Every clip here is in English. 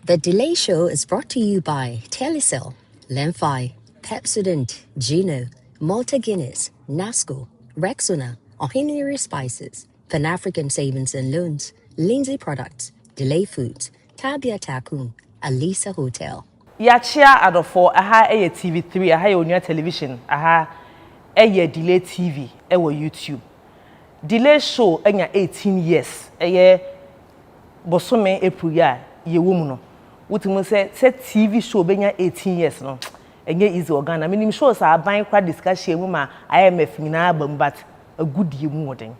The Delay Show is brought to you by Telecel, Lenfi, Pepsodent, Gino, Malta Guinness, Nasco, Rexona, Ohiniri Spices, Pan-African Savings and Loans, Lindsay Products, Delay Foods, Tabia Takum, Alisa Hotel. Yachia adofo aha eye TV3 aha ye onua television aha eye Delay TV ewo YouTube. Delay Show enya 18 years eye bosome April ya ye womu no. Wotimu se TV show benya 18 years no. Enye easy organa. Minim shows are ban kwa discussion mu ma IMF nyina abam but a good ye mu oden.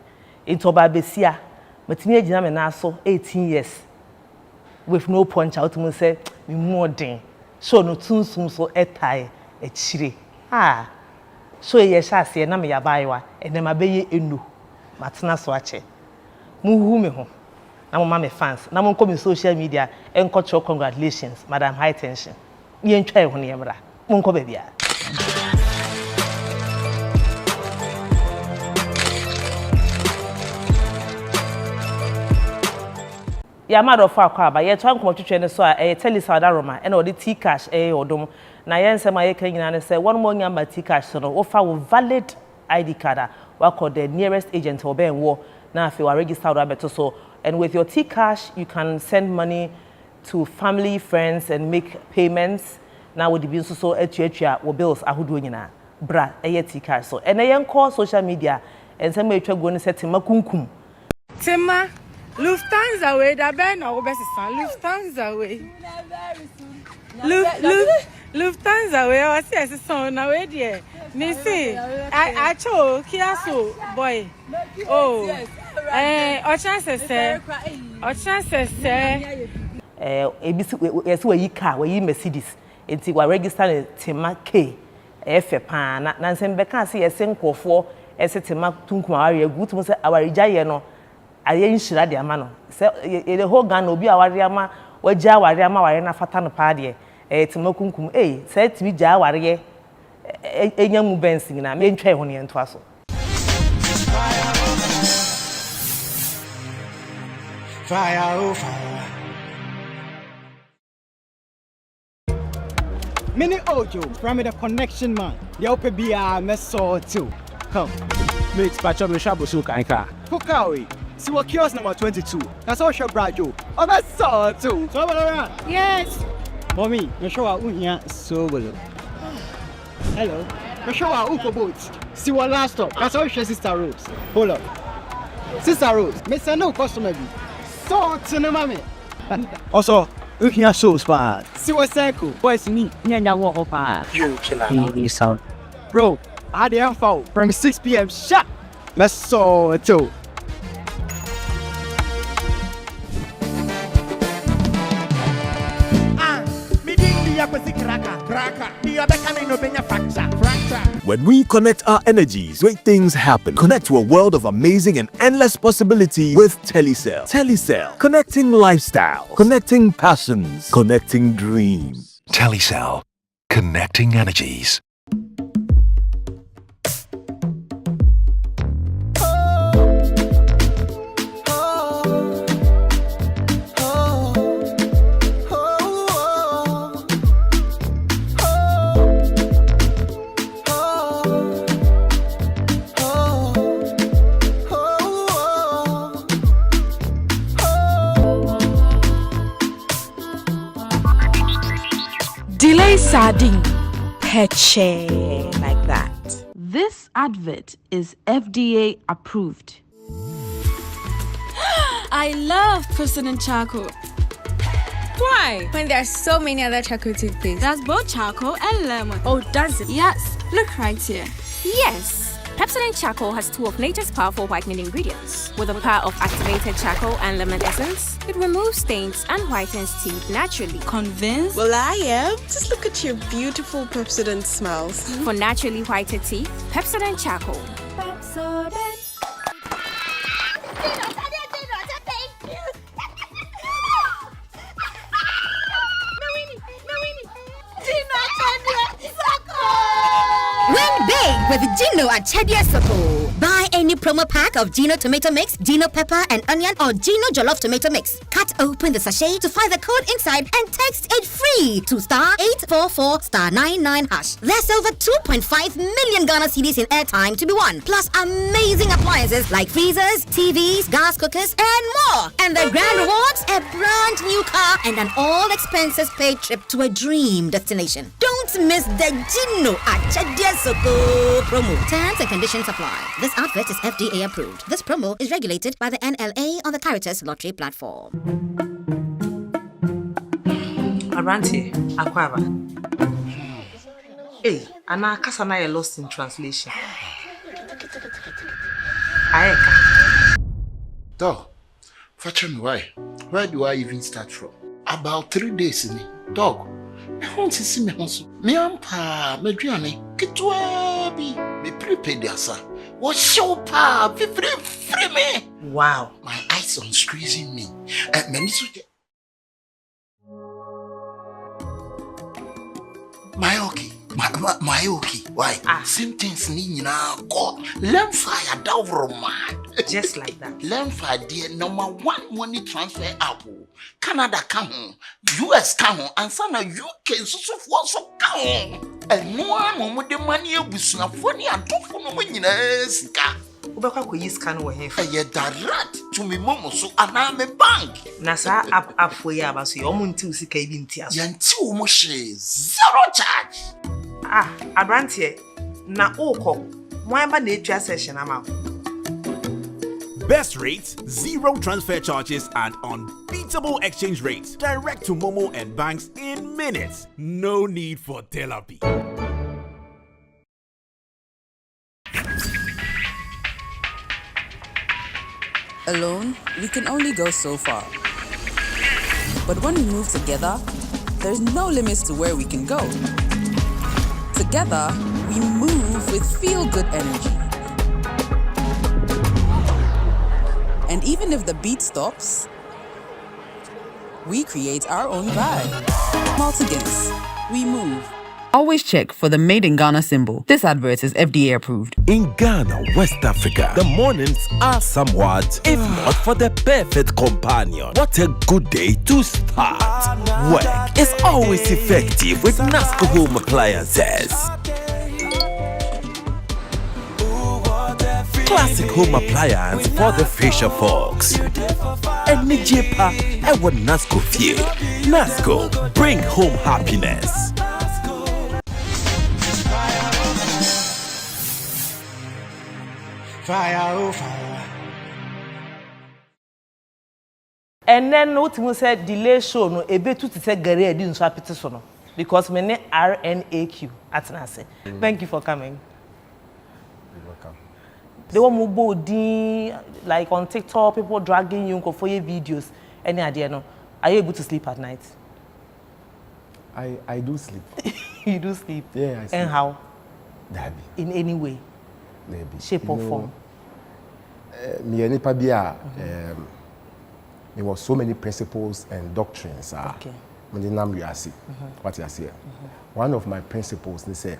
Into ba besia matimi agina me na so 18 years with no punch out mu se me mu oden. So no tunsum so etai echire. So ye sha se na me yabaiwa ene ma beye enu. Matena so ache. Mu hu me ho. Na mo ma me fans. Na mo nko me social media enko congratulations Madam High Tension. Ye ntwa e ho ne yemra. Mo nko ba bia. Ya mado fa kwa ba ye twa nko twetwe ne so a e Telecel Roma e na odi T-cash e odom na ye nsema ye kan nyina ne se won mo nya ma T-cash no wo fa wo valid ID card wa call the nearest agent or ben wo na afi wa register do abeto so. And with your T-cash you can send money to family, friends and make payments. Now with the bills so etua wo bills ahodo nyina bra e T-cash so and ye call social media and some e twa go ne set makunkum Tema Lufthansa way da ben or besisan Lufthansa way Lufthansa way o se son na way there me see I cho kiaso boy oh o chance say ebisi yesi we yi car we yi Mercedes enti wa register ne Tema K efe pa na nsem be kan se yesi nkofo ese Tema tunkum aware gutum se aware gyaye no aye nshira de ama no se the whole Ghana obi aware ama wagya aware ama ware na fata no pa de Tema kunkum se timi gya aware enya mu bensi na me ntwa ho ne ento aso fire oh fire Mini Ojo from the connection man the OPBR meso too come mate pacho me shabo so kan ka Kukawi see what kiosk number 22 that's all show brajo oh meso too so around yes mommy me show unya so well hello me show uko boat see what last stop that's all show Sister Rose hold up Sister Rose me send no customer be so to no mommy also unya so spa see what circle boys ni nyanya wo pa you killer he sound bro I the info from 6 p.m. sharp meso too When we connect our energies, great things happen. Connect to a world of amazing and endless possibility with Telecel. Telecel, connecting lifestyle, connecting passions, connecting dreams. Telecel, connecting energies. Delay sardine, peche like that. This advert is FDA approved. I love President Charcoal. Why? When there are so many other charcoal toothpaste. That's both charcoal and lemon. Oh, does it? Yes, look right here. Yes. Pepsodent Charcoal has two of nature's powerful whitening ingredients. With the power of activated charcoal and lemon essence, it removes stains and whitens teeth naturally. Convinced? Well, I am. Just look at your beautiful Pepsodent smiles. For naturally whiter teeth, Pepsodent Charcoal. Pepsodent. Win big with Gino at Chedia Soko. Buy any new promo pack of Gino tomato mix, Gino pepper and onion, or Gino jollof tomato mix. Cut open the sachet to find the code inside and text it free to *844*99#. There's over 2.5 million Ghana cedis in airtime to be won, plus amazing appliances like freezers, TVs, gas cookers, and more. And the grand rewards: a brand new car and an all expenses paid trip to a dream destination. Don't miss the Gino Achadia Soko promo. Terms and conditions apply. This outfit is FDA approved. This promo is regulated by the NLA on the Caritas Lottery platform. Aranti, Aquava. Hey, Anna Kasana is lost in translation. Aeka. Dog, fetch me why? Where do I even start from? About 3 days in it. Dog, I want to see me also. Me ampa, me driane, kitwa bi, me prepaid yasa. What show pa, free me. Wow. My eyes on squeezing me. My okay. My okay. Why? Same things ni na God. Learn fire down mad. Just like that. Learn fire dear #1 money transfer app. Canada come home, US come home, and some UK so come home. And no one with the money was not funny and talk for no money. Ubekwa ko use can we here. Direct to me momo so I'm a bank. Na sa app for ya ba so your money sika bi ntia so. Yanti wo mo zero charge. Abrantie na oko mo amba na etwa session ama. Best rates, zero transfer charges, and unbeatable exchange rates. Direct to Momo and banks in minutes. No need for therapy. Alone, we can only go so far. But when we move together, there's no limits to where we can go. Together, we move with feel-good energy. And even if the beat stops, we create our own vibe. Malta Guinness, we move. Always check for the Made in Ghana symbol. This advert is FDA approved. In Ghana, West Africa, the mornings are somewhat, if not for the perfect companion. What a good day to start. Work is always effective with NASCO home appliances. Classic home appliance for the fisher folks. And Nijepa, I want NASCO feel. NASCO, bring home happiness. Fire, oh fire. And then what we said delay show no ebe to say gare edi nso apete so no because me ne RNAQ atenase. Thank you for coming. You're welcome. They want more body like on TikTok, people dragging you for your videos. Any idea no? Are you able to sleep at night? I do sleep. You do sleep? Yeah, I sleep. And how? Dabi. In any way? Maybe. Shape or form? Me there were so many principles and doctrines. Okay. What you say? One of my principles, they say,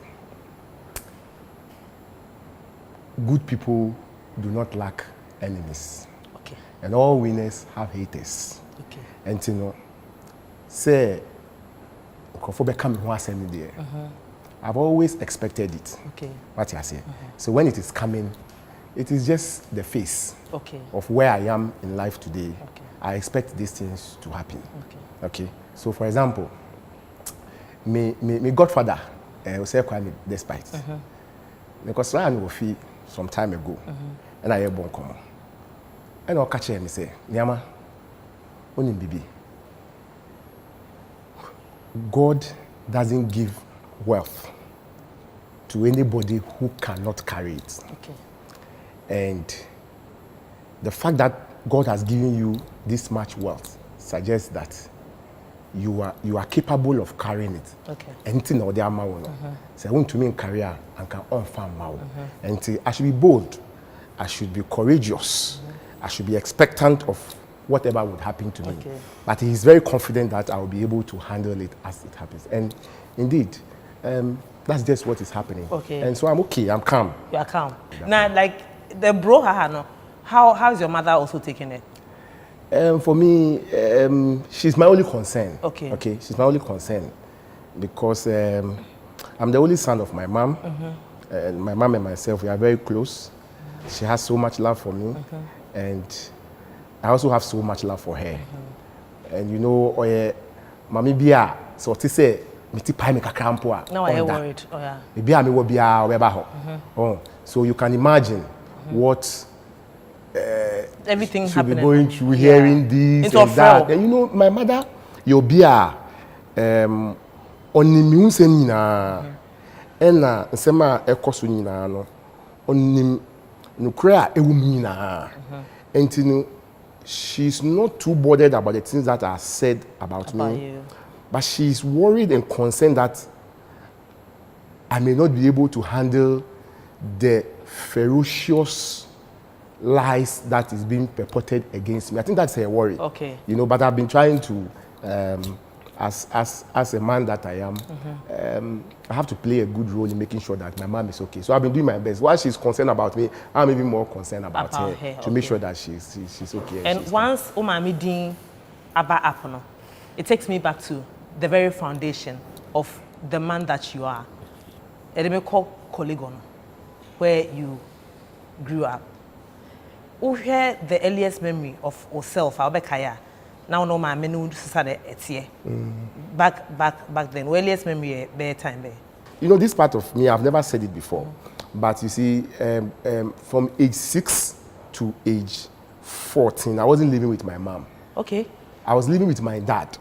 good people do not lack enemies. Okay. And all winners have haters. Okay. And you know, say, I've always expected it. Okay. What you say? So when it is coming, it is just the face okay. of where I am in life today. Okay. I expect these things to happen. Okay. Okay. So for example, my godfather was quite despite. Because I know some time ago, and I born come. And I'll catch him and say, Nyama, only baby. God doesn't give wealth to anybody who cannot carry it. Okay. And the fact that God has given you this much wealth suggests that you are capable of carrying it. Okay. Anything or the amount. So I want to mean career and can on farm now. And I should be bold. I should be courageous. I should be expectant of whatever would happen to me. Okay. But he is very confident that I will be able to handle it as it happens. And indeed, that's just what is happening. Okay. And so I'm okay. I'm calm. You are calm. Now, like the bro no. How is your mother also taking it? For me, she's my only concern. Okay. Okay, she's my only concern because I'm the only son of my mom. And my mom and myself, we are very close. She has so much love for me, and I also have so much love for her. And you know, Mami Bia, so to say, miti pai me kakrampo a. Now I am worried. Oh yeah. Bia me wo bia obeba ho. Oh, so you can imagine what everything she'll happening. be going through, hearing this into and that. And you know, my mother, you'll be on the music na, and na nsema ekosu ni na no, on no cry ewumi na, and you know, she's not too bothered about the things that are said about me, you. but she's worried and concerned that I may not be able to handle the ferocious lies that is being purported against me. I think that's her worry. Okay. You know, but I've been trying to, as a man that I am, I have to play a good role in making sure that my mom is okay. So I've been doing my best. While she's concerned about me, I'm even more concerned about her to make sure that she's okay. And she's once Umami Dean Aba Apono, it takes me back to the very foundation of the man that you are. Edemeko Kolegon, where you grew up. Who hear the earliest memory of yourself, Albekaya? Now no man menu sisade etie. Back then, earliest memory be time be. You know, this part of me, I've never said it before, but you see, from age 6 to age 14, I wasn't living with my mom. Okay. I was living with my dad.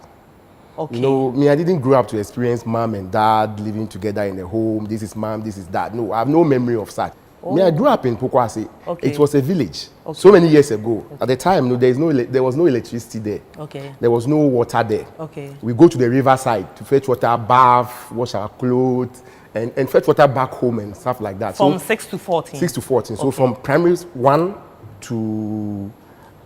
Okay. You know, me, I didn't grow up to experience mom and dad living together in a home. This is mom, this is dad. No, I have no memory of that. Me, I grew up in Pokwase. Okay. It was a village. Okay. So many years ago. At the time, no, there was no electricity there. Okay. There was no water there. Okay. We go to the riverside to fetch water, bath, wash our clothes, and fetch water back home and stuff like that. From 6 to 14? 6 to 14. So from primary 1 to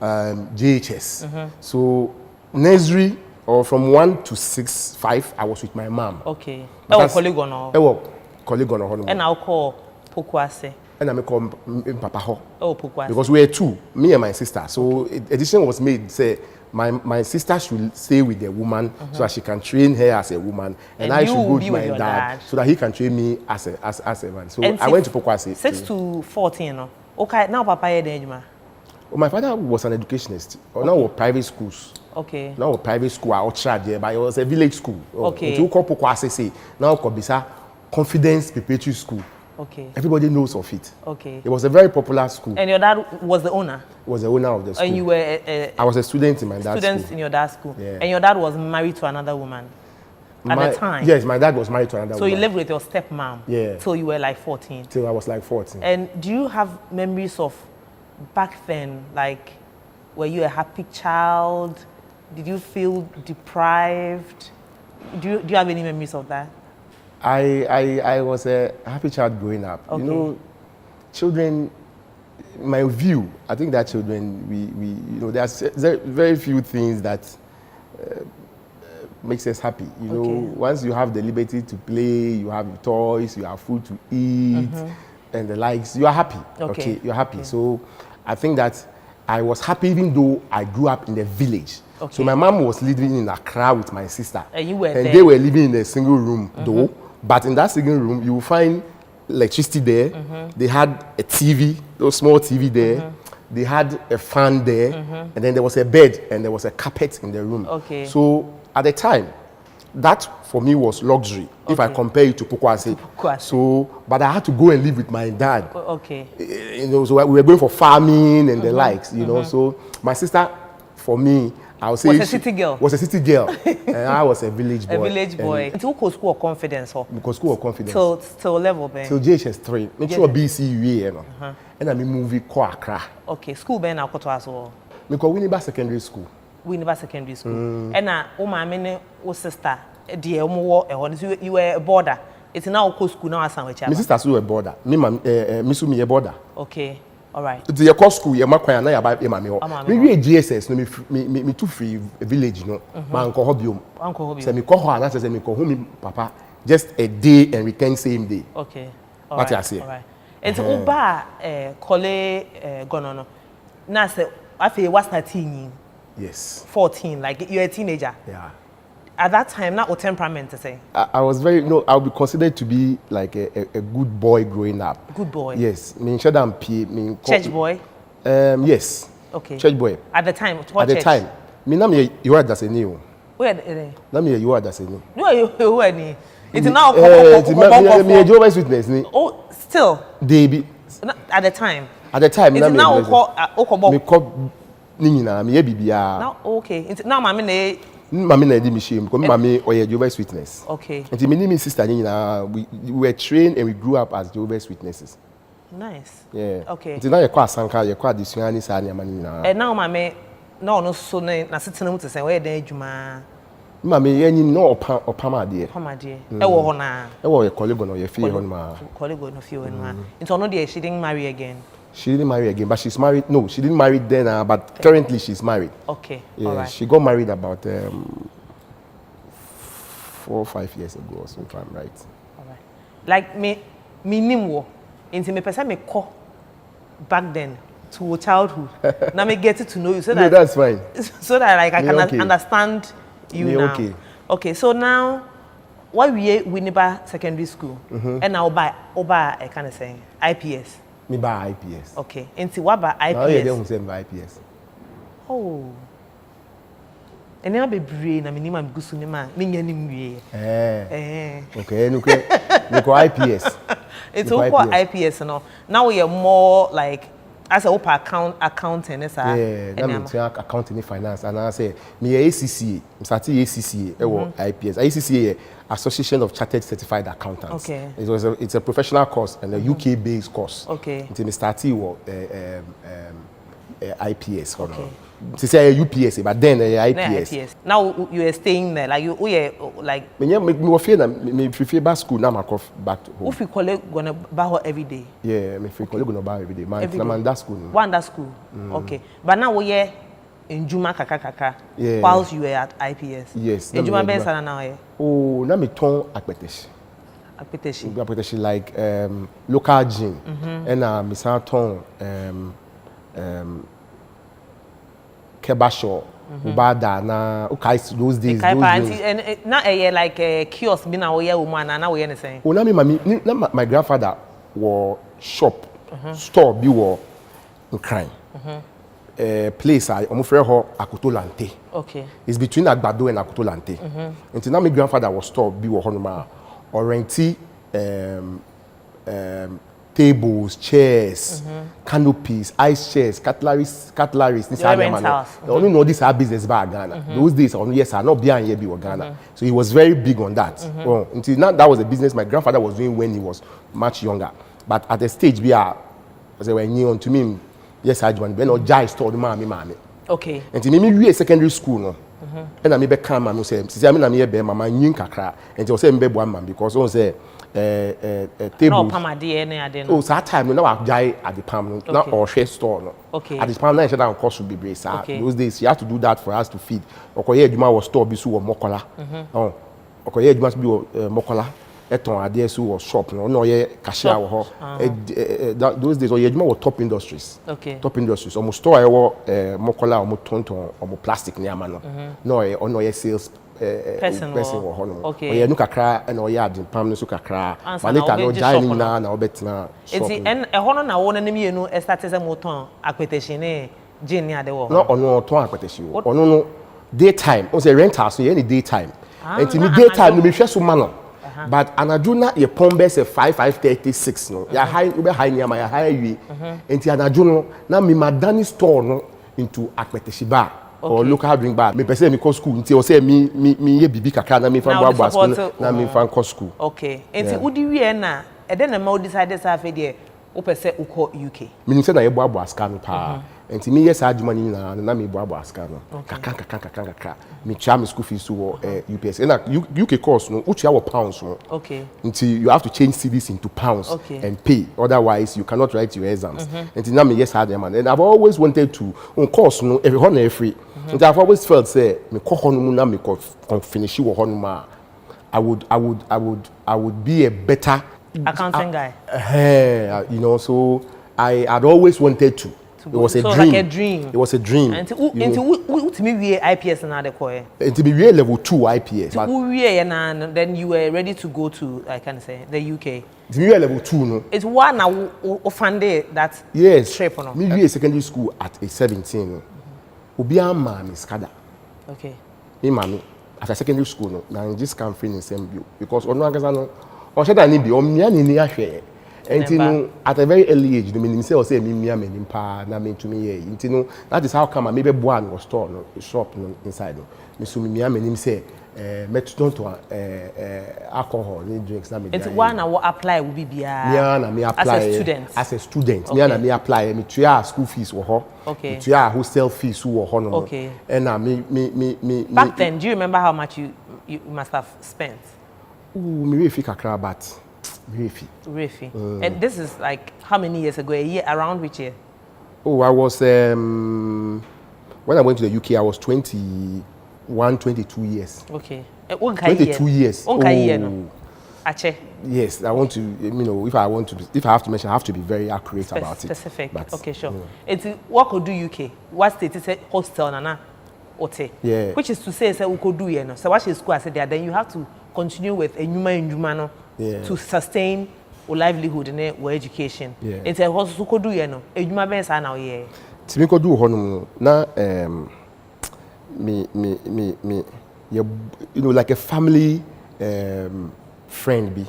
JHS. So nursery, or from 1 to 6, 5, I was with my mom. Okay. Colleague or and I'll call Pokwase. And I call Papa Ho. Oh, Pokwase. Because we were two, me and my sister. So a decision was made, say, my sister should stay with the woman so that she can train her as a woman. And I should go with my dad so that he can train me as a man. So I went to Pokwase. 6 to 14, no? Okay, now Papa Edema. My father was an educationist. Now private schools. Okay. Now private school, I was there, but it was a village school. Okay. Now Kobisa Confidence Preparatory School. Okay. Everybody knows of it. Okay. It was a very popular school. And your dad was the owner? Was the owner of the school. And you were I was a student in my dad's school. Student in your dad's school. Yeah. And your dad was married to another woman at the time? Yes, my dad was married to another woman. So you lived with your stepmom? Yeah. Till you were like 14? Till I was like 14. And do you have memories of back then, like, were you a happy child? Did you feel deprived? Do you have any memories of that? I was a happy child growing up. Okay. You know, children, my view, I think that children, we there's very few things that makes us happy. You know, once you have the liberty to play, you have toys, you have food to eat, and the likes, you are happy. Okay, you're happy. So I think that I was happy even though I grew up in the village. Okay. So my mom was living in Accra with my sister. And you were and there. They were living in a single room though. But in that single room, you will find electricity there. They had a TV, a small TV there. They had a fan there. And then there was a bed and there was a carpet in the room. Okay. So at the time, that for me was luxury if I compare it to Pokwase. So, but I had to go and live with my dad. Okay. You know, so we were going for farming and the likes, you know. So my sister, for me, I would say was a city girl. Was a city girl, and I was a village boy. A village boy. Until school of confidence, huh? Because school of confidence. Till level, ben. Till JHS 3. Make sure BCU, you know. And I mean movie ko Accra. Okay, school ben na koto aso. Because Winneba Secondary School. Winneba Secondary School. And na o ma me o sister, dear omo you were a border. It's now co school now asan wecha. My sister so a border. Me misu me a border. Okay. All right. It's your course school, your makwan na ya ba e ma me ho. Me GSS no me too free village no. Ma nko hobium. Uncle hobium. Say me ko ho ana say me ko hu me papa just a day and return same day. Okay. What you say? All right. Enti oba kole gono no. Na say afi was 13. Yes. 14, like you're a teenager. Yeah. At that time, not what temperament to say. I was very I'll be considered to be like a good boy growing up. Good boy. Yes. Church boy. Yes. Okay. Church boy. At the time, what church? At the time, you are that's a new. Where? You are that's a new. No, you are new. It's now. Me Jehovah's Witness. Oh, still. They be. At the time. At the time, it's now me call Nina, me bibia. Now okay. It's now mami na edi me shame because mami oye Jehovah's Witness. Okay. And me and my sister Nina, we were trained and we grew up as Jehovah's Witnesses. Nice. Yeah. Okay. Until now you kwa sanka, you kwa disuani sa ni amani na. And now mami no so na sitting mu to say where dey adwuma. Mami yenyi no opama de. Opama de. E wo ho na. E wo your colleague no your fee ho ma. Colleague no fee ho ma. Into no dey she didn't marry again. She didn't marry again, but she's married. No, she didn't marry then, but currently she's married. Okay. Yeah, all right. She got married about 4 or 5 years ago, or so if I'm right. All right. Like me nimwo. Into me person me call back then to childhood. Now me get to know you so that no, that's fine. So that like I can understand you now. Okay. Okay. So now, why we Winneba Secondary School, and now by I kind of saying IPS. Me by IPS. Okay. Into what by IPS? Now you don't say by IPS. Oh. And then I be brain. I mean, I'm good to name. Me name Okay. Look IPS. It's all called IPS, no. Now we are more like as a open accountant, yeah. That means accounting finance, and I say me ACCA. I'm starting ACCA. IPS. ACCA, Association of Chartered Certified Accountants. Okay. It's a professional course and a UK-based course. Okay. Until me starting IPS. Okay. To say UPS, but then IPS. Now you are staying there, like you like. Me prefer back school now. Back to home. If you colleague gonna buy every day. Yeah, me colleague gonna buy every day. Man, that school. One that school. Okay, but now we are in Juma kaka. Yeah. Whilst you were at IPS. Yes. In Juma best now here. Oh, now me turn akpeteshi. Akpeteshi like local gym. And me turn Kebasho, Ubada na okay those days. And now like kiosk be now here woman and now we anything. Oh, na my grandfather was shop store be war crying. Place I frère ho Akutolante. Okay. It's between Agbado and Akutolante. Until now my grandfather was store be war honoma orenti tables, chairs, canopies, ice chairs, cutleries. This only know this our business back Ghana. Those days, yes, I not behind here be Ghana. So he was very big on that. Well, until now, that was a business my grandfather was doing when he was much younger. But at the stage, we are, as I went on to me, yes, I joined. When I Jai store the mommy. Okay. Until me secondary school no. And I me become man who say, "I mean, I'm here be mama new kakra." And he was saying, "Be one man because on say." Table. No, oh, so that time no, I die at the palm, not or share store. No. Okay. At the palm, I said that cost would be brace. Those days, you have to do that for us to feed. Okay, you must store bisu or mokola. Oh, okay, you must be mokola. Eton adesu or shop. No, yeah, cashier or those days, or you must top industries. Okay. Top industries. Almost store mokola or tonton or plastic near man. No, or no, sales. Person or honor. Okay. Or you look at and or yard in Pam Sukakra. But later no dining now or better. And a honor now one enemy you know started a motor acquisition Jenny at the wall. No, or no, to acquisition. Or no, daytime. On the rent house, any daytime. And to me, daytime, you be sure so manner. But Anajuna, your Pombes a 5:36. No, you're high, you're high near my high way. And the Anajuno, now me madani store no into acquisition bar. Or local drink bar. Me person me call school. Until say me ye bibi kakra na me fan boa school na me fan call school. Okay. Until udi we na e den na ma decide say afa de o pese uko UK. Me say na ye boa ska no pa. Until me yes adwuma ni na me boa ska no. Kakra. Me cha me school fees to UPS. And UK course no uchi our pounds no. Okay. Until you have to change cedis into pounds and pay. Otherwise you cannot write your exams. Until now me yes hard man. And I've always wanted to on course no every honor free. And I've always felt say me ko hono na me ko finish wo hono ma I would be a better accounting guy. You know, so I had always wanted to. It was a so dream. Like a dream. It was a dream. And to me, we IPS and other core. And to be real level 2 IPS. But and then you were ready to go to, I can say, the UK. To be real level 2, no. It's one now offended that trip, no. Me real secondary school at age 17. Ubia mami skada. Okay. Me mami after secondary school no, na just can't feel in same view because ono agaza no. On said that ni bi o mia ni ahwe. Enti no at a very early age, no meaning say o say me mia me nimpa na me to me here. Enti no that is how come maybe boa no store no shop no inside no. Me so me mia me nim say metodon to alcohol ni drinks na me. It's one I will apply will be bia. Me na me apply as a student. As a student. Okay. Me na me apply me tuya school fees wo ho. Okay. Me tuya hostel fees wo ho no. Okay. And na me back then, do you remember how much you must have spent? Me refi kakra but Refi. And this is like how many years ago? A year around which year? Oh, I was when I went to the UK I was 21, 22 years. Okay. 22 years. No. Ache. Yes, I want to, you know, if I have to mention, I have to be very accurate about it. Specific. Okay, sure. It's what could do UK? What state is a hostel nana? Ote. Yeah. Which is to say, we could do here no. So what is school I said there, then you have to continue with a human to sustain your livelihood and your education. Yeah. It's a hospital could do no. A human beings are now here. To me could do hono na me you know like a family friend be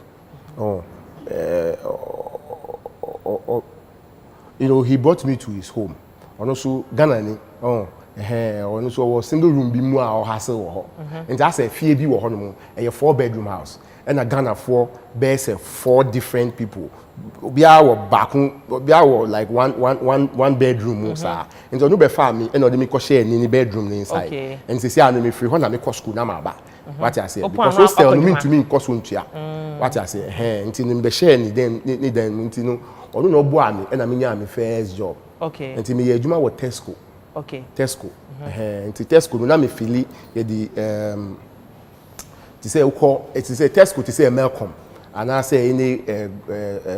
you know he brought me to his home. And also Ghana ni and also was single room be more or hassle or and that's a fee be wo hono a 4-bedroom house. And a Ghana for base 4 different people. Be our back, be our like one bedroom, sir. And so no be family, and no me share any bedroom inside. Okay. And say I no me free when I me school na ma ba. What I say because hostel no mean to me cost untia. What I say, until no be share ni them until no or no boa me and I mean my first job. Okay. Until me ejuma with Tesco. Okay. Tesco. Until Tesco no na me feel the to say Tesco to say Malcolm and I say any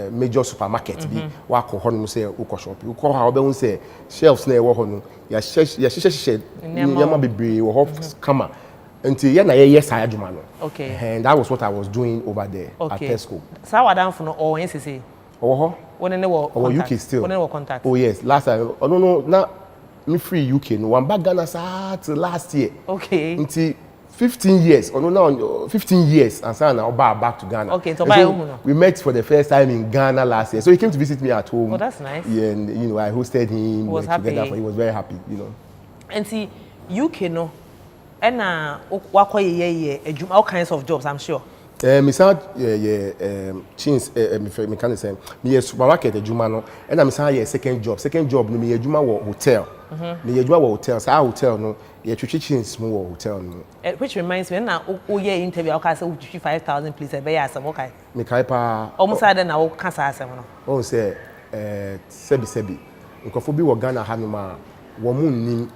major supermarket be wa ko hono say uko shop uko ha obe say shelves na e wo hono ya sheshe nyama bebre wo ho kama until ye na ye say adwuma no. Okay. And that was what I was doing over there at Tesco. So what down for no or NCC? Oh ho. When they were UK still. When they were contact. Oh yes, last time. Oh no na me free UK no one back Ghana till last year. Okay. Until 15 years, or no, now 15 years, and so now back to Ghana. Okay, so we met for the first time in Ghana last year. So he came to visit me at home. Oh, that's nice. Yeah, and you know, I hosted him. He was happy. Together. He was very happy, you know. And see, UK no, and all kinds of jobs, I'm sure. Me sound change me can say me supermarket ejuma no and I me sound second job no me ejuma wo hotel me ejuma wo hotel say hotel no ye twitwi change mo wo hotel no which reminds me na o ye interview I say 5,000 please e be ya asem okay me kai pa almost said na o kasa asem no o say sebi nkofo bi wo Ghana ha no ma wo mu nnim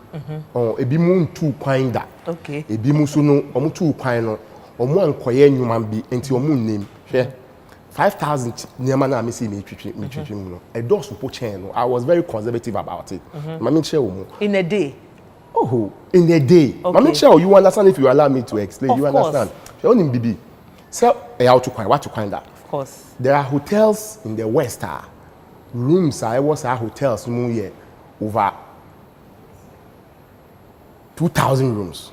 ebi mu ntu kwan da okay ebi mu so no o mu tu kwan no omo ankoye nyuma bi enti omo nnem hwe 5,000 nyama na me see me twitwi no a dose po chain no I was very conservative about it mama share omo in a day in a day okay. Mama share you understand if you allow me to explain of you course. Understand share onim bibi so how to find what to find that of course there are hotels in the west rooms I was hotels no here over 2,000 rooms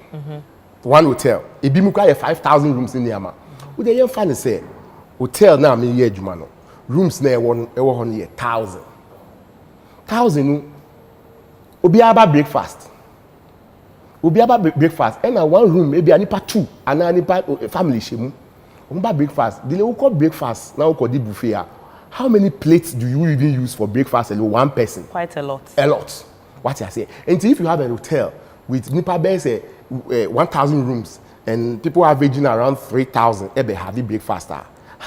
one hotel ebi mu kwa 5,000 rooms in Niama we dey fan say hotel na me ye adwuma no rooms na e wo ho no 1,000 no obi aba breakfast and one room maybe anipa 2 and anipa family shemu ba breakfast dile we call breakfast now we call the buffet how many plates do you even use for breakfast alone one person quite a lot what I say and if you have a hotel with nipa base 1,000 rooms and people averaging around 3,000 ebe have breakfast how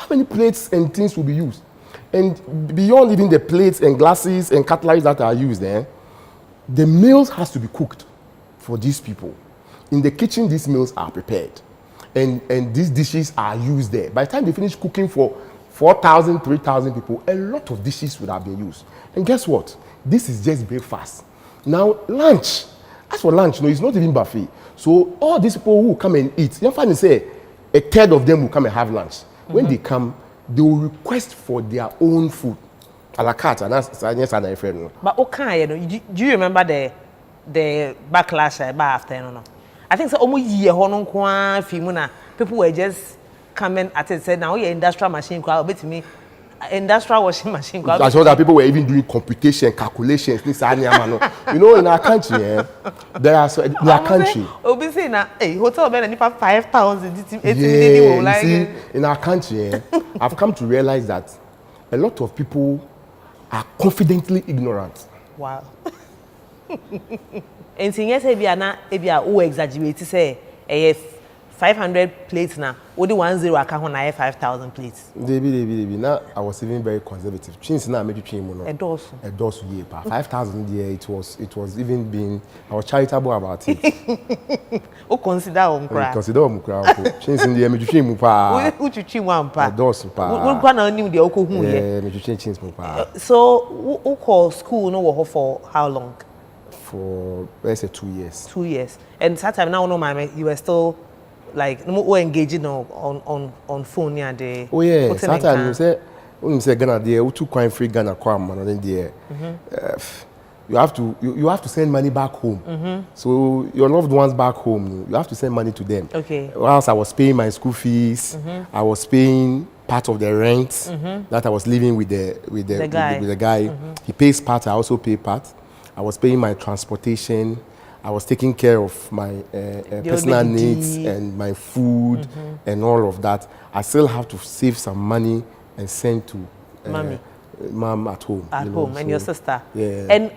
many plates and things will be used and beyond even the plates and glasses and cutlery that are used the meals has to be cooked for these people in the kitchen these meals are prepared and these dishes are used there by the time they finish cooking for 4,000, 3,000 people, a lot of dishes would have been used. And guess what? This is just breakfast. Now, lunch. As for lunch, no, it's not even buffet. So all these people who come and eat, you find say a third of them will come and have lunch. When they come, they will request for their own food. A la carte, and that's another friend. But okay, do you remember the backlash after? No. I think so. Almost year hono kwa filmuna. People were just coming at it said now your industrial machine kwa bet me industrial washing machine kwa. I saw that people were even doing computation calculations. You know, in our country, there are in our country. Obi say na hotel bed and 5,000. Yeah, see, in our country, I've come to realize that a lot of people are confidently ignorant. Wow. And thing yes, ebia o exaggerate say 500 plates now. Only 10 account on 5,000 plates. Debi. Now I was even very conservative. Since now I made you change money. A dose year. 5,000 year. It was even being. I was charitable about it. O consider umkra. Consider umkra. Since in the made you change mo pa. Who you change one pa? A dose pa. Who go na nim the oko hu here. Yeah, made you change mo pa. So who call school no wo for how long? For let's say 2 years. 2 years. And that time now no mama you were still like no engaging on phone yeah the. Oh yeah. That time you say Ghana there who too quite free Ghana kwam man then there. You have to send money back home. So your loved ones back home, you have to send money to them. Okay. Whilst I was paying my school fees, I was paying part of the rent that I was living with the guy. He pays part, I also pay part. I was paying my transportation. I was taking care of my personal needs and my food and all of that. I still have to save some money and send to mom at home. At home, so, and your sister. Yeah. And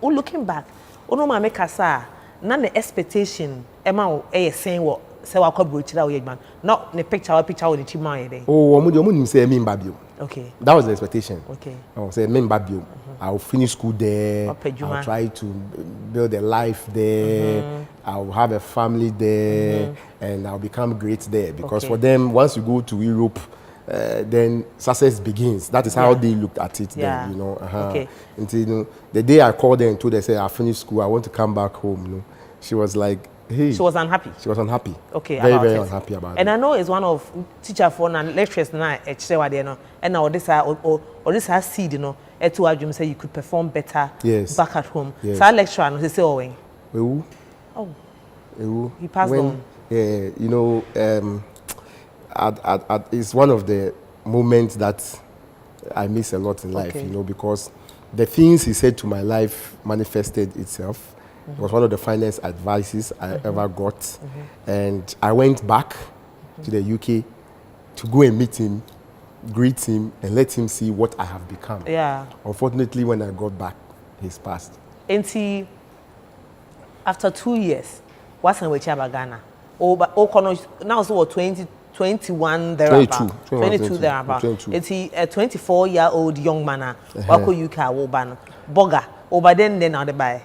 looking back, mama kasa, none the expectation. Emma, saying what say wa coverage that way, man. Not the picture with the chima. Oh, omo say me babio. Okay. That was the expectation. Okay. I will say me babio. I'll finish school there. I'll try to build a life there. I'll have a family there, and I'll become great there. Because for them, once you go to Europe, then success begins. That is how they looked at it then, you know. Okay. Until the day I called her and told her, say, I finished school, I want to come back home. You know, she was like, hey. She was unhappy. She was unhappy. Okay. Very unhappy about it. And I know it's one of teacher for and lecturers now at Shewa there, no. And now this has seed, you know. To Ajum say you could perform better back at home. Yes. So our lecturer no say Owen. He passed on. Yeah, you know, it's one of the moments that I miss a lot in life, you know, because the things he said to my life manifested itself. It was one of the finest advices I ever got. And I went back to the UK to go and meet him, greet him, and let him see what I have become. Yeah. Unfortunately, when I got back, he's passed. And after 2 years, what's in Wechaba Ghana? Now so 21 thereabout. 22 thereabout. It's a 24-year-old young man. Wako UK Woban. Boga. Over then now they buy.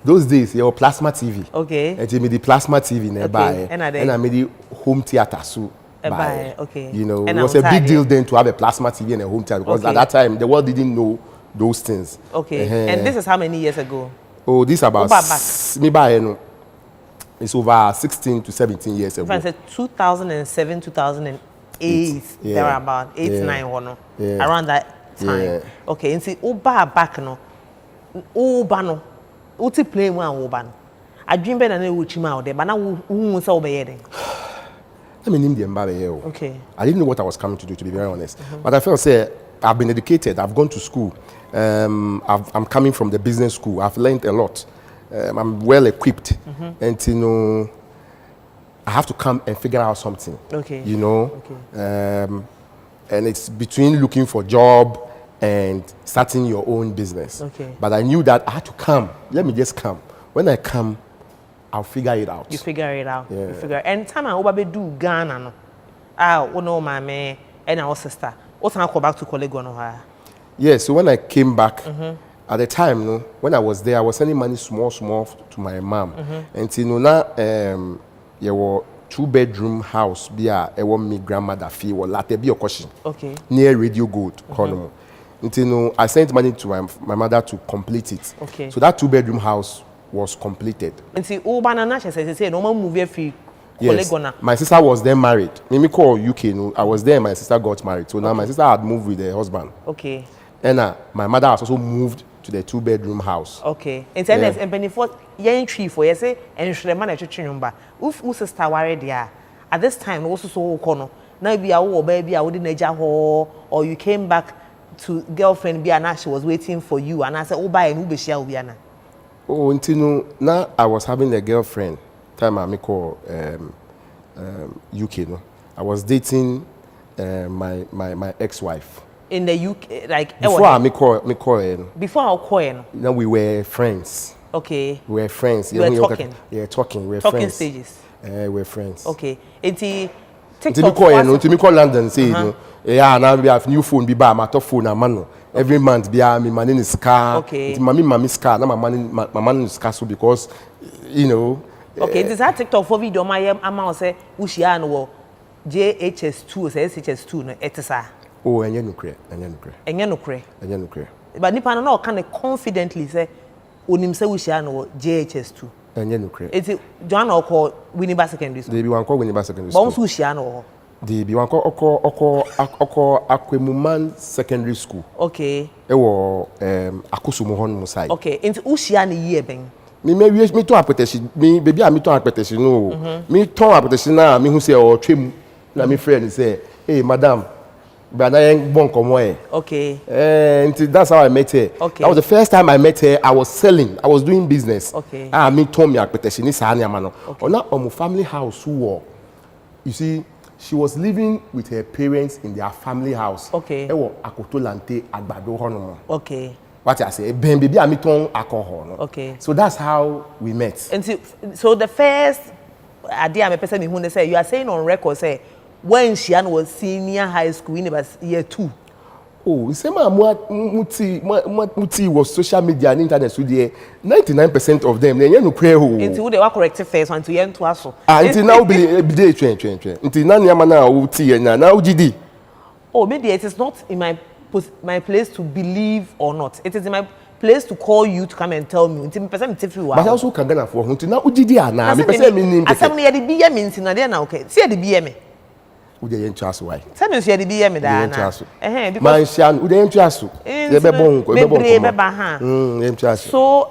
Those days, your plasma TV. Okay. And me the plasma TV nearby. And I made the home theater so buy. Okay. You know, it was a big deal then to have a plasma TV and a home theater because at that time the world didn't know those things. Okay. And this is how many years ago? Oh, this about me buy no. It's over 16 to 17 years ago. If I said 2007, 2008, there are about 8, 9 or around that time. Yeah. Okay, and see, Oba back no, Oba no, Uti play one Oba no. I dream better than Uchima out there, but now who so be there? Let me name the Mbabe here. Okay. I didn't know what I was coming to do, to be very honest. But I felt say I've been educated. I've gone to school. I'm coming from the business school. I've learned a lot. I'm well equipped, and you know, I have to come and figure out something. Okay. You know, and it's between looking for a job and starting your own business. Okay. But I knew that I had to come. Let me just come. When I come, I'll figure it out. You figure it out. Yeah. You figure. And time I over do Ghana no. No my man and our sister. What time I go back to college no? Yeah. So when I came back. At the time, no, when I was there, I was sending money small to my mom. And you know, now, there were 2-bedroom house be a me grandmother fee or latte be okoshi. Okay. Near Radio Gold, Konomo. Until no, I sent money to my mother to complete it. Okay. So that 2-bedroom house was completed. Until Ubana say no more movie free. Yes. My sister was then married. Me call UK. No, I was there. My sister got married. So now my sister had moved with her husband. Okay. And my mother has also moved to the 2-bedroom house. Okay. And then there's and for tree for you say and should man number. If sister worried there at this time also so corner. Now be a baby I wouldn't or you came back to girlfriend be and she was waiting for you and I said, oh buy and Uber shall be Anna. Oh, until now I was having a girlfriend. Time I call UK. No, I was dating my ex-wife. In the UK, like before I call before I call. No, we were friends. Okay. We were friends. We were talking. Yeah, talking. We were talking friends. Stages. We were friends. Okay. Until TikTok. Until me call London say no. Yeah, now we have new phone. Be buy my top phone a man. Every month be me money is car. Okay. Mommy car. Now my money is car so because you know. Okay, this is TikTok for video. My amount say Ushia no JHS2 or SHS2 no etisa. Oh, enye nukre. But nipa no can confidently say onim say Ushia no JHS2. Enye nukre. It's Joanna call Winneba Secondary School. They be one call Winneba Secondary School. But Ushia no. They be one call Akwemuman Secondary School. Okay. Ewo Akusumohon Musai. Okay, into Ushia ni year ben. Me to apetesi me baby me to apetesi no me to apetesi na me hu say o twem na me friend say hey madam brother yen bon komo e okay that's how I met her. Okay. That was the first time I met her. I was selling, I was doing business. Okay. Me to me apetesi ni sa na no ona omo family house who you see she was living with her parents in their family house. Okay. Ewo Akotolante Agbado hono. Okay. What I say, baby, I'm alcohol. No? Okay. So that's how we met. And so the first idea I'm a person who say you are saying on record say when Shian was senior high school in year 2. Oh, you say muti was social media and internet so there 99% of them they no pray who. Until they were corrected first one to yen to us. Until now be day train. Until now na uti now GD. Oh, maybe it is not in my place to believe or not. It is in my place to call you to come and tell me. But I also can get for until now ujidi ana me person me name. Asam na yedi biye me ntina de na okay. See yedi biye me. Ude yen tuaso why? Say me yedi biye me da na. Because man shan ude yen tuaso. Ye be bon ko, ye be bon ko. So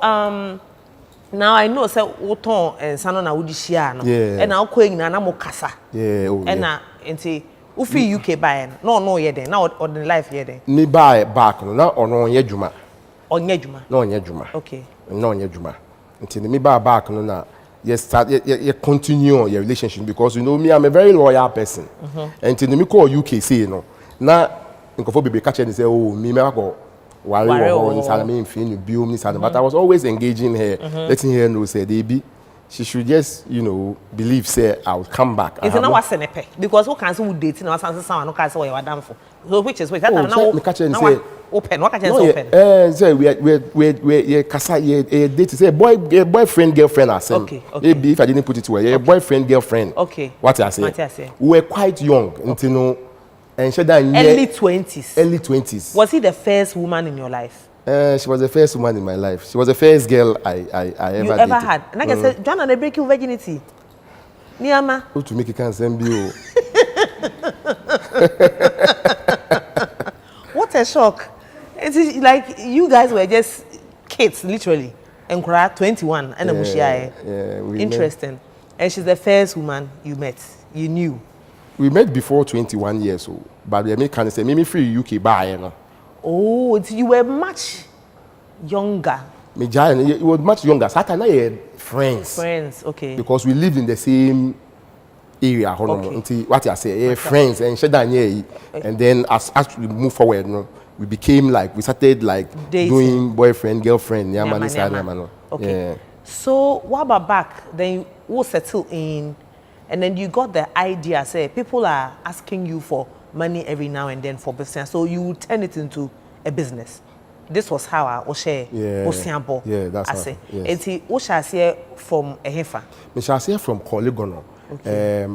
now I know say woton ensano na wudi hia no. E na akọ nyina na mo kasa. Yeah, oh. E na enti Ufi UK buy no yeden now on the life yeden. Me buy back no na ono onye dwuma. Onye dwuma. No onye dwuma. Okay. No onye dwuma. Until me buy back no na you start you continue your relationship because you know me I'm a very loyal person. Until me call UK say no. Na nkofo bebe catch and say oh me go worry or say me infin biom ni say but I was always engaging her letting her know say they be she should just, you know, believe say I will come back. It's not what's in a pay because who can say we dating or something someone who can say what you are done for. So which is that now me catch and say open. What can you say open? Say we kasa date say boyfriend girlfriend as okay. Maybe if I didn't put it well, boyfriend girlfriend. Okay. What I say? We were quite young until no and she that early 20s. Early 20s. Was he the first woman in your life? She was the first woman in my life. She was the first girl I ever dated. Had. And like I said, Joanna, they break your virginity. Niama. Who to make it can send you? What a shock! It's like you guys were just kids, literally. And 21 and interesting. Met. And she's the first woman you met. You knew. We met before 21 years old, but we can say maybe free UK buy, you know. Oh, you were much younger. It was much younger. Saturday had friends. Friends, okay. Because we lived in the same area. Okay. What I say, friends and and then as we move forward, you know, we became like we started like doing boyfriend, girlfriend, Okay. Yeah. So what about back? Then you will settle in, and then you got the idea. Say people are asking you for money every now and then for business, so you turn it into a business. This was how I was share. Yeah, that's how. Yes. Eti, what shall I say from Ehefa? Me shall say from Koligono.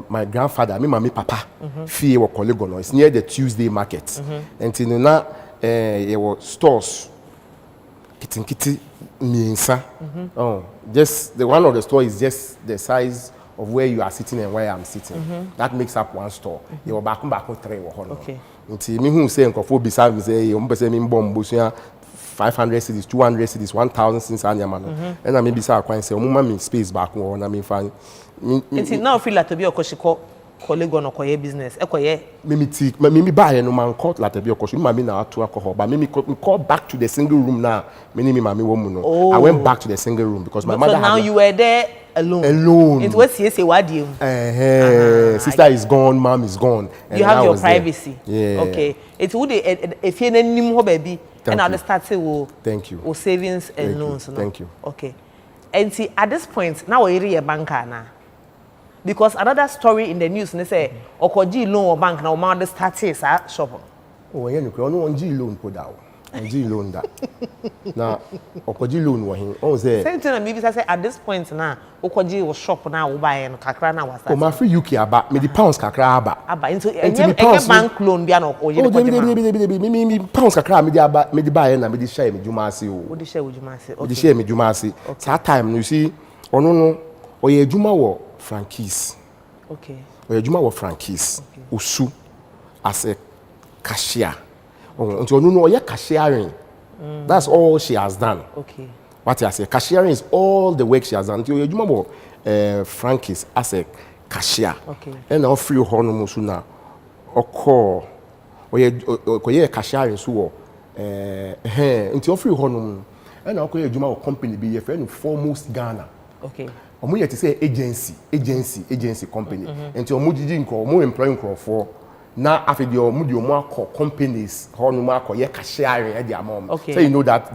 My grandfather, me mama papa, fie wo Kolegono. It's near the Tuesday market. And in na there were stores. Kitty miensa. Oh, just the one of the store is just the size of where you are sitting and where I'm sitting. That makes up one store. You were back 3 or okay. Until me who say nkofo beside me say you say me bomb 500 cities, 200 cities, 1,000 since Anyamano. And I maybe say I say me space back one. I mean fine. Until now feel like to be a koshiko colleague on a business. Me buy no man caught like to be a koshi. Me na to alcohol, but me call back to the single room now. Me mama woman no. Oh. I went back to the single room because my mother. So now you were there alone. Alone. It was yes, what you. Sister is gone, mom is gone. You have your privacy. There. Yeah. Okay. It would if you need baby. And I'll start say thank you. Savings and loans. Thank you. Okay. And see at this point now we're a banker now. Because another story in the news they say Okoji loan or bank now man start shop. Oh yeah, no one G loan put out. G loan that. Now Okoji loan was him. Oh say. Same thing maybe say at this point now Okoji was shop now we buy and kakra now was. Oh my free UK aba me the pounds kakra aba. Aba into bank loan bia no oye me pounds kakra me the buy na me the share me djuma ase o. What the share with djuma ase? Okay. The share me djuma ase. That time you see ono no oye djuma wo franchise. Okay. Oye djuma wo franchise. Osu as a cashier. Until no oye cashiering. That's all she has done. Okay. What I say, cashiering is all the work she has done. Until oye djuma wo franchise as a cashier. Okay. And now free hono musu na oko oye cashiering so wo until free hono and now oye djuma wo company be your friend foremost Ghana. Okay. Omo yet say agency company. Until omo jiji nko omo employ nko for na after the omo di omo akọ companies hono ma akọ ye cashiering e di amom. Okay. So you know that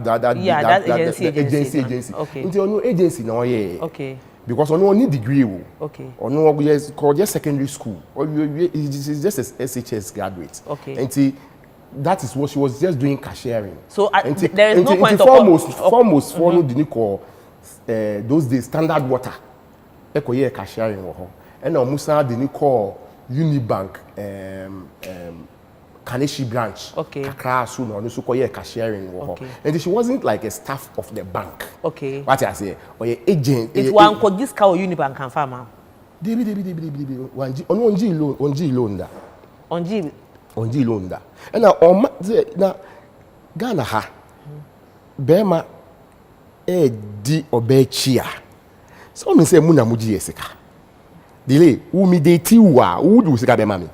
agency. Okay. Until no agency na oye. Okay. Because on need degree. Okay. On yes called just secondary school. Or it's just a SHS graduate. Okay. And that is what she was just doing cashiering. So there is no point of foremost follow the call those days standard water. Eko ye cashiering wo ho. And now Musa the call Unibank Kaneshi branch. Okay. Kakra so no so call ye cashiering wo ho. And she wasn't like a staff of the bank. Okay. What I say or ye agent. It one called this car Unibank and farmer. Debi on G loan da. On G loan da. And now Ghana ha. Bema di obechia. So me say muna muji esika. Delay u mi de ti wa u du sika be mami.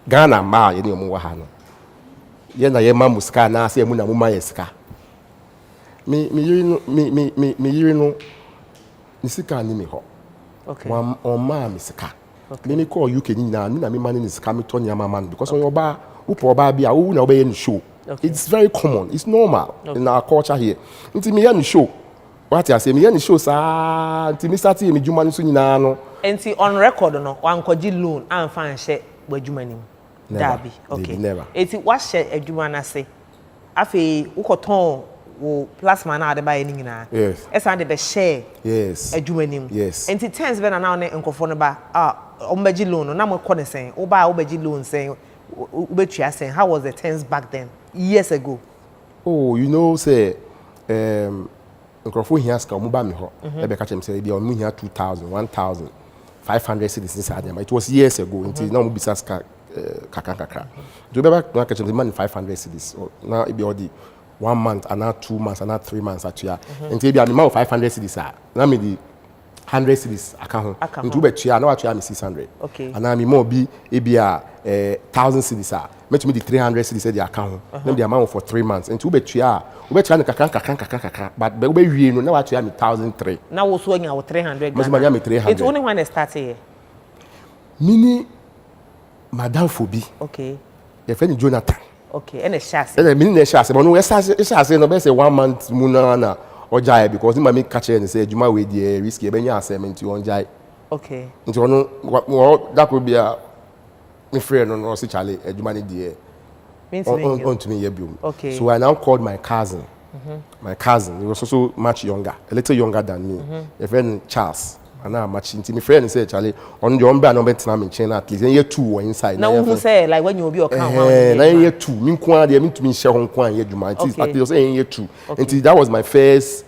Ghana ma ye ni omo wa ha no. Ye na ye ma musika na say muna mu ma esika. Me yiri no ni sika ni me ho. Okay. One on ma me sika. Okay. Me call UK ni na me man ni sika me to nyama man because on oba upo oba bia u na oba ye show. Okay. It's very common. It's normal in our culture here. Until me hear show. What I say, me hear show sa until me start me djuma ni so nyina no. Until on record no wan koji loan and fan share djuma ni. Dabi. Okay. Never. Eti what share djuma na say. Afi ukoton wo plasma na ade ba ni nyina. Yes. Esa de be share. Yes. Djuma ni. Yes. Enti tense be na na ne nkofo no ba ombeji loan na mo ko ne sen. Wo ba obeji loan sen. Ubetua sen. How was the tense back then? Years ago. Oh, you know, say, Microphone here, Skamuba me ho. Ebe catch him say, "Be on me here 2,000, 1,500 cedis inside them." It was years ago. Until now, we be saska kakakaka. Do remember now catch him the money 500 cedis. Now it be already 1 month, another 2 months, another 3 months actually. Until be a minimum 500 cedis. Now me the 100 cedis account. Into be chia now actually me 600. Okay. And now me more be it be a 1,000 cedis. Make me the 300 cedis the account. Then the amount for 3 months. Into be chia no kakaka. But be we no now actually me 1,003. Now was when you 300. Must me 300. It's only when I started here. Mini Madame Phoebe. Okay. Your friend Jonathan. Okay. And a chassis. And mini the chassis. But no, it's no be say 1 month muna na ojai because him me catch and say Juma we dey risky be nya assignment you onjai. Okay. Nti ono that could be a my friend no say Charlie Juma ni dey. On to me here. Okay. So I now called my cousin. My cousin, he was also much younger, a little younger than me. A friend Charles. and I'm matching. My friend said, Charlie, on your own band, I'm betting chain at least. And year 2 or inside. Now, who say like when you will be account? Year 2. Mean Kwan, they mean to me share Hong Kong year Juma. At least saying year 2. Until that was my first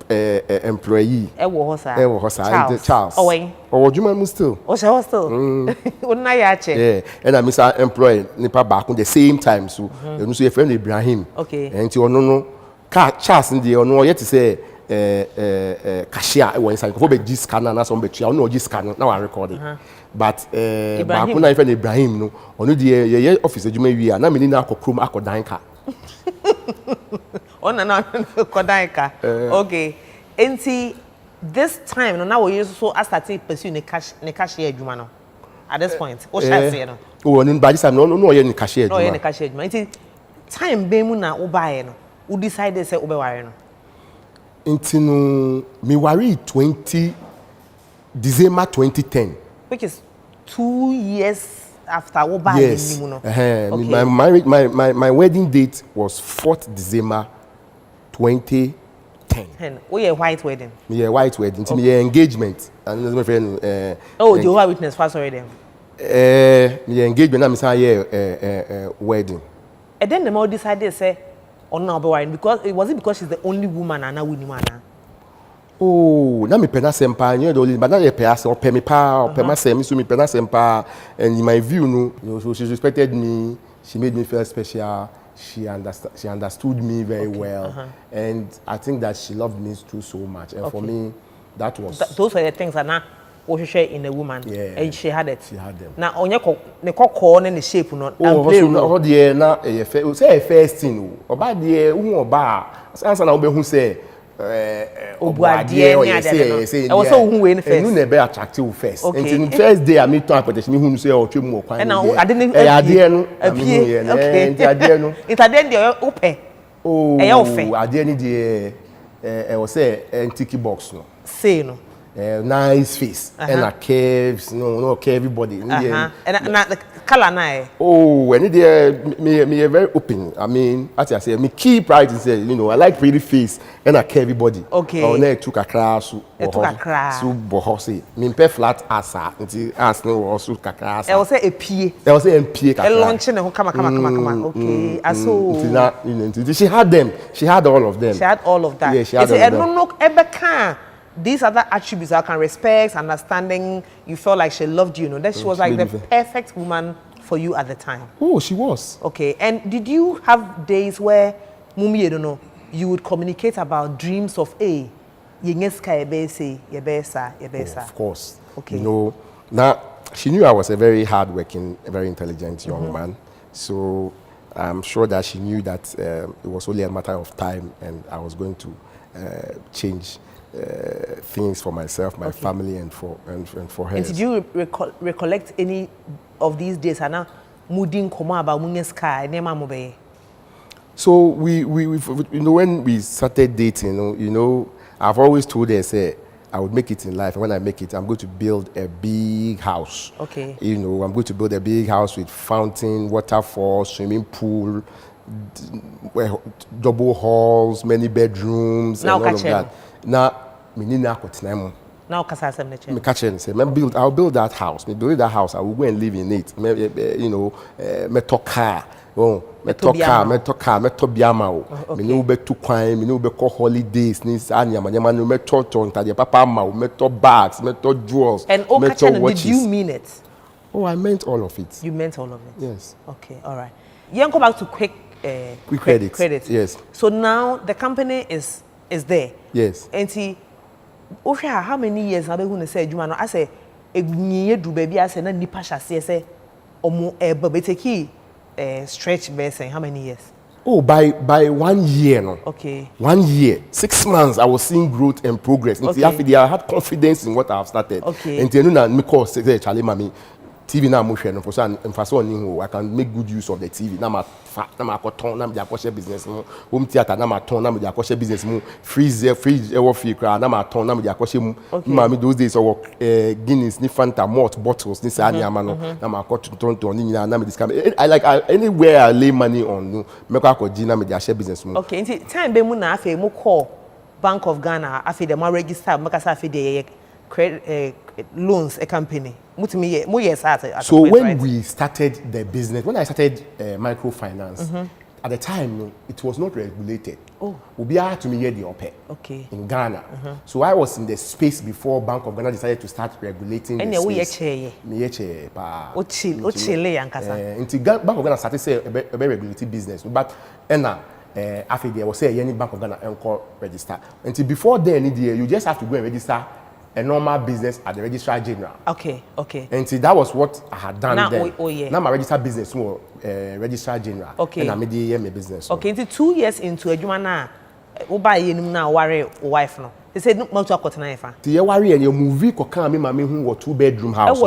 employee. Charles. Oh, Juma still. Oh, she was still. Yeah, and I miss our employee Nipa back on the same time. So you know, so your friend Ibrahim. Okay. And you no. Charles in the no yet to say cashier when inside for be G scanner na some be tria no G scanner now I record it but back when I friend Ibrahim no onu the office adwuma wi na me ni na akokrom akodan ka on na akodan ka okay enti this time no now we so start to pursue ne cashier adwuma no at this point what shall I say no oh no by this time no ye ne cashier adwuma no ye ne cashier adwuma enti time be mu na wo bae no who decided say obeware no intinu me worry 20 December 2010 which is 2 years after oba yes. No okay. my wedding date was 4th December 2010 we a white wedding white wedding okay. Me engagement and my friend Jehovah Witness first already me engagement na me say wedding and then the mother decided say because it was because she's the only woman and now winning man. Oh, na me pena sempa, you know, but na ye pay or pay me pa, or pay my sem, so me pena sempa, and in my view, no, so she respected me, she made me feel special, she understood me very well, and I think that she loved me too so much, and for me, that was those were the things that now what she shared in a woman, and she had it. She had them. Now on your ne corn and the shape not. Oh, dear, na say first thing, about the ba, answer na who say. Obuadie ni ade say I was so who win first. You never attractive first. And first day I meet to appreciate me who say o twem mo kwan. And I didn't ade no. Okay. And ade no. It ade dey ope. Oh. E ofe. Ade ni dey was say antique box no. Say no. Nice face and a curves no curve everybody and the color na oh and me very open I mean as I say me key pride is you know I like pretty face and a curve everybody okay oh na took a crash so bohosi me pe flat asa until as no also kakra asa I will say a pie kakra a launch na come okay aso you know she had them she had all of them yeah she had all of them these other attributes I can respect, understanding, you felt like she loved you, that she was like the perfect woman for you at the time. Oh, she was. Okay, and did you have days where, Mumi, you don't know, you would communicate about dreams of of course. Okay. You know, now, she knew I was a very hardworking, very intelligent young man. So I'm sure that she knew that it was only a matter of time and I was going to change things for myself, my family, and for her. And did you recollect any of these days? Ana mudin koma about munyeska nema mobe. So we you know when we started dating, you know I've always told her say I would make it in life, and when I make it, I'm going to build a big house. Okay. You know, I'm going to build a big house with fountain, waterfall, swimming pool, double halls, many bedrooms, now and all of that. Now. Now, I'll build that house. I will go and live in it. You know, meto car. Oh, meto biama. Me no be too quiet. Me no be call holidays. Meto tonta. Papa ma. Meto bags. Meto jewels. And did you mean it? Oh, I meant all of it. You meant all of it. Yes. Okay. All right. You go back to quick credit. Yes. So now the company is there. Yes. And how many years have you say Juma? I say a do baby. I say na nipa shasi. I say omo babeteki stretch base. How many years? Oh, by 1 year no. Okay. 1 year, 6 months. I was seeing growth and progress. Okay. I had confidence in what I have started. Okay. And then me call say Charlie mami TV na mo hwe no for so I can make good use of the TV. Na ma koton na me akoshe business mo. Home theater na ma ton na me akoshe business mo. Fridge e wo free kra na ma ton na me akoshe mo. Mami those days work Guinness ni Fanta malt bottles ni sa anyama no. Na ma koton ni na me discount. Anywhere I lay money on no me ko akoji na me share business mo. Okay, time be mu na afa mu call Bank of Ghana afi the more register make us afi the credit loans a company. Mo yes So when we started the business, when I started microfinance, at the time it was not regulated. Oh. We had to me the OPE in Ghana. So I was in the space before Bank of Ghana decided to start regulating the space. Bank of Ghana started say a very regulated business, but after there was say any Bank of Ghana register. Until before then, you just have to go and register a normal business at the Registrar General. Okay. And see, that was what I had done now, then. Yeah. Now my registered business was Registrar General. Okay. And I made my business. Okay, into 2 years into a jumana, buy you now worry wife no. They said no much about na. The worry and your movie could come me mama who was 2-bedroom house.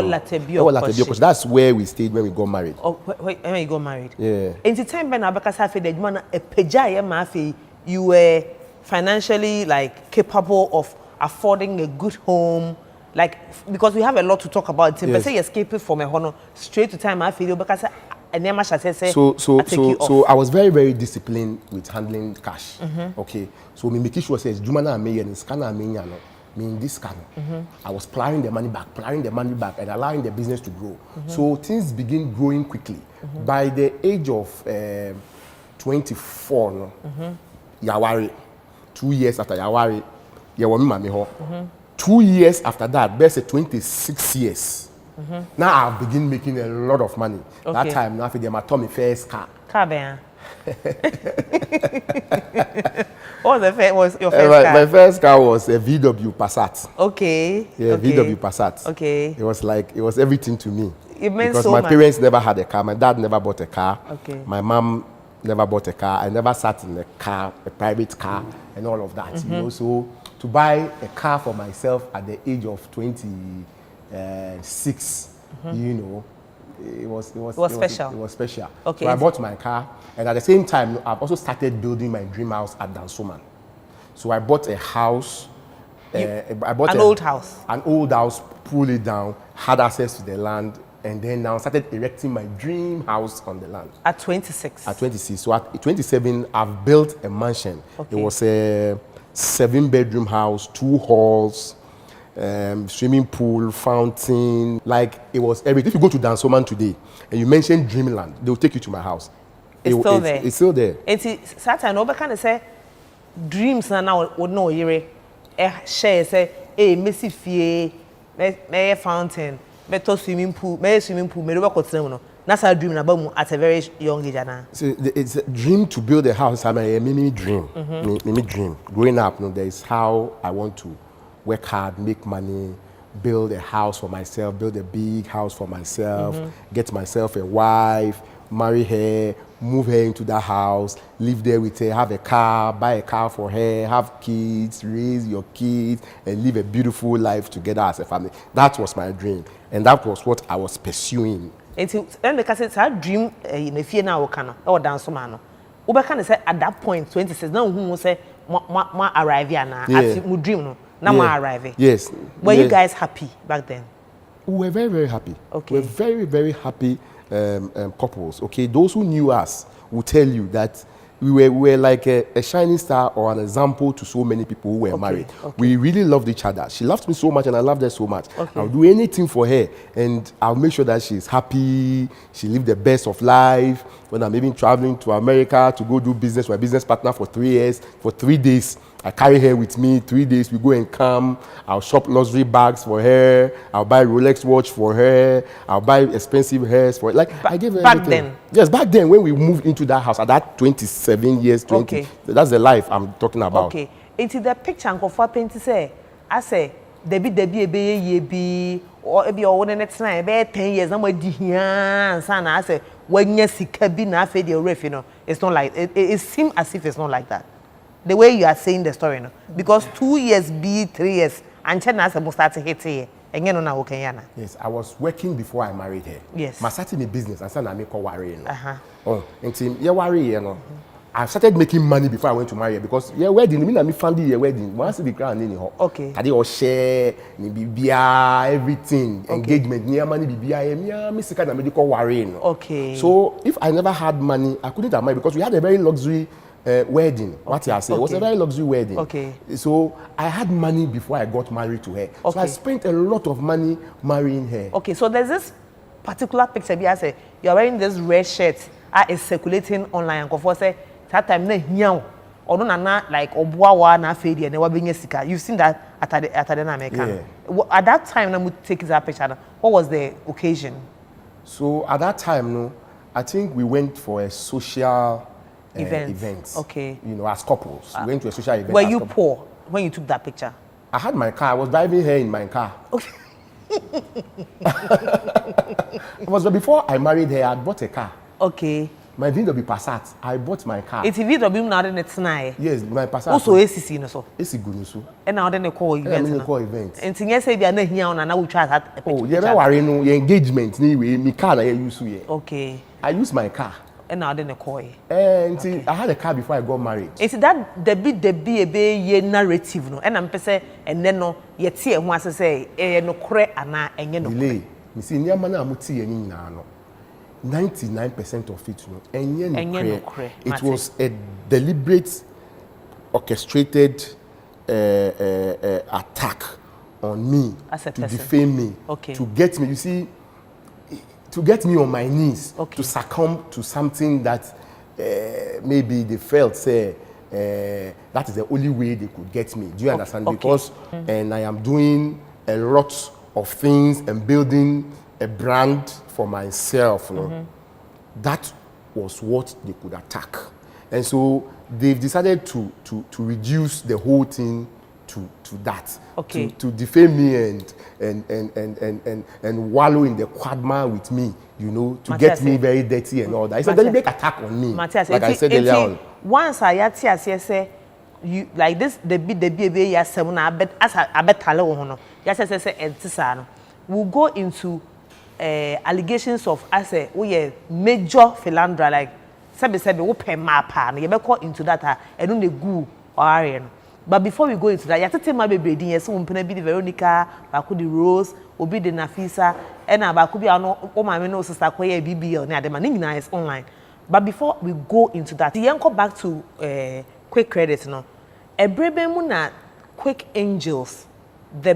Because that's where we stayed when we got married. Oh, when you got married. Yeah. In the time when Abaka said the jumana a peja mafi, you were financially like capable of affording a good home, like because we have a lot to talk about. Yes. But say escaping from a honor straight to time I feel because so I was very, very disciplined with handling cash. Okay, so me making sure says Jumana me and scanner me in this scanner. I was plowing the money back, and allowing the business to grow. So things begin growing quickly. By the age of 24, Yawari, 2 years after Yawari. 2 years after that, basically 26 years. Now I've begun making a lot of money. Okay. That time, now I bought my first car. What was your first car? My first car was a VW Passat. Okay. Yeah, okay. VW Passat. Okay. It was everything to me. It meant because so my much. Parents never had a car. My dad never bought a car. Okay. My mom never bought a car. I never sat in a car, a private car, and all of that. You know, so to buy a car for myself at the age of 26, you know, it was special. It was special. Okay. So I bought my car, and at the same time, I've also started building my dream house at Dansoman. So I bought a house. I bought an old house. An old house, pulled it down, had access to the land, and then now started erecting my dream house on the land. At 26? At 26. So at 27, I've built a mansion. Okay. It was a 7-bedroom house, 2 halls, swimming pool, fountain. Like, it was everything. If you go to Dansoman today and you mention Dreamland, they'll take you to my house. It's still there. It's still there. It's Saturn, no, but kind of say dreams now would know you share say, hey, Missy Fie, may fountain, may swimming pool, may work with that's a dream about at a very young age. So it's a dream to build a house. I mean, me dream. Me dream. Growing up, there is how I want to work hard, make money, build a house for myself, build a big house for myself, get myself a wife, marry her, move her into that house, live there with her, have a car, buy a car for her, have kids, raise your kids, and live a beautiful life together as a family. That was my dream, and that was what I was pursuing. And because it's a dream in a fear now, or dance man. Uber say at that point, 26, no who say, ma arrive here now, as you dream, no, now ma arrive. Yes. Were you guys happy back then? We were very, very happy. Okay. We were very, very happy couples. Okay, those who knew us will tell you that we were like a shining star or an example to so many people who were married. Okay. We really loved each other. She loved me so much and I loved her so much. Okay. I'll do anything for her and I'll make sure that she's happy, she lived the best of life. When I'm even traveling to America to go do business with a business partner for 3 years, for 3 days, I carry her with me. 3 days, we go and come. I'll shop luxury bags for her. I'll buy Rolex watch for her. I'll buy expensive hairs for her. Like, I gave her back everything. Then? Yes, back then when we moved into that house at that 27 years, 20. Okay. That's the life I'm talking about. Okay. Into the picture, Uncle Fapin to say, I say, Debbie, or be all the next night, 10 years, no more and son. I say, when you see cabin, fed your ref, you know, it's not like it seems as if it's not like that. The way you are saying the story, no? Because 2 years, 3 years, and China has started hitting and you know, okay, yes, I was working before I married her. Yes. I started in business and I make her worry. Oh, and team, yeah, worry, you know. I started making money before I went to marry her because wedding, me family your wedding. Once the crown in her. Okay. I did all share, bibia, everything, okay. Engagement, near money, bibia, me sick and medical worrying. Okay. So if I never had money, I couldn't have married because we had a very luxury wedding. What I say, it was a very luxury wedding. Okay. So I had money before I got married to her. Okay. So I spent a lot of money marrying her. Okay, so there's this particular picture. I say you're wearing this red shirt. Is circulating online. And for say that time na hiao. Or no na like obuawa na fedi and never being sika. You've seen that at the American. Yeah. At that time, na take that picture. What was the occasion? So at that time, no, I think we went for a social event. Okay. You know, as couples, we went to a social event. Were you poor when you took that picture? I had my car. I was driving her in my car. Okay. It was before I married her. I bought a car. Okay. My VW Passat. I bought my car. It's VW now than it's nine. Yes, my Passat. Also ACC no so. AC good so. And now then they call event. Yeah, call event. And thing say they na here on and now we try that. Oh, yeah, we worry no your engagement anyway. My car na use here. Okay. I use my car. And now then they call. And I had a car before I got married. It's that the be a narrative no. And I'm say and then no ye tie ho ase say no kore ana enye no. Delay. Me see near man amuti ye nyina no. 99% of it, no. It was a deliberate, orchestrated attack on me to defame me, to get me. You see, to get me on my knees, to succumb to something that maybe they felt say that is the only way they could get me. Do you understand? Because and I am doing a lot of things and building a brand for myself, you know. That was what they could attack, and so they've decided to reduce the whole thing to that, to defame me and wallow in the quagmire with me, you know, to get me very dirty and all that. It's a deliberate attack on me, Matthias, like I said earlier on. Once I say you like this, the baby yes, I bet as I bet talo yes, we'll go into allegations of as a major philanderer, like sabi we pay mapa and you be call into that and no go or but before we go into that, you have to tell my baby yes, we be the Veronica, baku the Rose, obi the Nafisa, and baku be no o my no sister koye BBL na the man is online. But before we go into that, the young come back to quick credit now. A brebe muna quick angels, the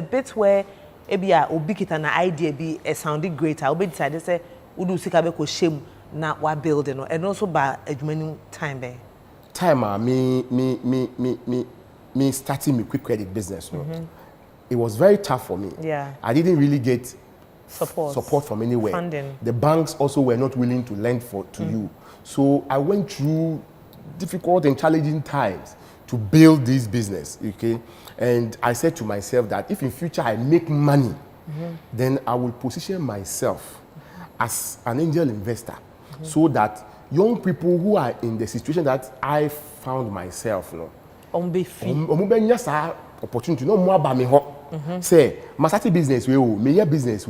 bit where ebia obi kita na idea be sounding greater. Obi decided say udu sika be ko shame na wa building no and also by adwumani time be. Time me starting my quick credit business. No? It was very tough for me. Yeah. I didn't really get support from anywhere. Funding. The banks also were not willing to lend to you. So I went through difficult and challenging times to build this business, okay? And I said to myself that if in future I make money, then I will position myself as an angel investor so that young people who are in the situation that I found myself, you know, opportunity, no more about me. Say, my starting business, me business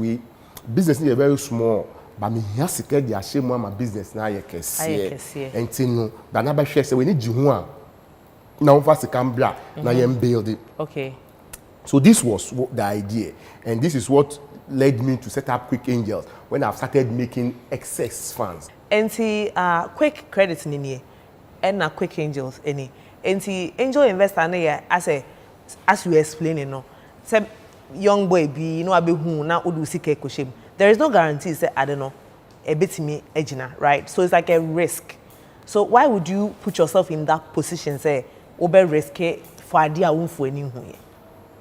is very small. But me here secret the shame my business now you can see. And no, but na ba share say we need jihu na over se cambra na you build it. Okay. So this was the idea, and this is what led me to set up Quick Angels when I've started making excess funds. And quick credit ni and na Quick Angels any. And angel investor na as you explaining no. Say young boy be you know abi hu na odu sika ekoshem. There is no guarantee say I don't know a bit me ejina, right? So it's like a risk. So why would you put yourself in that position say over risk for idea for anything?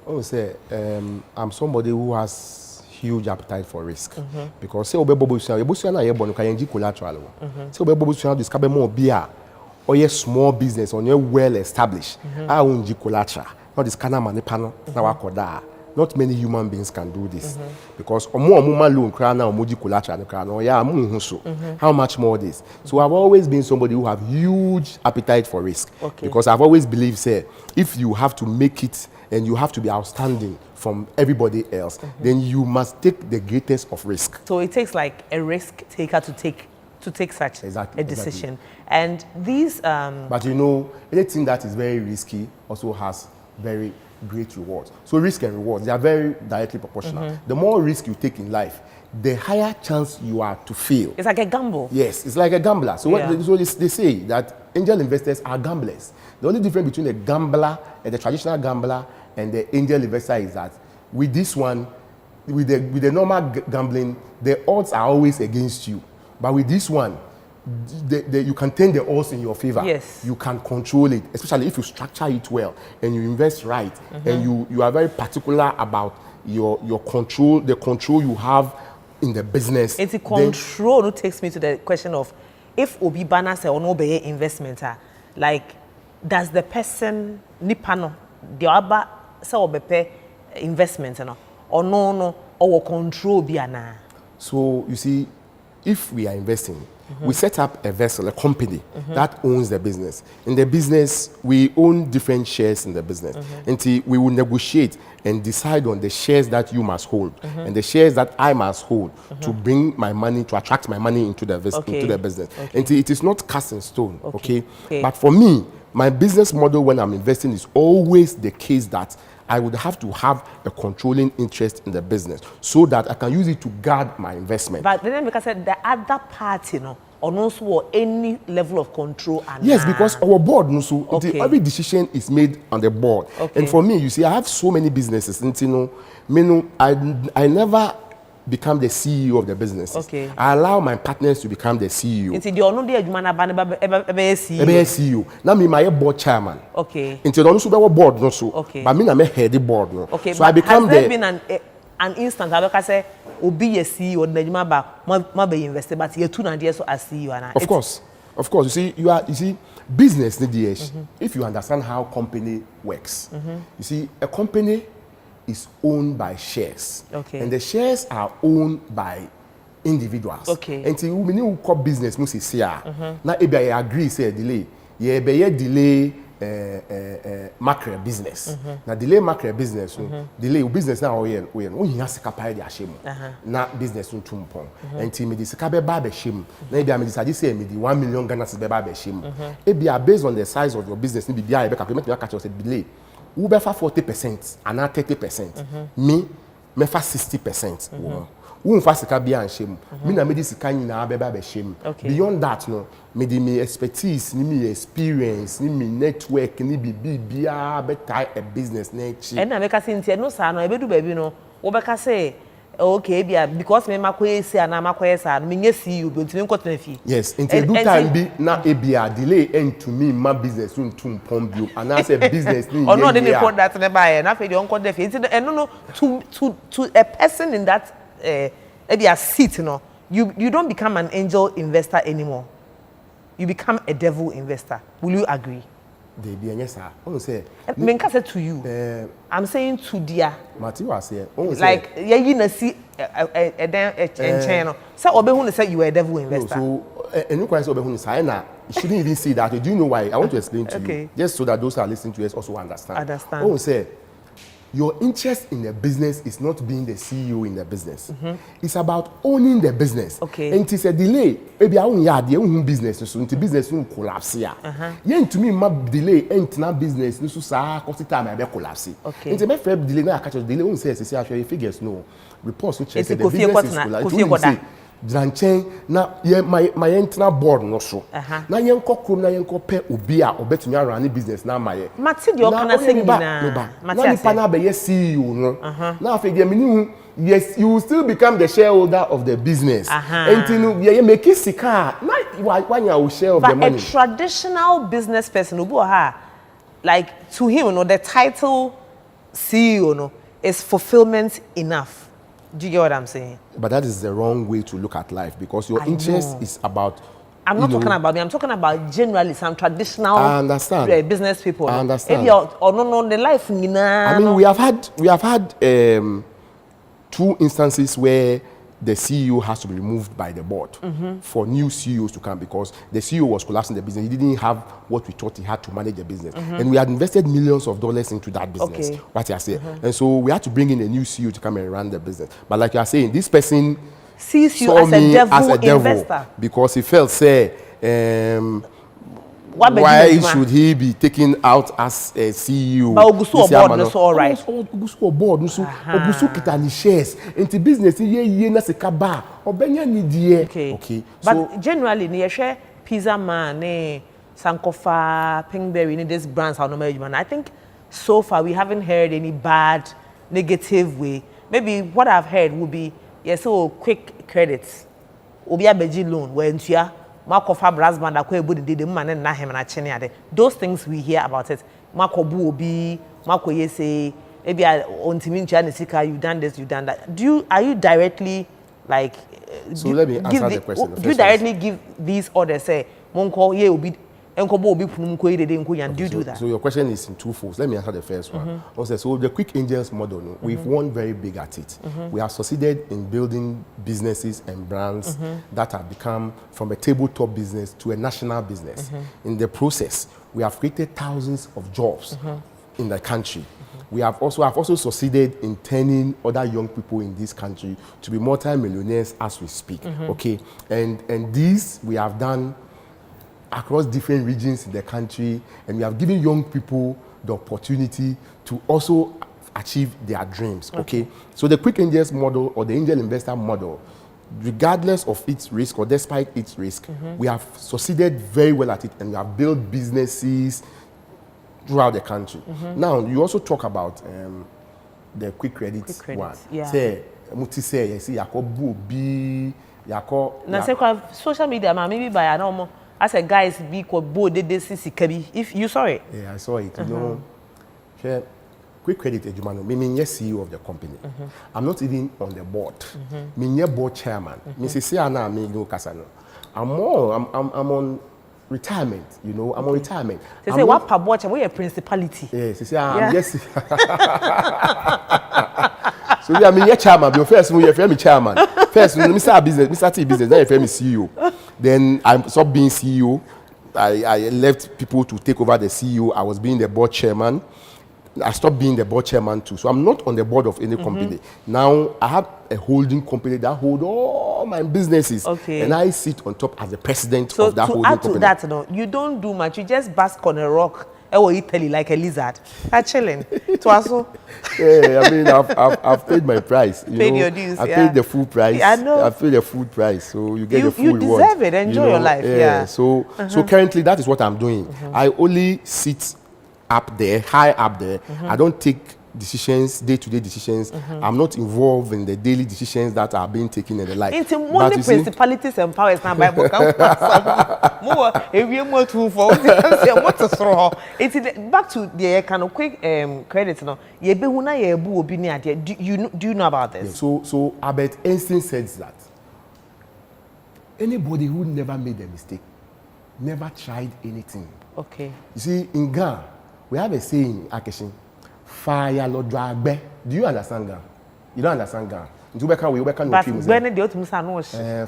Oh, say I'm somebody who has huge appetite for risk because say obebusu na ye bonu ka yenji collateral. Say obebusu na discover more beer or ye small business or ye well established. I won't collateral. Not this kind of money panel na wakoda. Not many human beings can do this because loan collateral how much more this. So I've always been somebody who have huge appetite for risk because I've always believed say if you have to make it and you have to be outstanding from everybody else, then you must take the greatest of risk. So it takes like a risk taker to take such a decision. And these but you know, anything that is very risky also has very great rewards. So risk and rewards, they are very directly proportional. The more risk you take in life, the higher chance you are to fail. It's like a gamble. Yes, it's like a gambler. So, so they say that angel investors are gamblers. The only difference between the gambler and the traditional gambler and the angel investor is that with this one, with the normal gambling, the odds are always against you. But with this one, you can turn the odds in your favor. Yes. You can control it, especially if you structure it well and you invest right, and you are very particular about your control, the control you have in the business. It's control takes me to the question of if Obi Bana say or no be investment, like does the person nipano the other say obepe investment or no or control biana. So you see, if we are investing, we set up a vessel, a company that owns the business. In the business, we own different shares in the business. Until we will negotiate and decide on the shares that you must hold and the shares that I must hold to bring my money, to attract my money into the business. Until it is not cast in stone, okay? But for me, my business model when I'm investing is always the case that I would have to have a controlling interest in the business so that I can use it to guard my investment. But then because the other party, or no any level of control. Yes, because our board, every decision is made on the board. And for me, you see, I have so many businesses. And, I never become the CEO of the business. I allow my partners to become the CEO. CEO. Now me my board chairman. Until also be board but me na me head the board no. So I become has there been an instance I say obi a CEO na ma be investor but you two na there so as CEO and Of course, you see business if you understand how company works. You see a company is owned by shares. And the shares are owned by individuals. Until we call business now if I agree say delay, delay macro business. Now delay macro business, delay business now we has to capture the shame. Na business tumpon. Until me this kabe ba shame. Na if I decide say me the 1 million Ghana cedis ba shame. If you are based on the size of your business, maybe be able to catch us delay. Who better 40% and now 30%. Me for 60%. Who fast be and shame. Me na me this kind na be shame. Beyond that, no, me expertise, me experience, me network, me be better a business nature. And I make us say no sir, no ebedu baby no. Obeka say okay, because me makoye say na makoye say me see you but me continue fi. Yes, until do time be na ebia delay end to me my business soon to pump you and I say business ni. Or no dey put that na buy na fe dey uncle dey fi. No to a person in that ebia seat no. You don't become an angel investor anymore. You become a devil investor. Will you agree? They be yes sir. Say me say to you. I'm saying to dear. Matthew was here. Like you na see channel. So obehu say you are a devil investor. So any question obehu say na you shouldn't even see that. Do you know why? I want to explain to you. Just so that those who are listening to us also understand. Say your interest in the business is not being the CEO in the business. It's about owning the business. And it is a delay. Maybe I own your business, so the business will collapse here. To me, my delay ain't not business. So cost time I be collapse. And the fair delay now catch delay. Who says actually figures no reports which say the business is collapse. Dranchen na my internal board no so na yenko krom na yenko pe obi a obetumi arun business na maye mate de okana se nyina mate na pa na be CEO no na afi de mini yes you will still become the shareholder of the business until you make sika na why you share of the money. But a traditional business person obi like to him the title CEO is fulfillment enough. Do you get what I'm saying? But that is the wrong way to look at life because your interest is about. I'm not talking about me. I'm talking about generally some traditional business people. I understand. Or no, the life. I mean, we have had 2 instances where the CEO has to be removed by the board for new CEOs to come because the CEO was collapsing the business. He didn't have what we thought he had to manage the business. And we had invested millions of dollars into that business. What you are saying. And so we had to bring in a new CEO to come and run the business. But like you are saying, this person sees you as a devil investor because he felt why should he be taken out as a CEO? But Ogusu board is all right. Ogusu board Ogusu kita ni shares. Into business ye na sika ba. Obenya ni die. Okay. But generally, ni share pizza man Sankofa, Pinkberry, these brands are not and I think so far we haven't heard any bad, negative way. Maybe what I've heard would be yes, so quick credits. Obi a beji loan where ntua makofa brass band akwa ebu de man na him na chene ade. Those things we hear about it. Makobu obi, makoye say maybe ontimi ntua ne sika, you done this, you done that. Are you directly like so let me answer the question. Do you directly give these orders say monko ye obi enkobo obi punum ko ide nko yan do you do that? So your question is in two folds. Let me answer the first one. Also, so the Quick Angels model, we've won very big at it. We have succeeded in building businesses and brands that have become from a tabletop business to a national business. In the process, we have created thousands of jobs in the country. We have also succeeded in turning other young people in this country to be multi-millionaires as we speak. Okay, and these we have done across different regions in the country, and we have given young people the opportunity to also achieve their dreams. Okay, so the Quick Angels model or the angel investor model, regardless of its risk or despite its risk, we have succeeded very well at it, and we have built businesses throughout the country. Now, you also talk about the quick credit one. Yeah. Say, muti say, you see, Yakobu B, Yako. Na say social media, maybe by an normal. As a guys be called bold if you saw it. Yeah, I saw it. You know, quick credit, Ejumano. Me CEO of the company. I'm not even on the board. Me board chairman. Me say ana me no kasano. I'm on retirement. You know, I'm on retirement. They say what per board chairman? We a principality. Yes, I'm yes. So yeah, me chairman. But first, me chairman. First, me start business. Me start business. Then me CEO. Then I stopped being CEO. I left people to take over the CEO. I was being the board chairman. I stopped being the board chairman too. So I'm not on the board of any company. Now I have a holding company that holds all my businesses. Okay. And I sit on top as the president of that holding company. So to add to that, you don't do much. You just bask on a rock. Or Italy like a lizard. I'm chilling. Yeah, I mean, I've paid my price. Paid your dues. I paid the full price. Yeah, I know. I paid the full price, so you get the full reward. You deserve it. Enjoy your life. Yeah. So currently, that is what I'm doing. I only sit up there, high up there. I don't take decisions, day-to-day decisions. I'm not involved in the daily decisions that are being taken and the like. It's money principalities and powers now. Bible more more too for it's back to the kind of quick credits now. Do you know about this? Yeah, so Albert Einstein says that anybody who never made a mistake never tried anything. Okay. You see, in Ghana, we have a saying, Akeshin, fire lo dragbe. Do you understand Ghana? You don't understand Ghana. But Benny the ultimate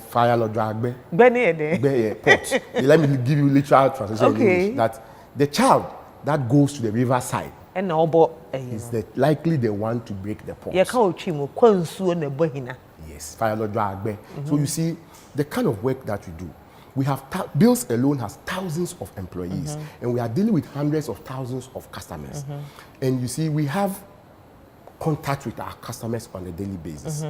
fire lo dragbe. Benny pot. Let me give you literal translation in English. That the child that goes to the riverside is likely the one to break the pot. Yes, fire lo dragbe. So you see, the kind of work that we do, we have Bills alone has thousands of employees, and we are dealing with hundreds of thousands of customers. And you see, we have contact with our customers on a daily basis.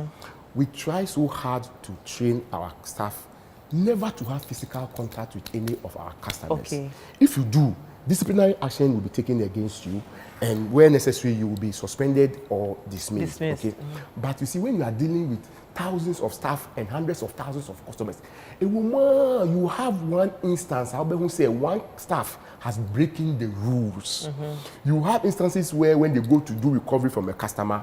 We try so hard to train our staff never to have physical contact with any of our customers. Okay. If you do, disciplinary action will be taken against you, and where necessary, you will be suspended or dismissed. Okay? But you see, when you are dealing with thousands of staff and hundreds of thousands of customers, you have one instance, I'll be say one staff has breaking the rules. You have instances where when they go to do recovery from a customer,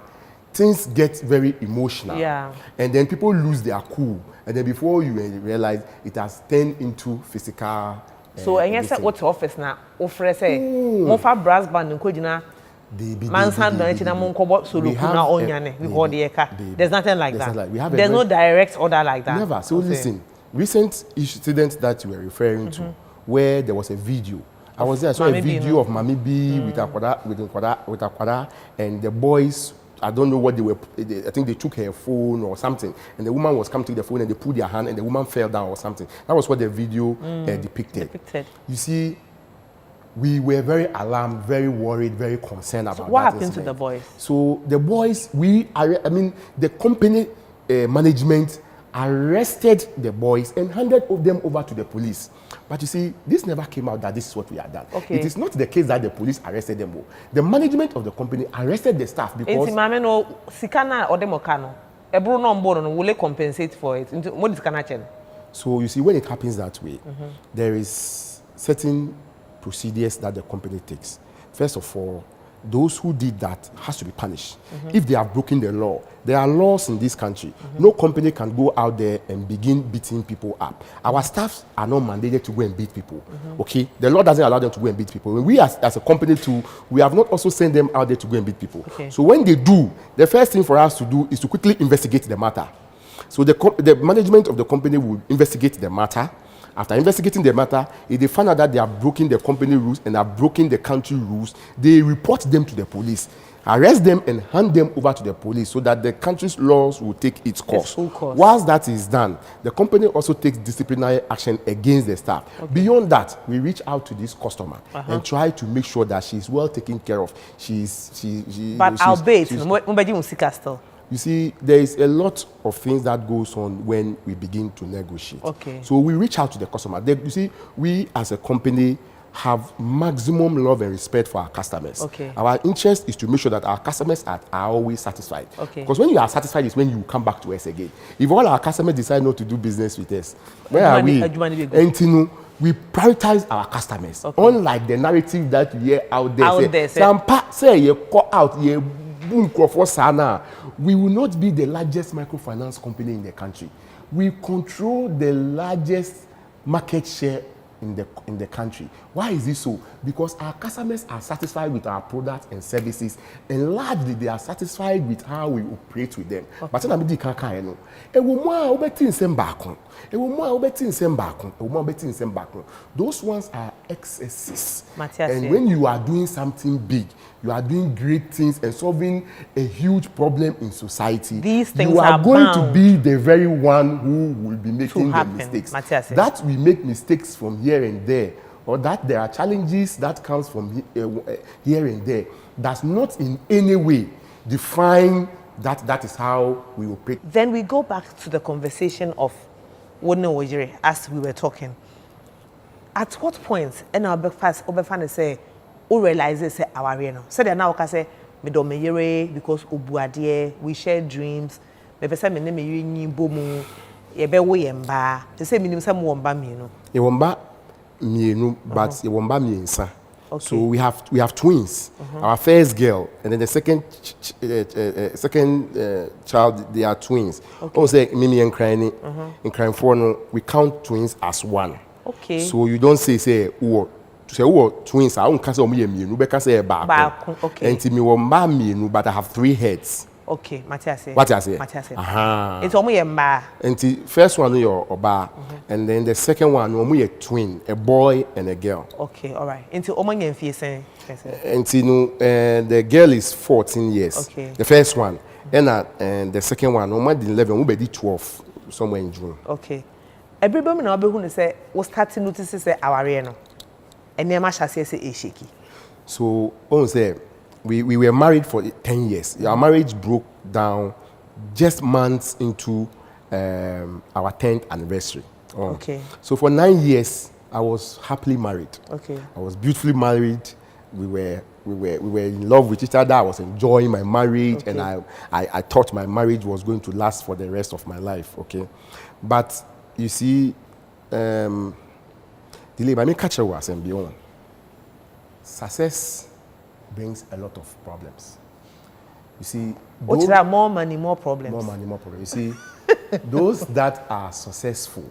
things get very emotional. Yeah. And then people lose their cool. And then before you realize, it has turned into physical. So, and yes, what's office now? Offer say, Mofa brass band and Kojina. There's nothing like that. There's no direct order like that. Never. So listen, recent incident that you were referring to, where there was a video. I was there. I saw a video of Mami B with Akwada, and the boys. I don't know what they were. I think they took her phone or something, and the woman was coming to the phone, and they put their hand, and the woman fell down or something. That was what the video depicted. You see, we were very alarmed, very worried, very concerned about that. What happened to the boys? So the boys, the company management arrested the boys and handed them over to the police. But you see, this never came out that this is what we have done. Okay. It is not the case that the police arrested them. The management of the company arrested the staff because... Will they compensate for it? What is Kanachen? So you see, when it happens that way, there is certain procedures that the company takes. First of all, those who did that has to be punished. If they have broken the law, there are laws in this country. No company can go out there and begin beating people up. Our staffs are not mandated to go and beat people. Okay, the law doesn't allow them to go and beat people. We as a company too, we have not also sent them out there to go and beat people. Okay. So when they do, the first thing for us to do is to quickly investigate the matter. So the management of the company will investigate the matter. After investigating the matter, if they find out that they are breaking the company rules and are breaking the country rules, they report them to the police, arrest them and hand them over to the police so that the country's laws will take its course. Whilst that is done, the company also takes disciplinary action against the staff. Okay. Beyond that, we reach out to this customer and try to make sure that she's well taken care of. But I'll bet nobody will seek us still. You see, there is a lot of things that goes on when we begin to negotiate. Okay. So we reach out to the customer. You see, we as a company have maximum love and respect for our customers. Okay. Our interest is to make sure that our customers are always satisfied. Okay. Because when you are satisfied is when you come back to us again. If all our customers decide not to do business with us, where are we? And we prioritize our customers. Okay. Unlike the narrative that you hear out there. We will not be the largest microfinance company in the country. We control the largest market share in the country. Why is this so? Because our customers are satisfied with our products and services, and largely they are satisfied with how we operate with them. Okay. But those ones are excesses. And when you are doing something big, you are doing great things and solving a huge problem in society, these things you are going to be the very one who will be making the mistakes. That we make mistakes from here and there, or that there are challenges that comes from here and there, does not in any way define that is how we operate. Then we go back to the conversation of Wodne Wojire as we were talking. At what point, and our breakfast over say, who realizes say our no. So they now can say me do me yere because obuadie we share dreams. Me pese me ne me yinyi bomu ye be wo yemba. They say minim say mo womba mienu. Ye womba mienu but ye womba miensa. Okay. So we have twins. Our first girl and then the second child, they are twins. Okay. Say mimi and crying in crying for no, we count twins as one. Okay. So you don't say twins. I don't say mienu, but say back. Okay. And me womba mienu, but I have 3 heads. Okay, Matthias. What I say? Aha. It's only a ma. And the first one your oba, and then the second one we a twin, a boy and a girl. Okay, all right. Into omo yen fie sen. And the girl is 14 years. Okay. The first one, and the second one, omo 11, we be 12 somewhere in June. Okay. Everybody now be who say we start to notice say aware no. And near much as say shaky. So on say we were married for 10 years. Our marriage broke down just months into our 10th anniversary. Okay. So for 9 years, I was happily married. Okay. I was beautifully married. We were in love with each other. I was enjoying my marriage, okay. And I thought my marriage was going to last for the rest of my life. Okay, but you see, delay by me catch was and beyond. Success brings a lot of problems. You see, what's that? More money, more problems. More money, more problems. You see, those that are successful,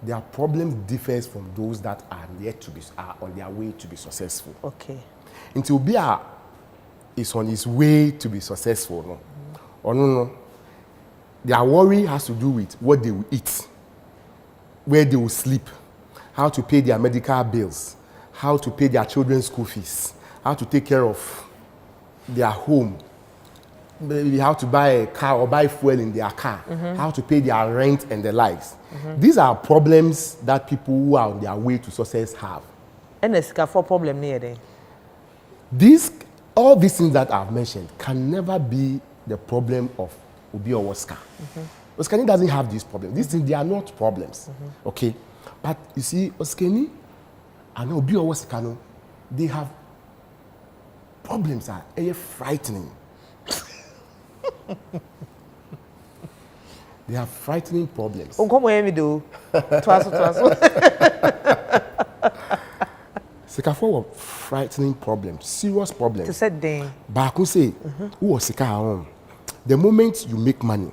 their problems differs from those that are on their way to be successful. Okay. Until Bia is on his way to be successful, no, or no, their worry has to do with what they will eat, where they will sleep, how to pay their medical bills, how to pay their children's school fees, how to take care of their home, maybe how to buy a car or buy fuel in their car, how to pay their rent and the likes. These are problems that people who are on their way to success have. And it's got 4 problems near there. All these things that I've mentioned can never be the problem of Obi or Oscar. Oskani doesn't have these problems. These things, they are not problems. Okay? But you see, Oskani and Obi Owosikano, they have problems that are frightening. They have frightening problems. Sikafo were frightening problems, serious problems. To set them. But I say, who was Sika? The moment you make money,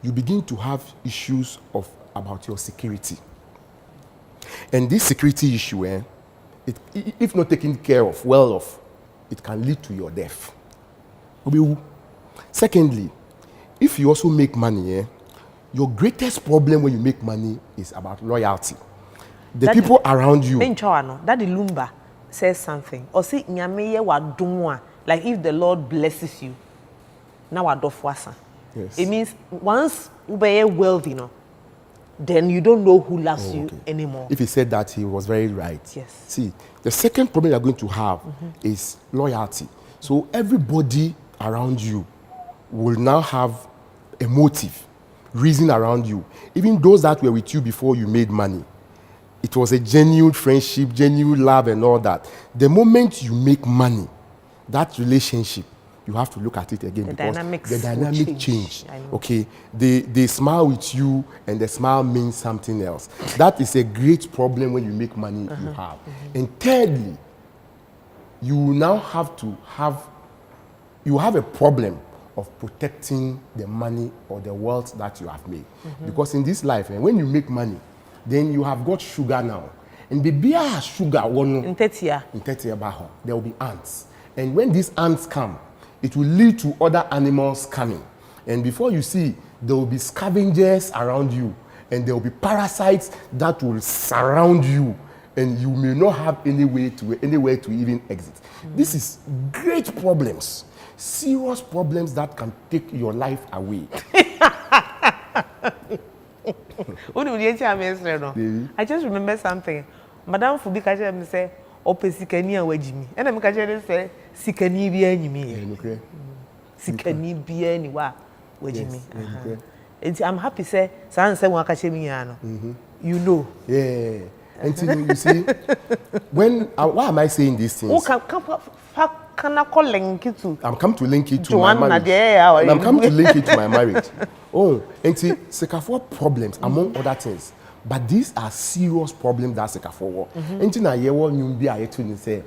you begin to have issues about your security. And this security issue, if not taken care of, well of, it can lead to your death. Secondly, if you also make money, your greatest problem when you make money is about loyalty. The people around you. That the Lumba says something. Or see, like if the Lord blesses you, now yes. It means once you are wealthy, then you don't know who loves you anymore. If he said that, he was very right. Yes. See, the second problem you're going to have is loyalty. So everybody around you will now have a motive, reason around you. Even those that were with you before you made money. It was a genuine friendship, genuine love and all that. The moment you make money, that relationship, you have to look at it again because the dynamic change. Okay, they smile with you and the smile means something else. That is a great problem when you make money you have. And thirdly, you now have to have a problem of protecting the money or the wealth that you have made. Because in this life, when you make money, then you have got sugar now. And the beer has sugar. In 30 there will be ants. And when these ants come, it will lead to other animals coming. And before you see, there will be scavengers around you. And there will be parasites that will surround you. And you may not have anywhere to even exit. This is great problems. Serious problems that can take your life away. I just remember something. Madame Fubi Kaja me say, "Ope sikani awajimi." And I'm Kaja say, "Sikani bi anyimi." Sikani bi anywa wajimi. I'm happy say, "San say one kache me ano." You know. Yeah. And you see, why am I saying these things? Can I call link it to? I'm come to link it to my marriage. I'm come to link it to my marriage. Oh, and see, Sekafo problems among other things, but these are serious problems that Sekafo. And see, na yewo nyumbi ayetu say,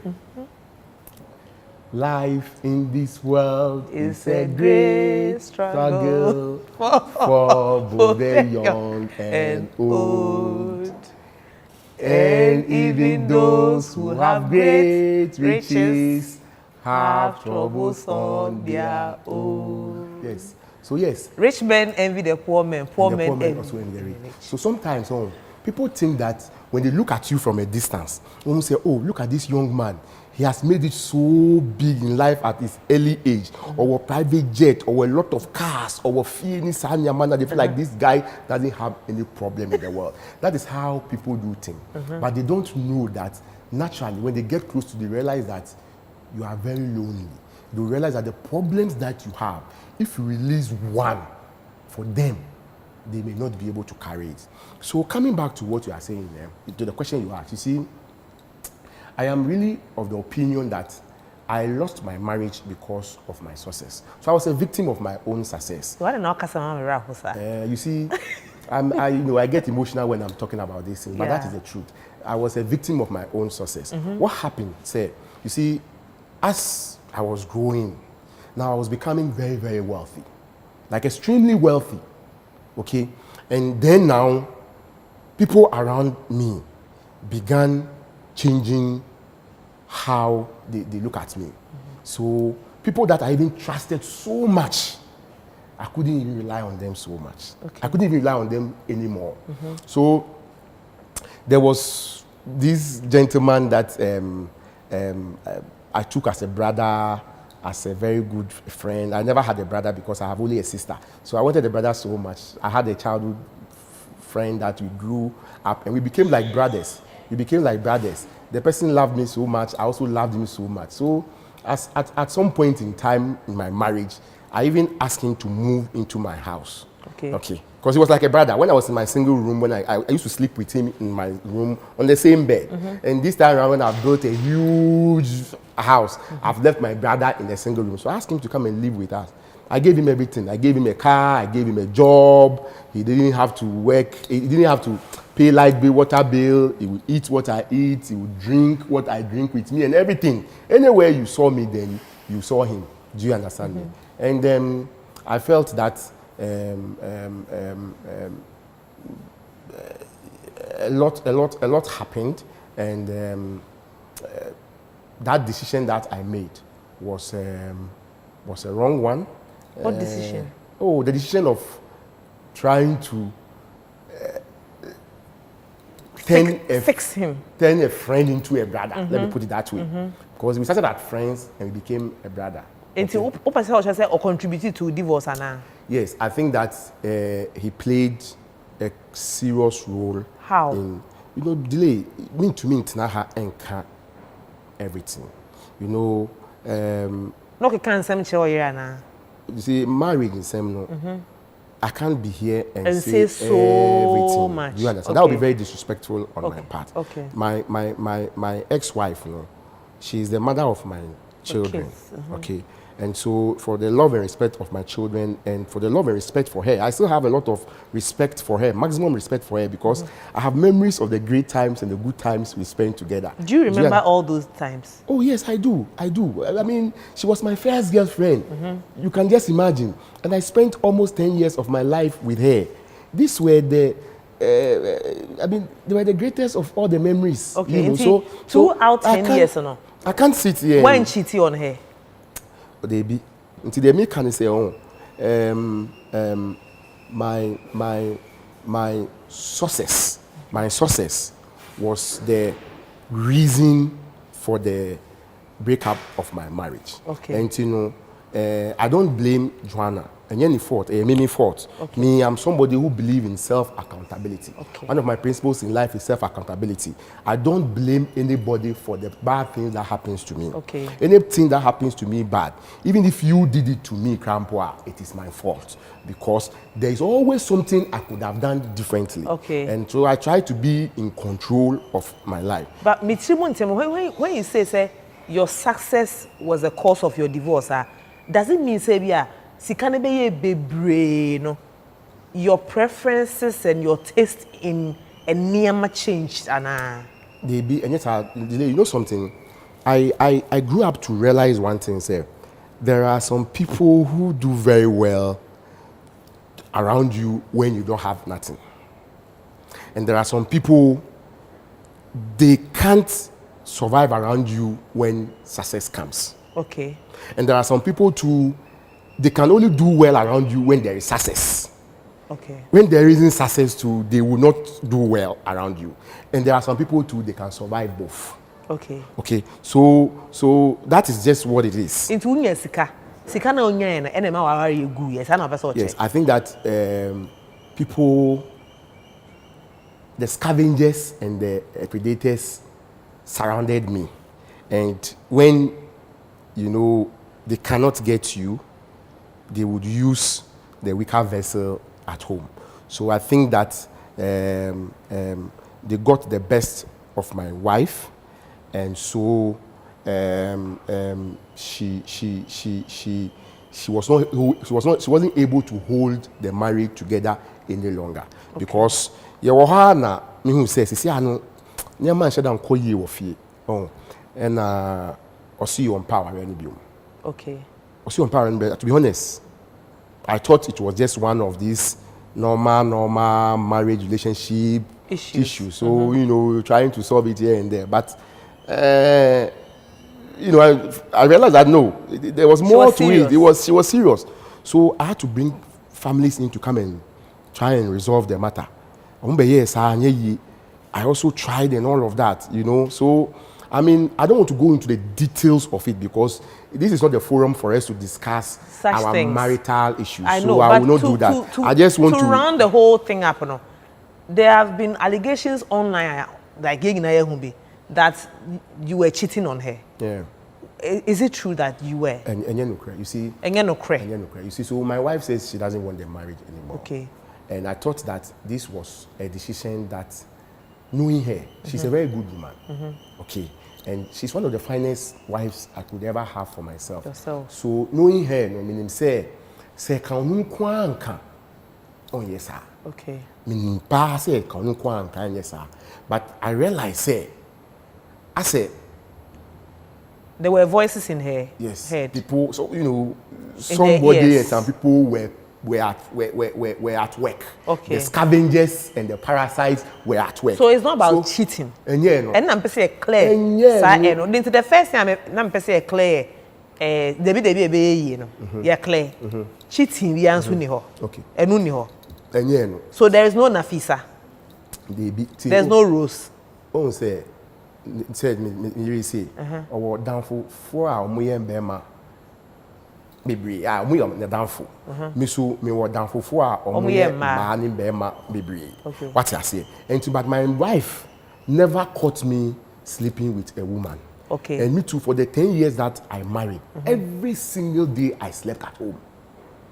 life in this world is a great struggle for both the young and old. And even those who have great riches have troubles on their own. Yes. So yes. Rich men envy the poor men. Poor men also envy the rich. So sometimes people think that when they look at you from a distance, when say, "Oh, look at this young man. He has made it so big in life at his early age, or a private jet, or a lot of cars, or a feeling man." They feel like this guy doesn't have any problem in the world. That is how people do things. But they don't know that naturally, when they get close to, they realize that you are very lonely. They realize that the problems that you have, if you release one for them, they may not be able to carry it. So coming back to what you are saying there, to the question you asked, you see, I am really of the opinion that I lost my marriage because of my success. So I was a victim of my own success. You see, I get emotional when I'm talking about this thing, but that is the truth. I was a victim of my own success. What happened? You see, as I was growing, now I was becoming very, very wealthy, like extremely wealthy. Okay, and then now, people around me began changing how they look at me. So people that I even trusted so much, I couldn't even rely on them so much. I couldn't even rely on them anymore. So there was this gentleman that I took as a brother, as a very good friend. I never had a brother because I have only a sister. So I wanted a brother so much. I had a childhood friend that we grew up and we became like brothers. The person loved me so much. I also loved him so much. So at some point in time in my marriage, I even asked him to move into my house. Okay. Because he was like a brother. When I was in my single room, when I used to sleep with him in my room on the same bed. And this time around, when I've built a huge house, I've left my brother in a single room. So I asked him to come and live with us. I gave him everything. I gave him a car. I gave him a job. He didn't have to work. He didn't have to pay light bill, water bill. He would eat what I eat. He would drink what I drink with me and everything. Anywhere you saw me, then you saw him. Do you understand me? And I felt that a lot happened, and that decision that I made was a wrong one. What decision? Oh, the decision of trying to fix him. Turn a friend into a brother. Let me put it that way. Because we started as friends and we became a brother. Until or contributed to divorce, Anna. Yes, I think that he played a serious role. How? In, delay. Mean to me, Tinaha enka everything. No, can't you see, marriage in Semno. I can't be here and say so everything. much. You understand? Okay. That would be very disrespectful on my part. Okay. My ex-wife, she's the mother of my children. Okay. And so for the love and respect of my children and for the love and respect for her, I still have a lot of respect for her, maximum respect for her, because I have memories of the great times and the good times we spent together. Do you remember all those times? Oh, yes, I do. I mean, she was my first girlfriend. You can just imagine. And I spent almost 10 years of my life with her. These were they were the greatest of all the memories. Okay, so 2 out 10 years or no? I can't sit here. When cheating on her? They be until they make can say my success was the reason for the breakup of my marriage. Okay. And I don't blame Joanna. And any fault, me fault. Okay. Me, I'm somebody who believes in self-accountability. Okay. One of my principles in life is self-accountability. I don't blame anybody for the bad things that happens to me. Okay. Anything that happens to me bad, even if you did it to me, Krampua, it is my fault. Because there is always something I could have done differently. Okay. And so I try to be in control of my life. But when you say your success was the cause of your divorce, does it mean say your preferences and your taste in a niyama changed, Anna? They be, and yet, you know something? I grew up to realize one thing, sir. There are some people who do very well around you when you don't have nothing. And there are some people, they can't survive around you when success comes. Okay. And there are some people too, they can only do well around you when there is success. Okay. When there isn't success too, they will not do well around you. And there are some people too, they can survive both. Okay. Okay. So that is just what it is. Into sika na onya na enema wa egu yes na person Yes, I think that people, the scavengers and the predators surrounded me. And when, they cannot get you, they would use the weaker vessel at home. So I think that they got the best of my wife, and so she wasn't able to hold the marriage together any longer. Okay. Because Yawana me who says, "See, I know, near man said I'm calling you of you, and I'll see you on power any bill." Okay. To be honest, I thought it was just one of these normal marriage relationship issues. So, trying to solve it here and there. But, I realized that no, there was more to it. She was serious. So I had to bring families in to come and try and resolve the matter. I also tried and all of that, So, I mean, I don't want to go into the details of it because this is not the forum for us to discuss our marital issues. I know, so I will not do that. I just want to round the whole thing up. There have been allegations online, like that you were cheating on her. Yeah. Is it true that you were? And you see. You see. You see, so my wife says she doesn't want the marriage anymore. Okay. And I thought that this was a decision that, knowing her, she's a very good woman. Okay. And she's one of the finest wives I could ever have for myself. Yourself. So knowing her, no meaning say kanun kwanka. Oh yes, sir. Okay. Meaning pa say kanun kwanka, yes, sir. But I realized, I said, there were voices in her head. People, so you know, somebody and some people were at work. Okay. The scavengers and the parasites were at work. So it's not about cheating. And yeah, no. And I'm say clear. And yeah, no. Into the first time I'm say clear. You know. Yeah, clear. Cheating we answer ni ho. Okay. Enu ni ho. And yeah, no. So there is no Nafisa. There's no Rose. Oh, say. Said me you say or downfall for our moyen bema baby we am downfall me so me were downfall for our moyen man bema baby what I say and to but my wife never caught me sleeping with a woman. Okay. And me too, for the 10 years that I married, every single day I slept at home.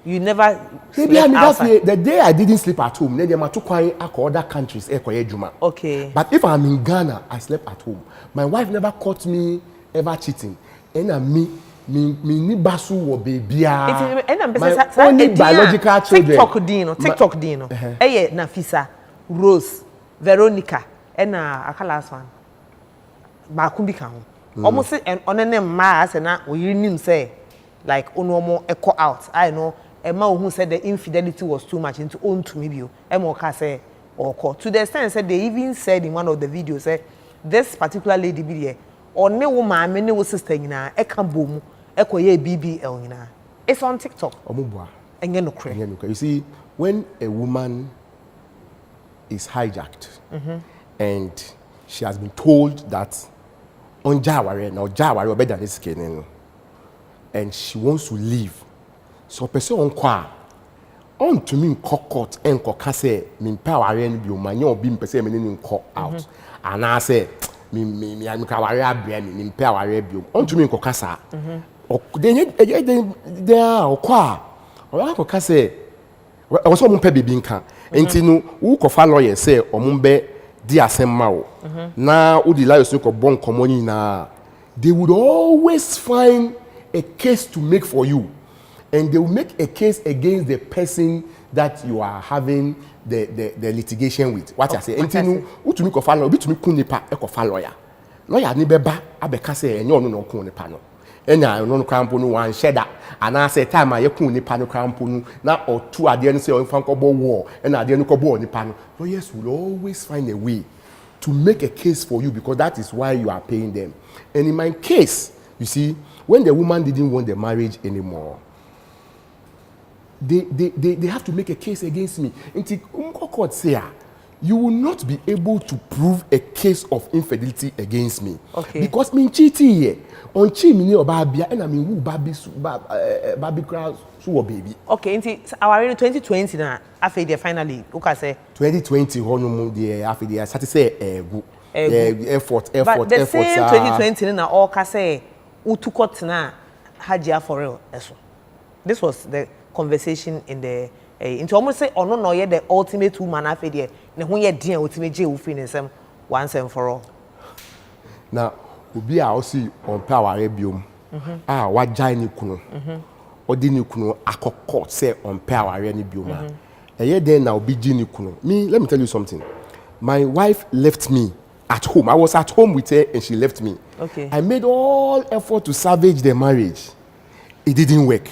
You never slept outside? The day I didn't sleep at home, then I took other countries. Okay. But if I'm in Ghana, I slept at home. My wife never caught me ever cheating. And me ni basu wo baby. My only biological children. TikTok dino. Eye Nafisa, Rose, Veronica, and aka last one. Bakumbi kan. Almost on a mass and now we nim say like onomo echo out. I know a man who said the infidelity was too much into own to me view. Emoka say or call. To the extent said they even said in one of the videos say this particular lady be here or no woman, many was sister in a can boom, echo ye BBL in a. It's on TikTok. And you see, when a woman is hijacked and she has been told that on Jawari, now Jawari better than this kid, and she wants to leave. So person on to me court and kokase min power and be my young being person meaning call out. And I say me I'm kawari brand min power review. On to me kokasa. They are kwa. Or kokase I was on baby binka. Enti no who kofa lawyer say omumbe di asema o. Na udi la yosu ko bon komoni na. They would always find a case to make for you, and they will make a case against the person that you are having the litigation with. What I say, entinu utumi ko fa lawyer, bitumi kun nipa e ko fa lawyer. Lawyer ni beba abeka say enyo no kun nipa no. Enya no krampo no wan sheda ana say time a ye kun nipa no krampo no na otu ade no say o fa nkobo war and ade no kobo nipa no. Lawyers will always find a way to make a case for you because that is why you are paying them. And in my case, you see, when the woman didn't want the marriage anymore, they have to make a case against me. Until court say, you will not be able to prove a case of infidelity against me. Okay. Because me cheating here. On chi me or babia and I mean who baby crowd so baby. Okay, into our 2020 na after finally okay say 2020 hono the after the start say effort but the same 2020 na all ka say utukot na hajia for real eso. This was the conversation in the into almost say ono no ye the ultimate woman after the ne ho ye den ultimate je wo fi ne sem once and for all. Now obi a osi on power biom wajai ni kunu odi ni kunu akokot say on power ni biom eye den na obi ji ni kunu. Me, let me tell you something. My wife left me at home. I was at home with her and she left me. Okay. I made all effort to salvage the marriage. It didn't work.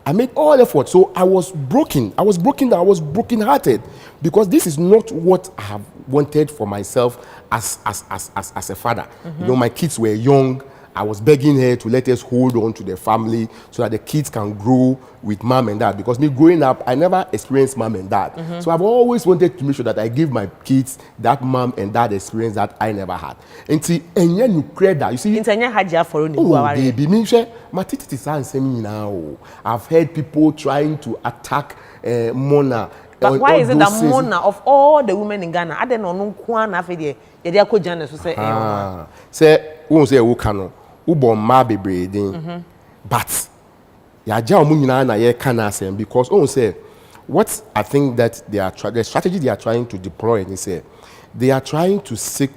I made all effort. So I was broken. I was brokenhearted because this is not what I have wanted for myself as a father. You know, my kids were young. I was begging her to let us hold on to the family so that the kids can grow with mom and dad. Because me growing up, I never experienced mom and dad. So I've always wanted to make sure that I give my kids that mom and dad experience that I never had. And see, and then you create that. You see, baby, me share my now. I've heard people trying to attack Mona. But why is it that Mona of all the women in Ghana, I don't know one after the Yadiako Janet who say, say, won't say, who can. Ma bebree but ya ja omu nyina na ye kana asem because on say what I think that the strategy they are trying to deploy is they are trying to seek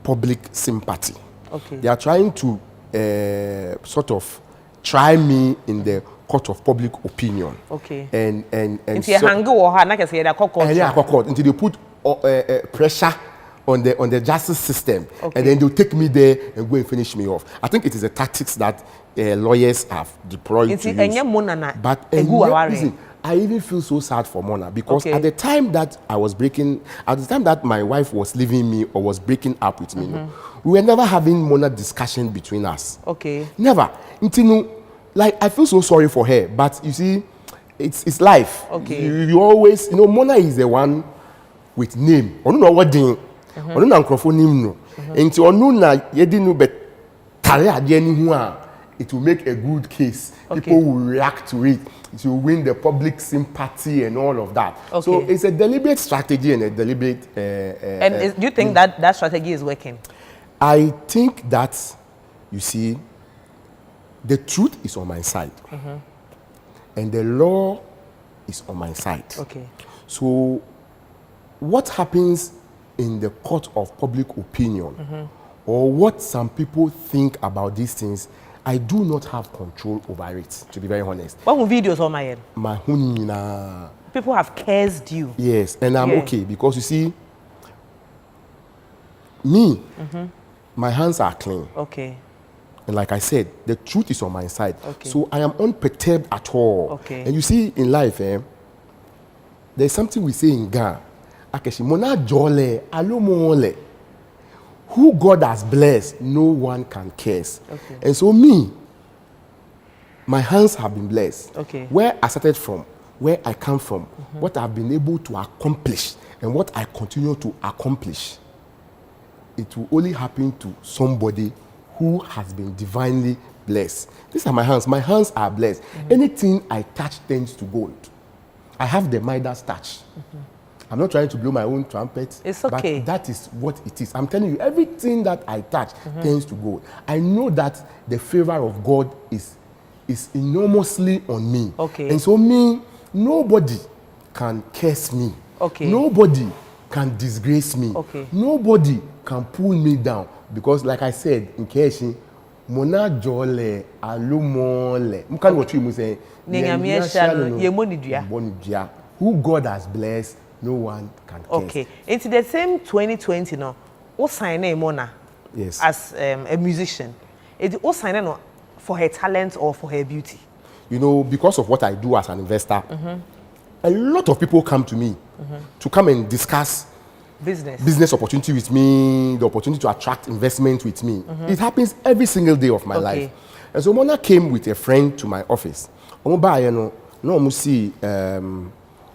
public sympathy. Okay. They are trying to sort of try me in the court of public opinion. Okay. And until they put pressure on the justice system, okay. and then they'll take me there and go and finish me off. I think it is a tactics that lawyers have deployed to use. But listen, I even feel so sad for Mona because at the time that my wife was leaving me or was breaking up with me, we were never having Mona discussion between us. Okay. Never. Until like I feel so sorry for her, but you see, it's life. Okay. You always, Mona is the one with name. I don't know what thing. I don't know microphone name no. Until na yedinu bet tare ade it will make a good case. Okay. People will react to it. It will win the public sympathy and all of that. Okay. So it's a deliberate strategy and a deliberate. Do you think that strategy is working? I think that, you see, the truth is on my side, and the law is on my side. Okay. So, what happens in the court of public opinion, or what some people think about these things, I do not have control over it, to be very honest. What videos on my end? My hunina. People have cursed you. Yes, and I'm okay because you see, me, my hands are clean. Okay. And like I said, the truth is on my side. Okay. So I am unperturbed at all. Okay. And you see, in life, there's something we say in Ghana. Who God has blessed, no one can curse. Okay. And so me, my hands have been blessed. Okay. Where I started from, where I come from, what I've been able to accomplish, and what I continue to accomplish, it will only happen to somebody who has been divinely blessed. These are my hands. My hands are blessed. Anything I touch turns to gold. I have the Midas touch. I'm not trying to blow my own trumpet. It's okay. But that is what it is. I'm telling you, everything that I touch turns to gold. I know that the favor of God is enormously on me. Okay. And so nobody can curse me. Okay. Nobody can disgrace me. Okay. Nobody can pull me down. Because like I said, in Keshi, Mona Jole, Alumole. Who God has blessed, no one can curse. Okay. Into the same 2020 now, what sign Mona? Yes. As a musician, what sign for her talent or for her beauty? You know, because of what I do as an investor, a lot of people come to me to come and discuss business opportunity with me, the opportunity to attract investment with me. It happens every single day of my life. And so Mona came with a friend to my office.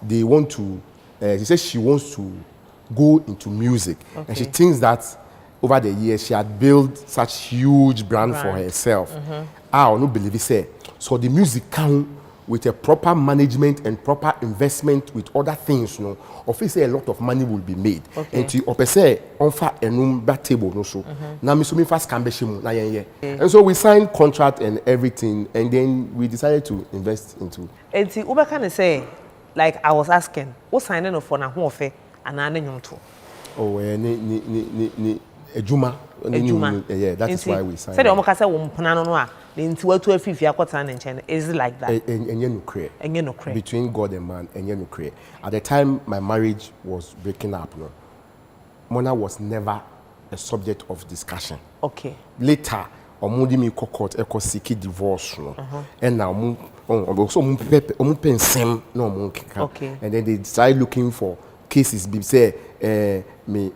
They want to, she says she wants to go into music. And she thinks that over the years she had built such huge brand for herself. I don't believe it. So the music come with a proper management and proper investment with other things, obviously a lot of money will be made. And to say offer a number table no so. Now me fast can be and so we signed contract and everything, and then we decided to invest into. And see, Uber can say, like I was asking, what signing of for na who offer and I know to. Oh, Ejuma. Yeah, that is why we signed. Said Omaka say no into what to if you is like that. Between God and man, and at the time my marriage was breaking up, Mona was never a subject of discussion. Okay. Later, Omudi mi court seek divorce, and now also okay. And then they started looking for cases. Be say me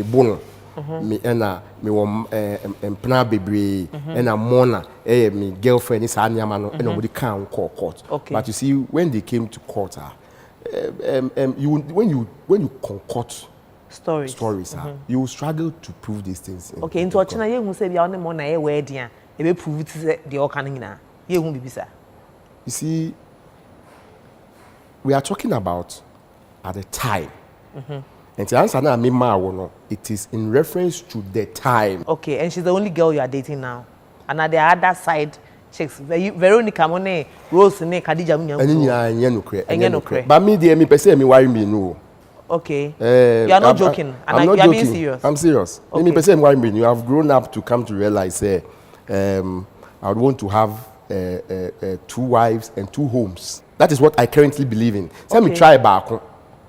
bono. Me me empna bebre and Mona me girlfriend is anyama no and nobody can call court. Okay. But you see, when they came to court, when you concoct stories, you struggle to prove these things. Okay, into China you say be Mona e wedding e be prove the all can na ye hu bibisa. You see, we are talking about at the time. And the answer now, it is in reference to the time. Okay, and she's the only girl you are dating now. And at the other side, chicks. Veronica Mone, Rose ne Khadija Munya. Any no cre. But me dear me per se me worry me no. Okay. You are not joking. I'm not you are joking. being serious. I'm serious. Okay. Me per se me worry me. You have grown up to come to realize I would want to have 2 wives and 2 homes. That is what I currently believe in. So me try back.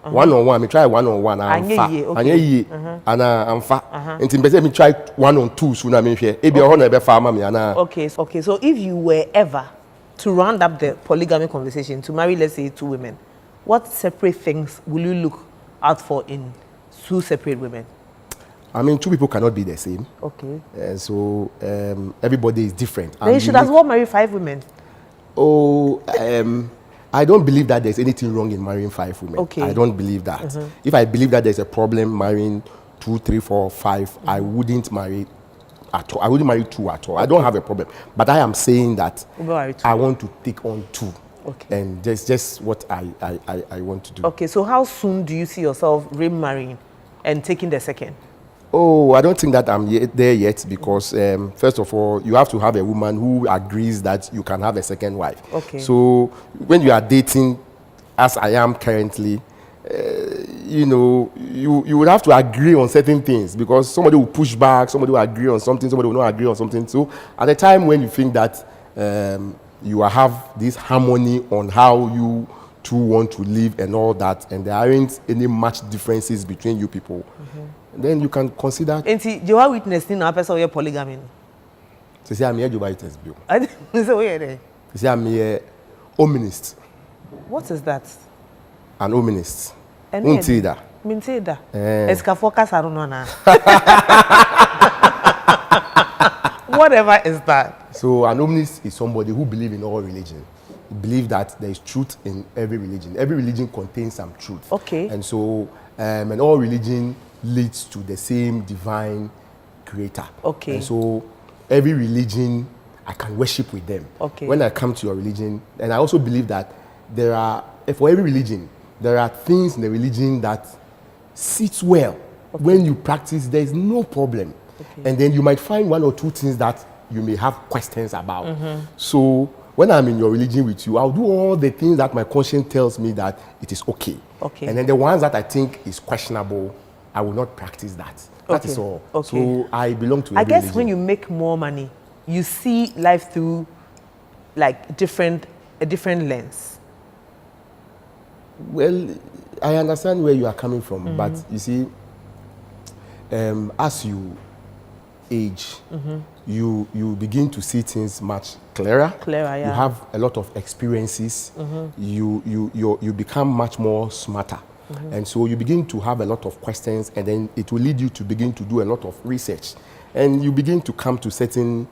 One-on-one, me try one-on-one. I'm fat. And me try 1-on-2 soon. I mean, Okay, so if you were ever to round up the polygamy conversation to marry, let's say, 2 women, what separate things will you look out for in 2 separate women? I mean, 2 people cannot be the same. Okay. So everybody is different. Then you should as well marry 5 women. Oh, I don't believe that there's anything wrong in marrying 5 women. Okay. I don't believe that. If I believe that there's a problem marrying 2, 3, 4, 5, I wouldn't marry at all. I wouldn't marry 2 at all. I don't have a problem. But I am saying that I want to take on 2. Okay. And that's just what I want to do. Okay, so how soon do you see yourself remarrying and taking the second? Oh, I don't think that I'm there yet because, first of all, you have to have a woman who agrees that you can have a second wife. Okay. So when you are dating, as I am currently, you know, you would have to agree on certain things because somebody will push back, somebody will agree on something, somebody will not agree on something. So at the time when you think that you have this harmony on how you 2 want to live and all that, and there aren't any much differences between you people, then you can consider. And see, you are witnessing a person with polygamy. So say I'm here, Jehovah's Witness bill. I didn't say where there. Say I'm here, ominist. What is that? An ominist. Untida. Mintida. Eska focus, I don't know now. Whatever is that. So an ominist is somebody who believes in all religion. Believe that there is truth in every religion. Every religion contains some truth. Okay. And so, and all religion leads to the same divine creator. Okay. And so, every religion, I can worship with them. Okay. When I come to your religion, and I also believe that there are, for every religion, there are things in the religion that sits well. Okay. When you practice, there is no problem. Okay. And then you might find 1 or 2 things that you may have questions about. So, when I'm in your religion with you, I'll do all the things that my conscience tells me that it is okay. Okay. And then the ones that I think is questionable, I will not practice that. That is all. Okay. So I belong to every religion. When you make more money, you see life through like a different lens. Well, I understand where you are coming from, but you see, as you age, you begin to see things much clearer. Yeah. You have a lot of experiences. You become much more smarter. And so you begin to have a lot of questions, and then it will lead you to begin to do a lot of research. And you begin to come to certain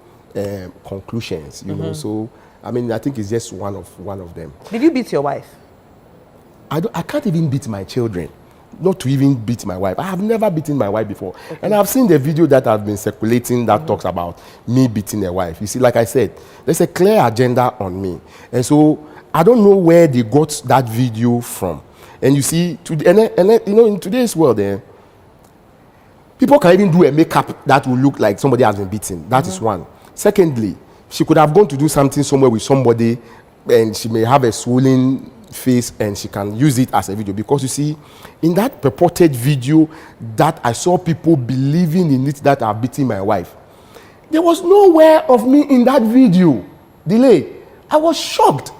conclusions, you know. So, I mean, I think it's just one of them. Did you beat your wife? I can't even beat my children. Not to even beat my wife. I have never beaten my wife before. Okay. And I've seen the video that has been circulating that talks about me beating a wife. You see, like I said, there's a clear agenda on me. And so I don't know where they got that video from. And you see, you know, in today's world, people can even do a makeup that will look like somebody has been beaten. That is one. Secondly, she could have gone to do something somewhere with somebody, and she may have a swollen face, and she can use it as a video. Because you see, in that purported video that I saw people believing in it that are beating my wife, there was nowhere of me in that video. Delay. I was shocked.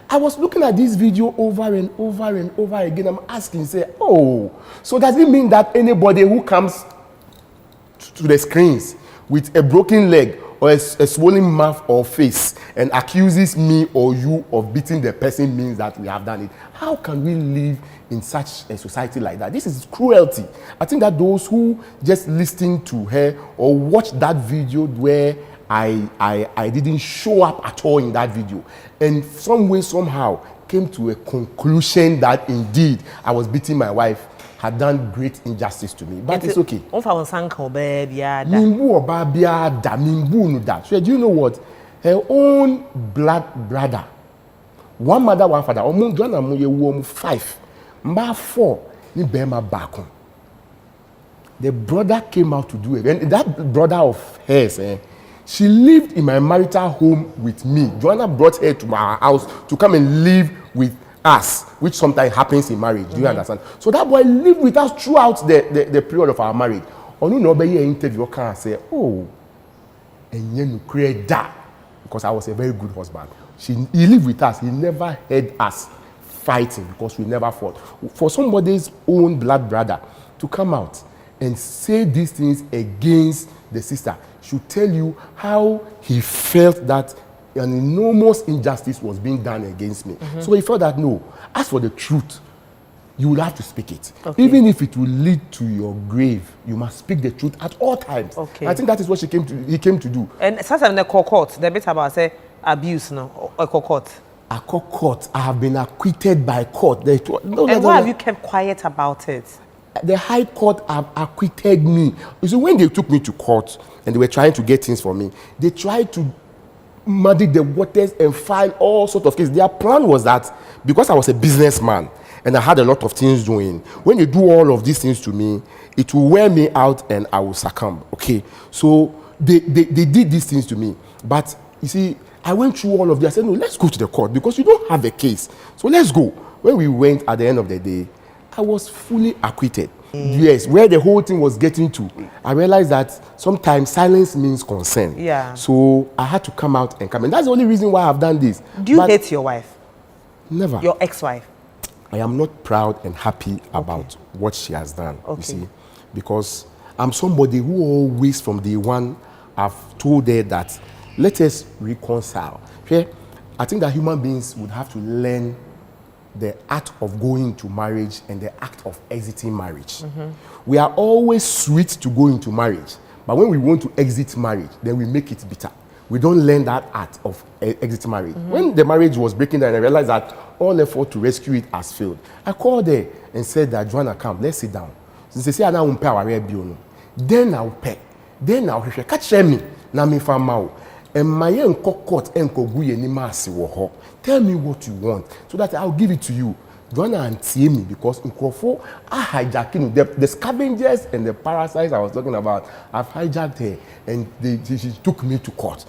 I was looking at this video over and over and over again. I'm asking, say, oh, so does it mean that anybody who comes to the screens with a broken leg or a swollen mouth or face and accuses me or you of beating the person means that we have done it? How can we live in such a society like that? This is cruelty. I think that those who just listen to her or watch that video where I didn't show up at all in that video, and some way, somehow, came to a conclusion that indeed I was beating my wife, had done great injustice to me. But it's okay. So do you know what? Her own blood brother, one mother, one father, 5, 4, the brother came out to do it. And that brother of hers, She lived in my marital home with me. Joanna brought her to my house to come and live with us, which sometimes happens in marriage. Do you understand? So that boy lived with us throughout the period of our marriage. On no be interview can say, oh, and you create that because I was a very good husband. He lived with us. He never had us fighting because we never fought. For somebody's own blood brother to come out and say these things against the sister should tell you how he felt that an enormous injustice was being done against me. So he felt that no, as for the truth, you will have to speak it. Okay. Even if it will lead to your grave, you must speak the truth at all times. Okay. I think that is what he came to do. And sometimes the court, the bit about say abuse now, a court. A court. I have been acquitted by court. Why have you kept quiet about it? The High Court have acquitted me. You see, when they took me to court and they were trying to get things for me, they tried to muddy the waters and file all sorts of cases. Their plan was that because I was a businessman and I had a lot of things doing, when they do all of these things to me, it will wear me out and I will succumb. Okay, so they did these things to me. But you see, I went through all of this. I said, no, let's go to the court because you don't have a case. So let's go. When we went at the end of the day, I was fully acquitted. Yes, where the whole thing was getting to, I realized that sometimes silence means consent. Yeah. So I had to come out and come. And that's the only reason why I've done this. Do you hate your wife? Never. Your ex-wife? I am not proud and happy about what she has done, you see, because I'm somebody who always from day one I've told her that let us reconcile. Okay? I think that human beings would have to learn the art of going to marriage and the act of exiting marriage. We are always sweet to go into marriage, but when we want to exit marriage, then we make it bitter. We don't learn that art of exit marriage. When the marriage was breaking down, I realized that all effort to rescue it has failed. I called her and said that, Joanna, come, let's sit down. Since they say I don't pay our bill, then I'll pay. Then I'll catch me. Na me famao. And my court and tell me what you want so that I'll give it to you. Joanna and me because in Crawford are hijacking the scavengers and the parasites I was talking about. I've hijacked her and she took me to court.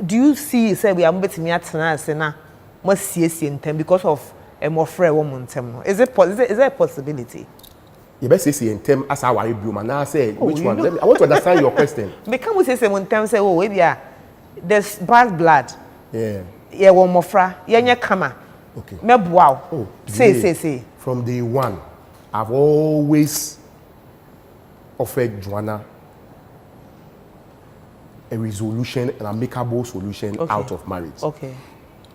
Do you see say we are betting me at now because of a more frail woman? Is there a possibility? You better say in terms as I worry blue and I say which one? I want to understand your question. Because we say one time say oh maybe there's bad blood. Yeah. Yeah, one more fra. Yeah, kama. Okay. Me wow. Oh, say. From day one, I've always offered Joanna a resolution, an amicable solution out of marriage. Okay.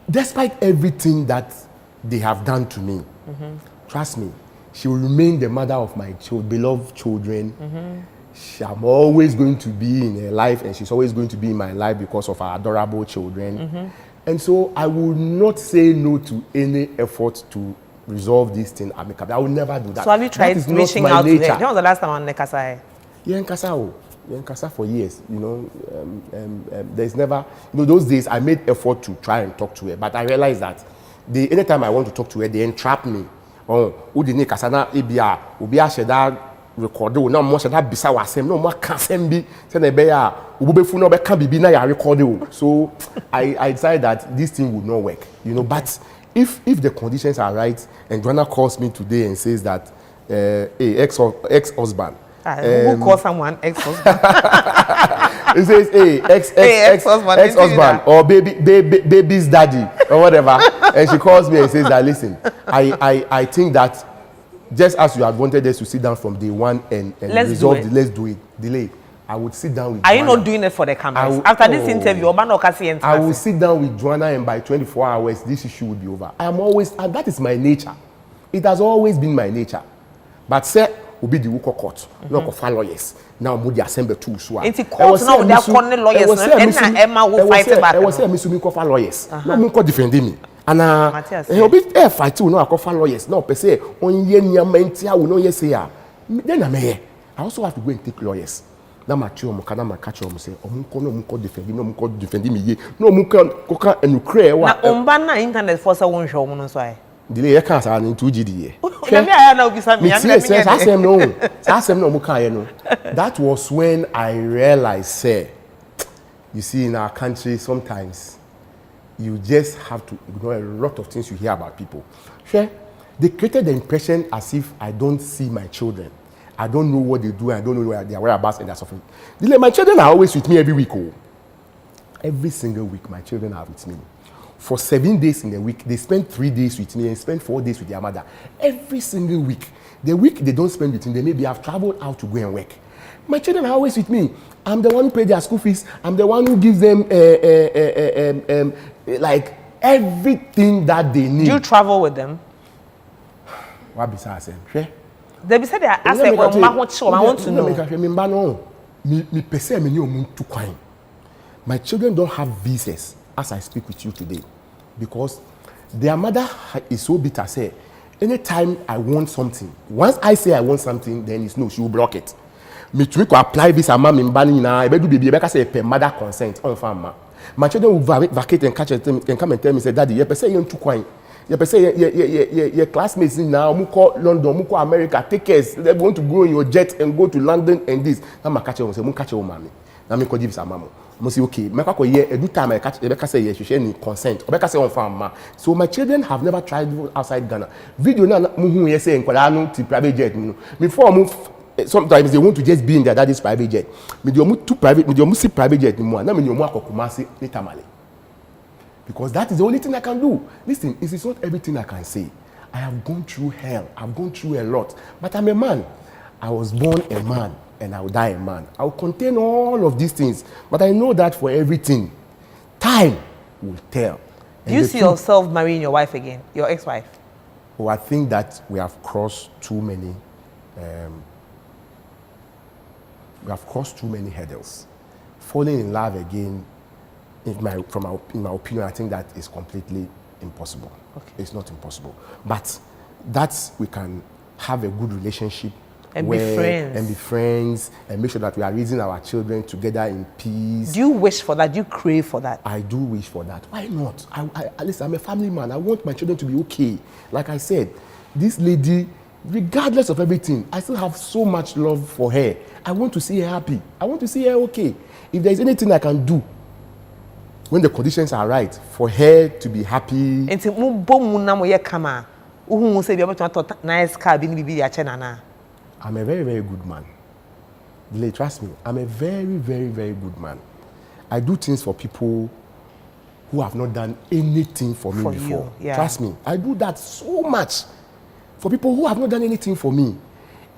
Despite everything that they have done to me, trust me, she will remain the mother of my beloved children. I'm always going to be in her life and she's always going to be in my life because of our adorable children. And so I will not say no to any effort to resolve this thing amicably. I will never do that. So have you tried reaching out to her? When was the last time on Nekasa? Yeah, in Kasa for years, you know. There's never, you know, those days I made effort to try and talk to her, but I realized that anytime I want to talk to her, they entrap me. Oh, udini kasana ibia ubia sheda record no mo sheda bisa wasem no mo kasem bi say na be ya ububefu no be kan bibi na ya record. So I decided that this thing would not work, you know. But if the conditions are right and Joanna calls me today and says that ex-husband who calls someone ex-husband? It says ex-husband or baby's daddy or whatever. And she calls me and says that, listen, I think that just as you had wanted us to sit down from day one and resolve it, let's do it. Delay. I would sit down with Are Joanna. You not doing it for the cameras? After this interview, I will sit down with Joanna and by 24 hours, this issue will be over. I am always, and that is my nature. It has always been my nature. But say, will be the Wuko court, no confirm lawyers. Now, we assemble two so. It's court now. They are calling lawyers. And Emma will fight back. I was saying, Miss Umiko lawyers. No, Munko defending me. And he'll be air fight too. No, I confirm lawyers. No, per se, on yenya mentia will no yes here. Then I also have to go and take lawyers. Now, my children, my catcher, say, Munko defending, no Munko defending me. No Munko and you cray. Now, on banner internet for someone show, why? delay you can't say in 2GD. That was when I realized, say, you see, in our country, sometimes you just have to ignore a lot of things you hear about people. Sure, they created the impression as if I don't see my children. I don't know what they do. I don't know where their whereabouts and they're suffering. My children are always with me every week. Oh. Every single week, my children are with me. For 7 days in a week, they spend 3 days with me and spend 4 days with their mother. Every single week. The week they don't spend with me, they maybe have traveled out to go and work. My children are always with me. I'm the one who pays their school fees. I'm the one who gives them like everything that they need. Do you travel with them? What besides them? Sure. They be said they are asking well, I want to know. My children don't have visas as I speak with you today because their mother is so bitter. Say, anytime I want something, once I say I want something, then it's no, she will block it. Me to apply visa, mom in banning now. I better be able to say per mother consent on farm. My children will vacate and catch and come and tell me, say, Daddy, you say you're too quiet. You say your classmates now, Muko London, Muko America, take care. They're going to go in your jet and go to London and this. Now my catch you say, Muko catch your mommy. Now me give some mama. I say okay. Me kako year every time I catch. Rebecca say yes, she share consent. Rebecca say on farm. So my children have never tried outside Ghana. Video na muhu ye say nkwala no to private jet. Before move. Sometimes they want to just be in their daddy's private jet. Me do two private. Me do see private jet ni mo. Na me do mo akokumasi ni tamale. Because that is the only thing I can do. Listen, it is not everything I can say. I have gone through hell. I've gone through a lot. But I'm a man. I was born a man and I will die a man. I will contain all of these things. But I know that for everything, time will tell. Do you see yourself marrying your wife again, your ex-wife? Oh, I think that we have crossed too many hurdles. Falling in love again, in my opinion, I think that is completely impossible. Okay. It's not impossible. But that we can have a good relationship and be friends and make sure that we are raising our children together in peace. Do you wish for that? Do you crave for that? I do wish for that. Why not? At least I'm a family man. I want my children to be okay. Like I said, this lady, regardless of everything, I still have so much love for her. I want to see her happy. I want to see her okay. If there is anything I can do, when the conditions are right, for her to be happy. I'm a very, very good man. Trust me, I'm a very, very, very good man. I do things for people who have not done anything for me before. Yeah. Trust me, I do that so much for people who have not done anything for me.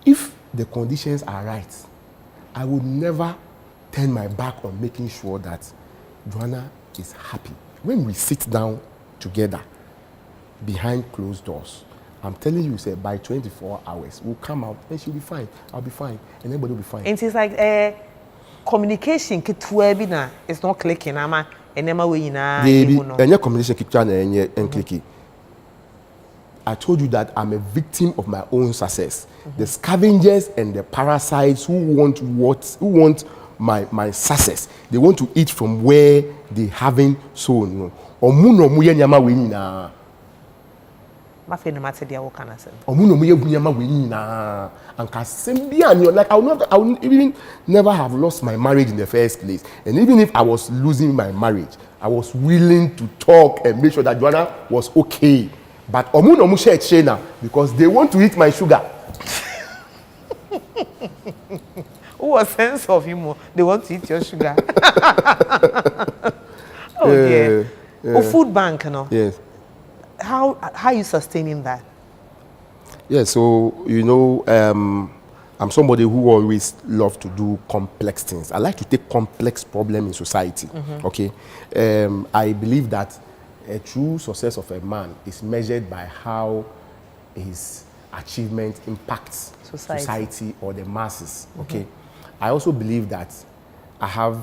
If the conditions are right, I would never turn my back on making sure that Joanna is happy. When we sit down together behind closed doors, I'm telling you, say by 24 hours, we'll come out and she'll be fine. I'll be fine, and everybody will be fine. And it's like communication. It's not clicking. Communication I told you that I'm a victim of my own success. Mm-hmm. The scavengers and the parasites who want my success. They want to eat from where they haven't sown. Like I will even never have lost my marriage in the first place. And even if I was losing my marriage, I was willing to talk and make sure that Joanna was okay. But because they want to eat my sugar. What sense of humor? They want to eat your sugar. Oh dear. Food bank, no? Yes. How are you sustaining that? Yeah, so I'm somebody who always love to do complex things. I like to take complex problems in society. Mm-hmm. Okay, I believe that a true success of a man is measured by how his achievement impacts society or the masses. Okay, mm-hmm. I also believe that I have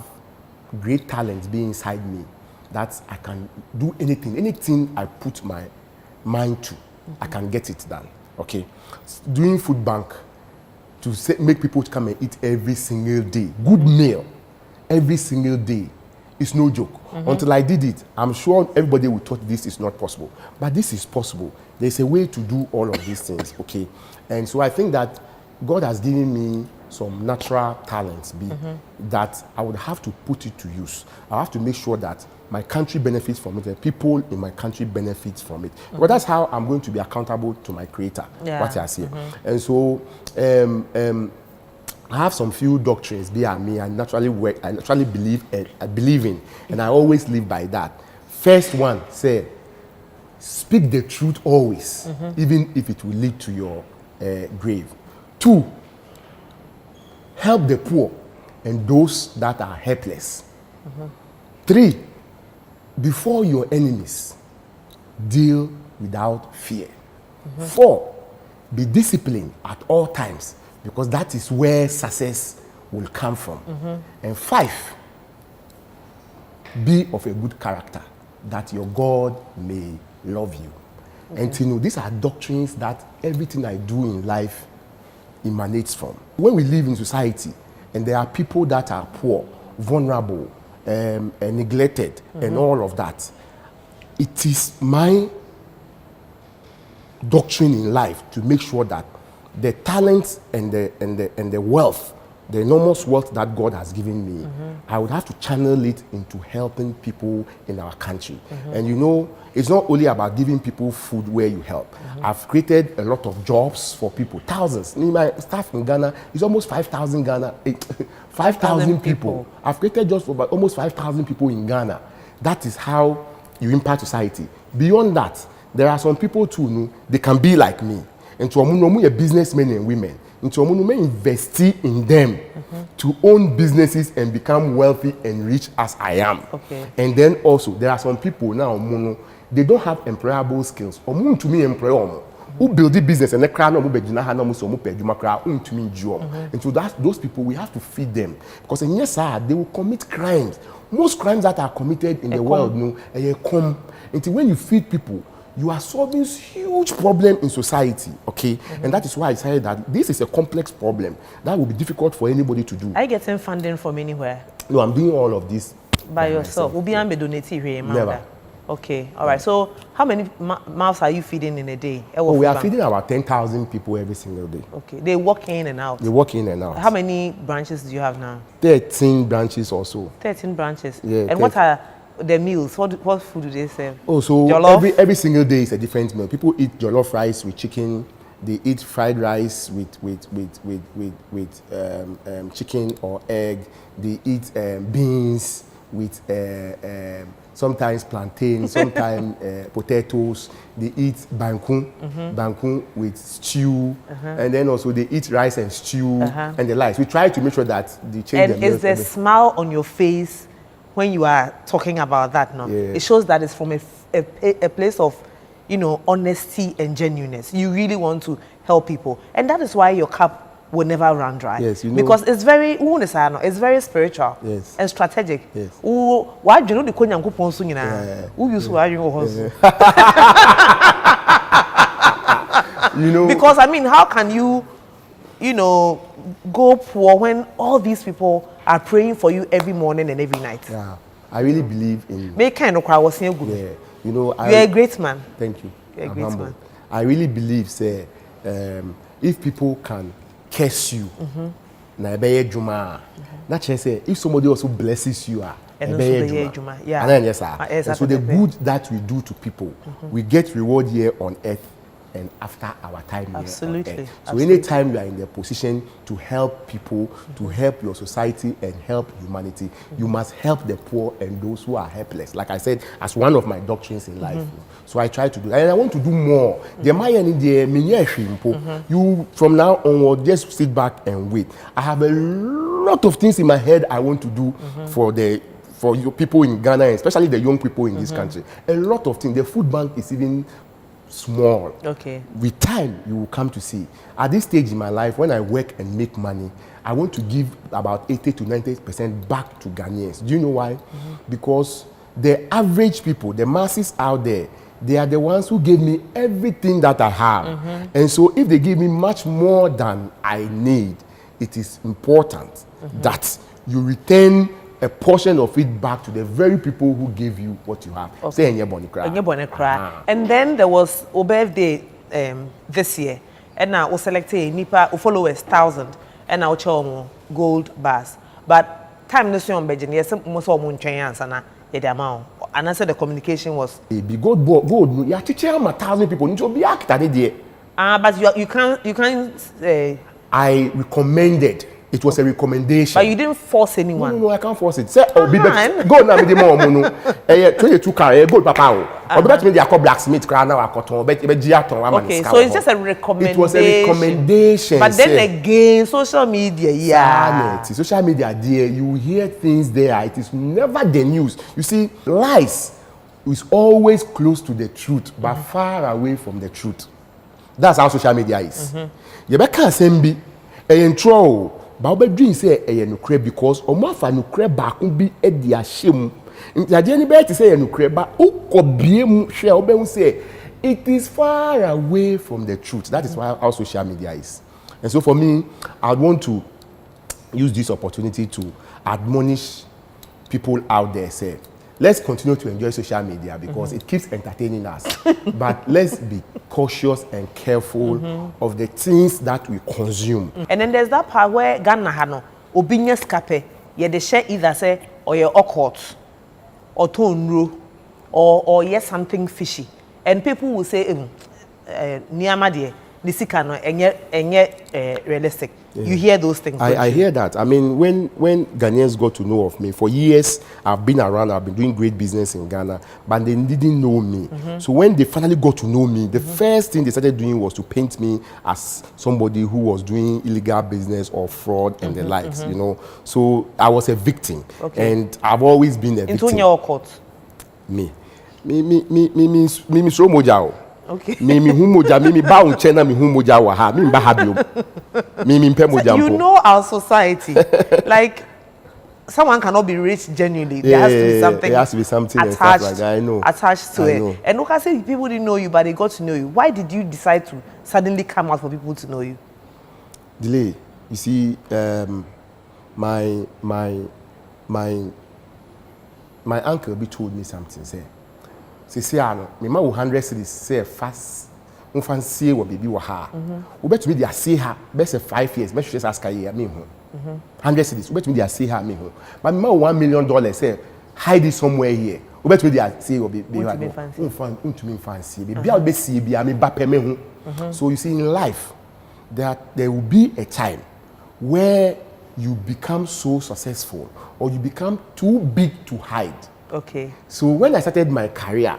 great talents being inside me, that I can do anything I put my mind to, I can get it done. Okay, doing food bank to make people come and eat every single day, good meal every single day, is no joke. Mm-hmm. Until I did it, I'm sure everybody would thought this is not possible, but this is possible. There's a way to do all of these things, okay? And so I think that God has given me some natural talents that I would have to put it to use. I have to make sure that my country benefits from it and people in my country benefit from it. But that's how I'm going to be accountable to my creator, what I say. And so I have some few doctrines beyond me. I naturally believe in, and I always live by that. First one, say, speak the truth always, even if it will lead to your grave. 2, help the poor and those that are helpless. 3, before your enemies, deal without fear. 4, be disciplined at all times, because that is where success will come from. And 5, be of a good character, that your God may love you. And you know, these are doctrines that everything I do in life emanates from. When we live in society and there are people that are poor, vulnerable, and neglected, and all of that, it is my doctrine in life to make sure that the talents and the wealth, the enormous wealth that God has given me, I would have to channel it into helping people in our country. And you know, it's not only about giving people food where you help. I've created a lot of jobs for people, thousands. My staff in Ghana is almost 5,000 5,000 people. I've created jobs for about almost 5,000 people in Ghana. That is how you impact society. Beyond that, there are some people too, they can be like me. And to businessmen and women. And to invest in them to own businesses and become wealthy and rich as I am. And then also, there are some people now, they don't have employable skills. To me, employer who build the business and they cry no to me job. And so those people, we have to feed them, because in yes, they will commit crimes. Most crimes that are committed in the world, until when you feed people, you are solving huge problem in society, okay? And that is why I decided that this is a complex problem that will be difficult for anybody to do. Are you getting funding from anywhere? No, I'm doing all of this by yourself. Will be donating here? Never. Okay, all right. So how many mouths are you feeding in a day? We are feeding about 10,000 people every single day. Okay, they walk in and out? They walk in and out. How many branches do you have now? 13 branches or so. 13 branches? Yeah. And what are the meals? What food do they serve? Oh, so jollof? every single day is a different meal. People eat jollof rice with chicken. They eat fried rice with chicken or egg. They eat beans with sometimes plantain, sometimes potatoes. They eat bankun with stew, and then also they eat rice and stew and the likes. We try to make sure that they change. And is there a smile on your face when you are talking about that now? Yeah. It shows that it's from a place of, you know, honesty and genuineness. You really want to help people, and that is why your cup will never run dry. Yes, you know. Because it's very spiritual. Yes. And strategic. Yes. Why do you know the Konyanko Ponsu? Who use why you know? Because I mean, how can you know, go poor when all these people are praying for you every morning and every night? Yeah, I really believe in. Make kind of crowd was good. Yeah, you know, you're a great man. Thank you. You're a great man. I really believe, say, if people can curse you, na ebeye juma. Not just say if somebody also blesses you, ebeye juma. Yeah. And then yes, sir. And so the good that we do to people, we get reward here on earth and after our time here on earth. So anytime you are in the position to help people, to help your society and help humanity, you must help the poor and those who are helpless. Like I said, as one of my doctrines in life. So I try to do, and I want to do more. You from now onward just sit back and wait. I have a lot of things in my head I want to do for your people in Ghana, especially the young people in this country. A lot of things. The food bank is even small. Okay. With time, you will come to see. At this stage in my life, when I work and make money, I want to give about 80 to 90% back to Ghanaians. Do you know why? Because the average people, the masses out there, they are the ones who gave me everything that I have. And so if they give me much more than I need, it is important that you return a portion of it back to the very people who gave you what you have. Okay. Say, and then there was a birthday this year, and now we selected nipa followers 1,000, and now we gold bars. But time this young Belgian, yes, most of them answer na the amount. And I said the communication was. Be gold. You are teaching 1,000 people. You need to be active. But you can't. I recommended. It was a recommendation. But you didn't force anyone. No, I can't force it. Say, go now with the mom. 22 car, gold papa. Or bet me they are blacksmith car now. Okay, so it's just a recommendation. It was a recommendation. But then again, social media, yeah. Social media, dear, you hear things there. It is never the news. You see, lies is always close to the truth, but far away from the truth. That's how social media is. You can't send me a intro. But we dream say a nukre because omafa nukre ba kun bi e di ahyem. Nti ni be ti say nukre ba ukobie mu hwe obe say it is far away from the truth. That is why how social media is. And so for me, I want to use this opportunity to admonish people out there, say, let's continue to enjoy social media because it keeps entertaining us. But let's be cautious and careful of the things that we consume. And then there's that part where Ghana hano obinya skape ye de share either say or ye occult or tonru or yes something fishy. And people will say niyama de nisika no enye realistic. Yeah. You hear those things. I hear that. I mean, when Ghanaians got to know of me, for years I've been around, I've been doing great business in Ghana, but they didn't know me. So when they finally got to know me, the first thing they started doing was to paint me as somebody who was doing illegal business or fraud and the likes, you know. So I was a victim, and I've always been a victim. Into your court? Me so mojao. Okay. Me humoja, me ba unchena me humoja wa ha, me ba habio. Me mpe moja. You know our society, like someone cannot be rich genuinely. There has to be something. There has to be something attached, and stuff like that. I know. Attached to it. And look, I say people didn't know you, but they got to know you. Why did you decide to suddenly come out for people to know you? Delay. You see, my uncle be told me something. Say, me ma 100 cities say fast. Fancy what baby wa ha. We bet me they see her best 5 years. Best just ask her me 100 cities. We bet me they see her me home. But me ma $1 million say hide it somewhere here. We bet me they see what baby wa. To me fancy. Baby I'll be see be me bape me home. So you see in life that there will be a time where you become so successful or you become too big to hide. Okay. So when I started my career,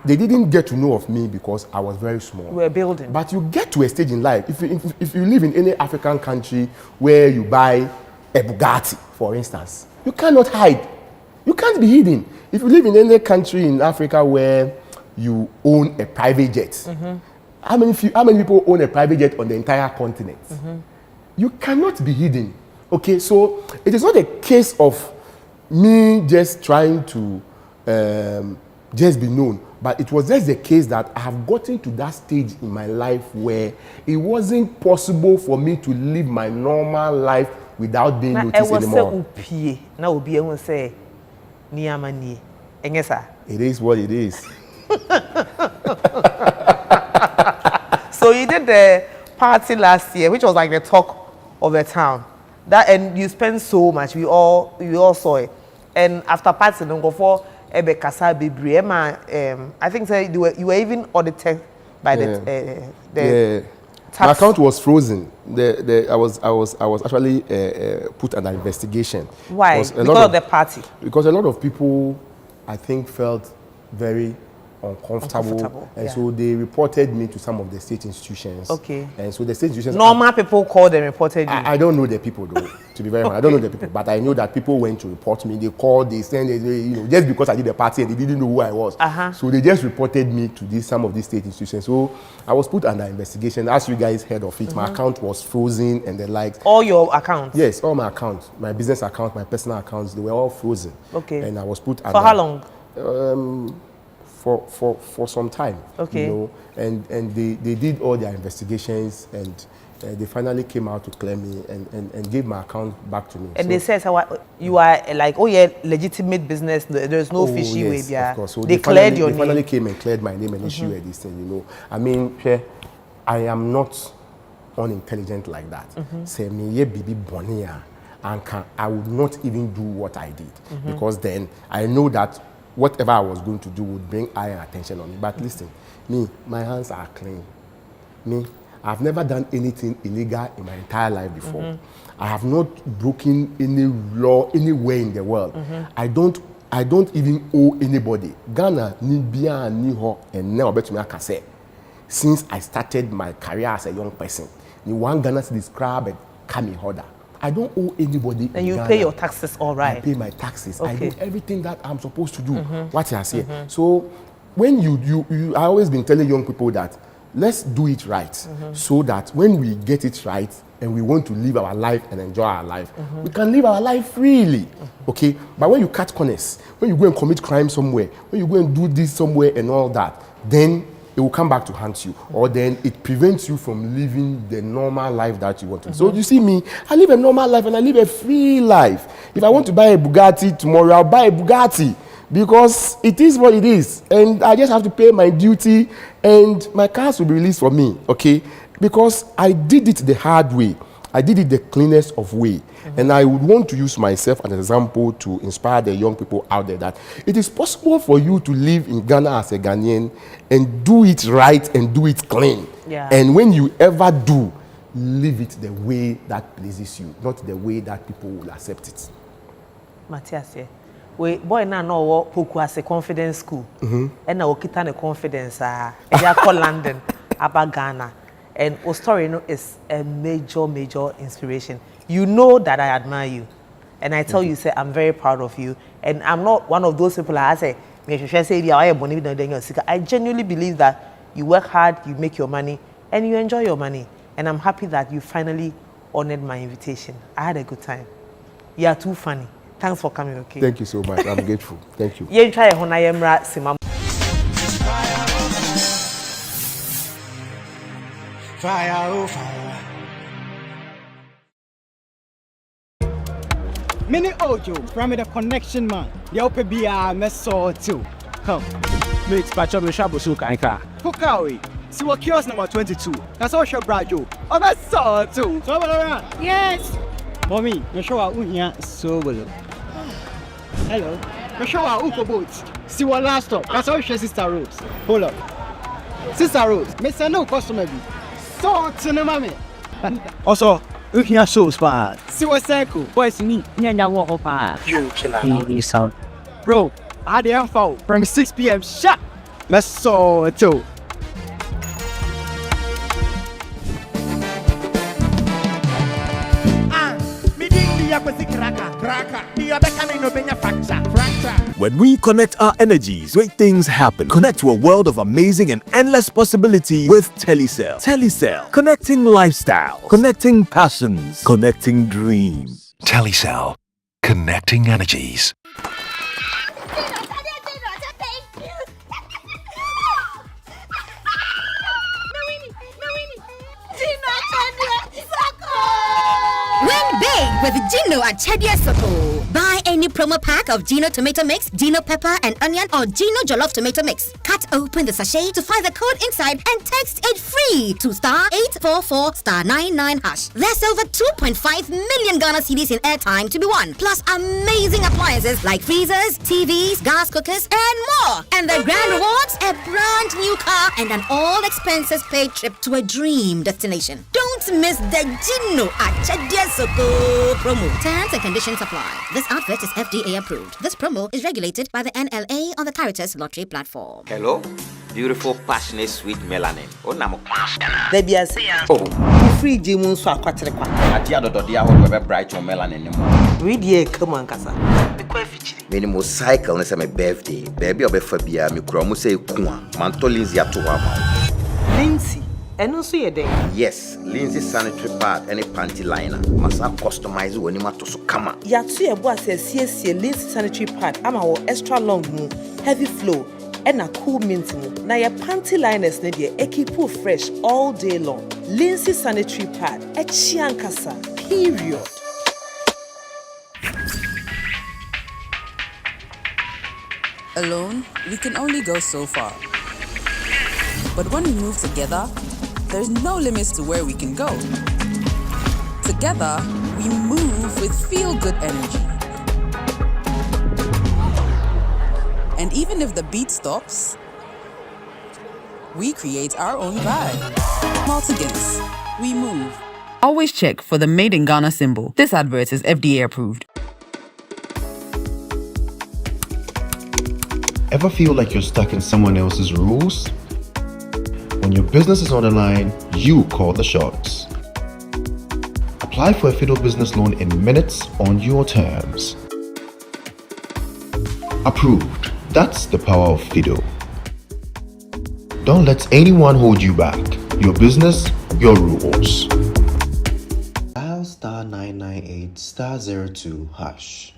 they didn't get to know of me because I was very small. We were building. But you get to a stage in life, if you live in any African country where you buy a Bugatti, for instance, you cannot hide. You can't be hidden. If you live in any country in Africa where you own a private jet, how many people own a private jet on the entire continent? You cannot be hidden. Okay, so it is not a case of me just trying to just be known, but it was just the case that I have gotten to that stage in my life where it wasn't possible for me to live my normal life without being noticed anymore. It is what it is. So you did the party last year, which was like the talk of the town. That, and you spent so much. We all saw it. And after party, don't go for Ebe Kasa Bibri. I think you were even audited by the tax. My account was frozen. I was actually put under investigation. Why? Because of the party. Because a lot of people, I think, felt very uncomfortable. And so they reported me to some of the state institutions. Okay. And so the state institutions... Normal people called and reported you? I don't know the people, though, to be very honest. I don't know the people. But I know that people went to report me. They called, they sent, just because I did the party and they didn't know who I was. So they just reported me to some of these state institutions. So I was put under investigation. As you guys heard of it, my account was frozen and the likes. All your accounts? Yes, all my accounts. My business account, my personal accounts, they were all frozen. Okay. And I was put under... For how long? For some time, you know, and they did all their investigations, and they finally came out to claim me and gave my account back to me. And they said, so you are like, oh yeah, legitimate business. There's no fishy way. Yeah, of course. So they cleared your name. They finally came and cleared my name and issued this thing, you know. I mean, I am not unintelligent like that. Say me ye bibi bonia, and I would not even do what I did because then I know that whatever I was going to do would bring eye and attention on me. But listen, me, my hands are clean. Me, I've never done anything illegal in my entire life before. I have not broken any law anywhere in the world. I don't even owe anybody. Ghana ni bia ni ho and now bet me I can say. Since I started my career as a young person, ni one Ghana to describe a kami holder. I don't owe anybody. And you Ghana. Pay your taxes, all right? I pay my taxes. Okay. I do everything that I'm supposed to do. What I say. So when I always been telling young people that let's do it right, so that when we get it right and we want to live our life and enjoy our life, we can live our life freely. Okay? But when you cut corners, when you go and commit crime somewhere, when you go and do this somewhere and all that, then it will come back to haunt you, or then it prevents you from living the normal life that you want to. So you see me, I live a normal life and I live a free life. If I want to buy a Bugatti tomorrow, I'll buy a Bugatti because it is what it is, and I just have to pay my duty, and my cars will be released for me, okay? Because I did it the hard way. I did it the cleanest of way. And I would want to use myself as an example to inspire the young people out there that it is possible for you to live in Ghana as a Ghanaian and do it right and do it clean. Yeah. And when you ever do, live it the way that pleases you, not the way that people will accept it. Matthias, we boy na no poku as a confidence school. And na okita ne confidence they call London about Ghana. And our story is a major inspiration. You know that I admire you. And I tell you, say, I'm very proud of you. And I'm not one of those people that I say, I genuinely believe that you work hard, you make your money, and you enjoy your money. And I'm happy that you finally honored my invitation. I had a good time. You are too funny. Thanks for coming, okay? Thank you so much. I'm grateful. Thank you. You try Honayemra Simam. Fire, oh fire. Mini Ojo, from the connection man. The OPBR Meso too. Come. Mix Pacho Shabusu Kanka. Kukawi. See what kiosk number 22. That's all your Brajo. Oh, Meso too. So around. Yes. Mommy, you show our unya so well. Hello. You show our Uko boots. See what last stop. That's all your Sister Rose. Hold up. Sister Rose, Miss no customer. So to the mommy. Also, Ukia so spot. See what circle. Boys me. Nyanya walk pa. You chill He sound. Bro, I the info from 6 p.m. sharp. Meso too. When we connect our energies, great things happen. Connect to a world of amazing and endless possibility with Telecel. Telecel, connecting lifestyle, connecting passions, connecting dreams. Telecel, connecting energies. Win big with Gino at Chedia Soko. Buy any promo pack of Gino Tomato Mix, Gino Pepper and Onion, or Gino Jollof Tomato Mix. Cut open the sachet to find the code inside and text it free to *844*99#. There's over 2.5 million Ghana cedis in airtime to be won, plus amazing appliances like freezers, TVs, gas cookers, and more. And the grand rewards, a brand new car and an all-expenses paid trip to a dream destination. Don't miss the Gino at Chedia Soko promo. Terms and conditions apply. This outfit is FDA approved. This promo is regulated by the NLA on the Caritas Lottery platform. Hello, beautiful, passionate, sweet melanin. Oh, namo Free Jimun so akwaterekwa. Atia dododia wo be bright your melanin. We dey come on kasa. Many mo cycle na say my birthday. Baby obefa bia me kura mo say ku a. Manto Lindsay ato wa ma. Lindsay, eno so ye den. Yes, Lindsay sanitary pad any panty liner. Masa customize woni ma to so kama. Ya to ye bo ase Lindsay sanitary pad ama wo extra long mu, heavy flow. ɛna cool mint mu na yɛ panty liners ne deɛ ekipu fresh all day long. Lindsay sanitary pad ɛkyi ankasa period. Alone, we can only go so far. But when we move together, there's no limits to where we can go. Together, we move with feel-good energy. And even if the beat stops, we create our own vibe. Multi-Guinness, we move. Always check for the Made in Ghana symbol. This advert is FDA approved. Ever feel like you're stuck in someone else's rules? When your business is on the line, you call the shots. Apply for a FIDO business loan in minutes on your terms. Approved. That's the power of FIDO. Don't let anyone hold you back. Your business, your rules. Dial *998*02#.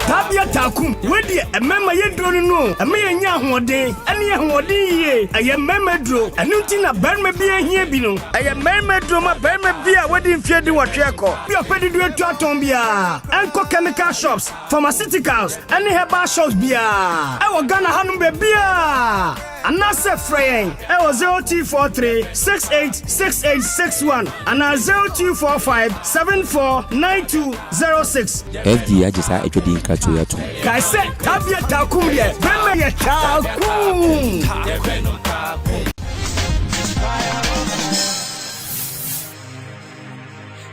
Tabia takum, wedi a memma yedro no, a me nya hoden, ene hoden ye, a ye memma dro, anunti na berma bia hia bi no, a ye memma dro ma berma bia wedi mfie di watwe ko. Bi opedi du etu aton bia, enko chemical shops, pharmaceuticals, ene herbal shops bia. E wo Ghana hanum be bia. Anase fraying, e wo 0243 686861 and 0245 749206. FDA ajisa ejodi nkacho ya tu. Kaise tabia takum ye, bema ye takum.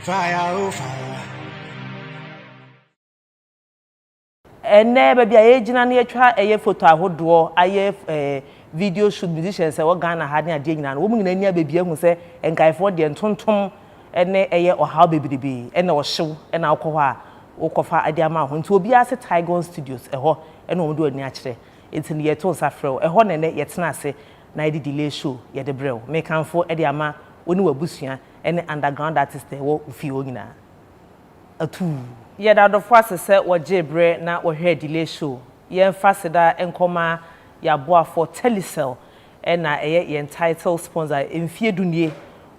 Fire oh fire. Ene baby aye gina na yetwa eye photo ahodo aye video shoot musicians e wo Ghana ha ne ade nyina no wo mu nyina ni ababi ahu se enkaifo de ntontom ene eye ohaw bebribi ene wo hyew ene akọ ha wokofa ade ama ho nti obi ase Tigon Studios eho ene wo do ani a kire enti ne yeto nsafrew eho ne ne yetena ase na ide delay show ye de brew me kanfo ede ama oni wabusua ene underground artist e wo fi o nyina atu ye da do fo asese wo jebre na wo hwe delay show ye mfaseda enkoma ya boa for Telecel ena ye entitled sponsor emfie dunie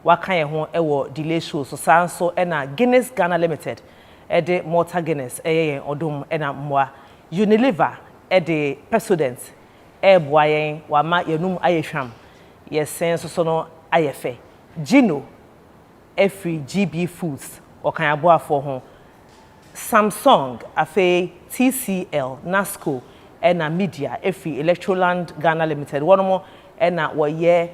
waka ye ho ewo delay show so sanso ena Guinness Ghana Limited ede Malta Guinness yen odum ena mwa Unilever ede Pepsodent boa yen wama yenum ayehwam yesen so no ayefe Gino every GB Foods okan aboa for ho Samsung afe TCL Nasco ena media every Electroland Ghana Limited one more ena woye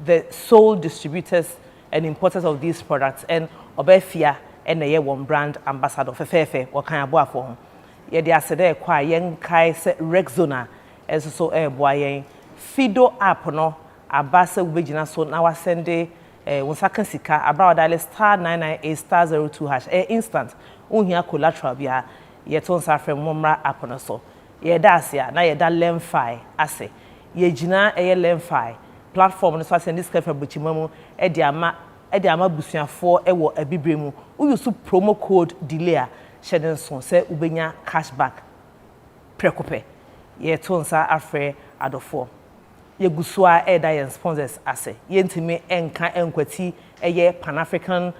the sole distributors and importers of these products and obefia ena ye one brand ambassador fefefe wakan aboa for ho ye de asede kwa yen kai se Rexona so boa yen Fido app no abasa ubegina so na wasende wonsaka sika about dial *998*02# instant unhia collateral bia ye ton safrem momra app no so ye da asia na ye da lemfi ase ye gina lemfi platform no so ase this cafe buchimamu e de ama busuafo wo abibremu u use promo code delay shedden so se ubenya cashback prekope ye ton sa afre adofo ye gusua da ye sponsors ase ye ntimi enka enkwati eye Pan African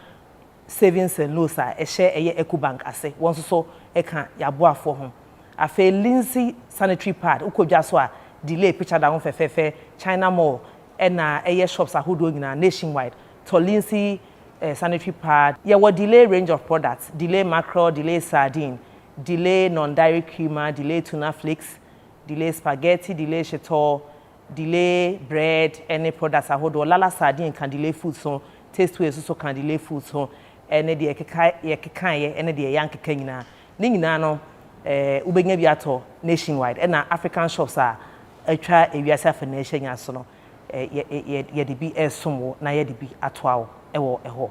Savings and Loans a share eye Ecobank ase won so eka yaboafo ho afa Lindsay sanitary pad ukobja so a delay picture down fefefe China Mall na eye shops ahodo nyina nationwide to Lindsay sanitary pad ye wo delay range of products delay mackerel delay sardine delay non-dairy creamer delay tuna flakes delay spaghetti delay cheto delay bread any products ahodo lala sardine can delay food so tasteways so can delay food so ene de yekekan ye ene de yankeka nyina ni nyina no ubenya bi ato nationwide na African shops a atwa ewiase afa nation nya so no ye de bi esomo na ye de bi atoawo ewo eho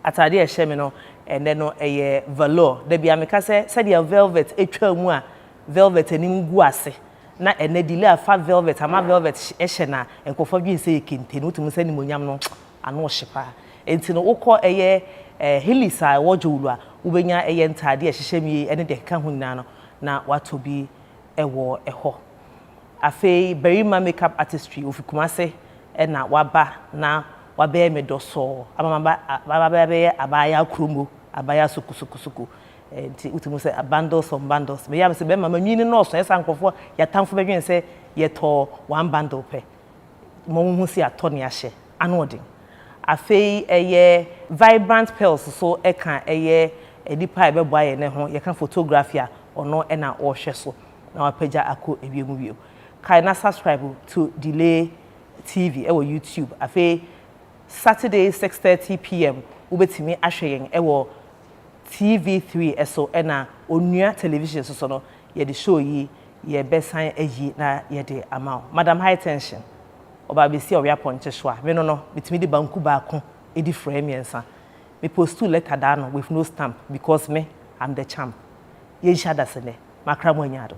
atade e hye me no ene no eye velour de bi ameka se de velvet etwa mu a velvet ani ngu ase na ene delay afa velvet ama velvet ehye na enkofo bi se kente no tumu se ni monyam no ano hyepa enti no ukọ eye Hilisa wojulwa ubenya ntade ehye mi ene de ka ho nyina no na wato bi ewo eho afei berima makeup artistry ofikumase na waba na wabe me doso ababa be abaya kromo abaya sukusukusuku nti utimu se bundles on bundles me yam se be mama nwini no so esa nkofo yatamfo bedwen se yeto one bundle pe mo hu si ato ne ahye anodin afei vibrant pearls so eka edipa ebeboa ye ne ho ye kan photography a ono na o hwe so na wapeja akọ ebiemu bio kai na subscribe to Delay TV ewo YouTube afei Saturday 6:30 p.m. ubetimi ahwe yen ewo TV3 eso na onua television so no ye de show yi ye besan ayi na ye de amount Madam High Tension oba be si oria ponche so a me no bitimi de banku ba ko edi frame yensa me post two letter down with no stamp because me I'm the champ ye shada sene makra mo anyado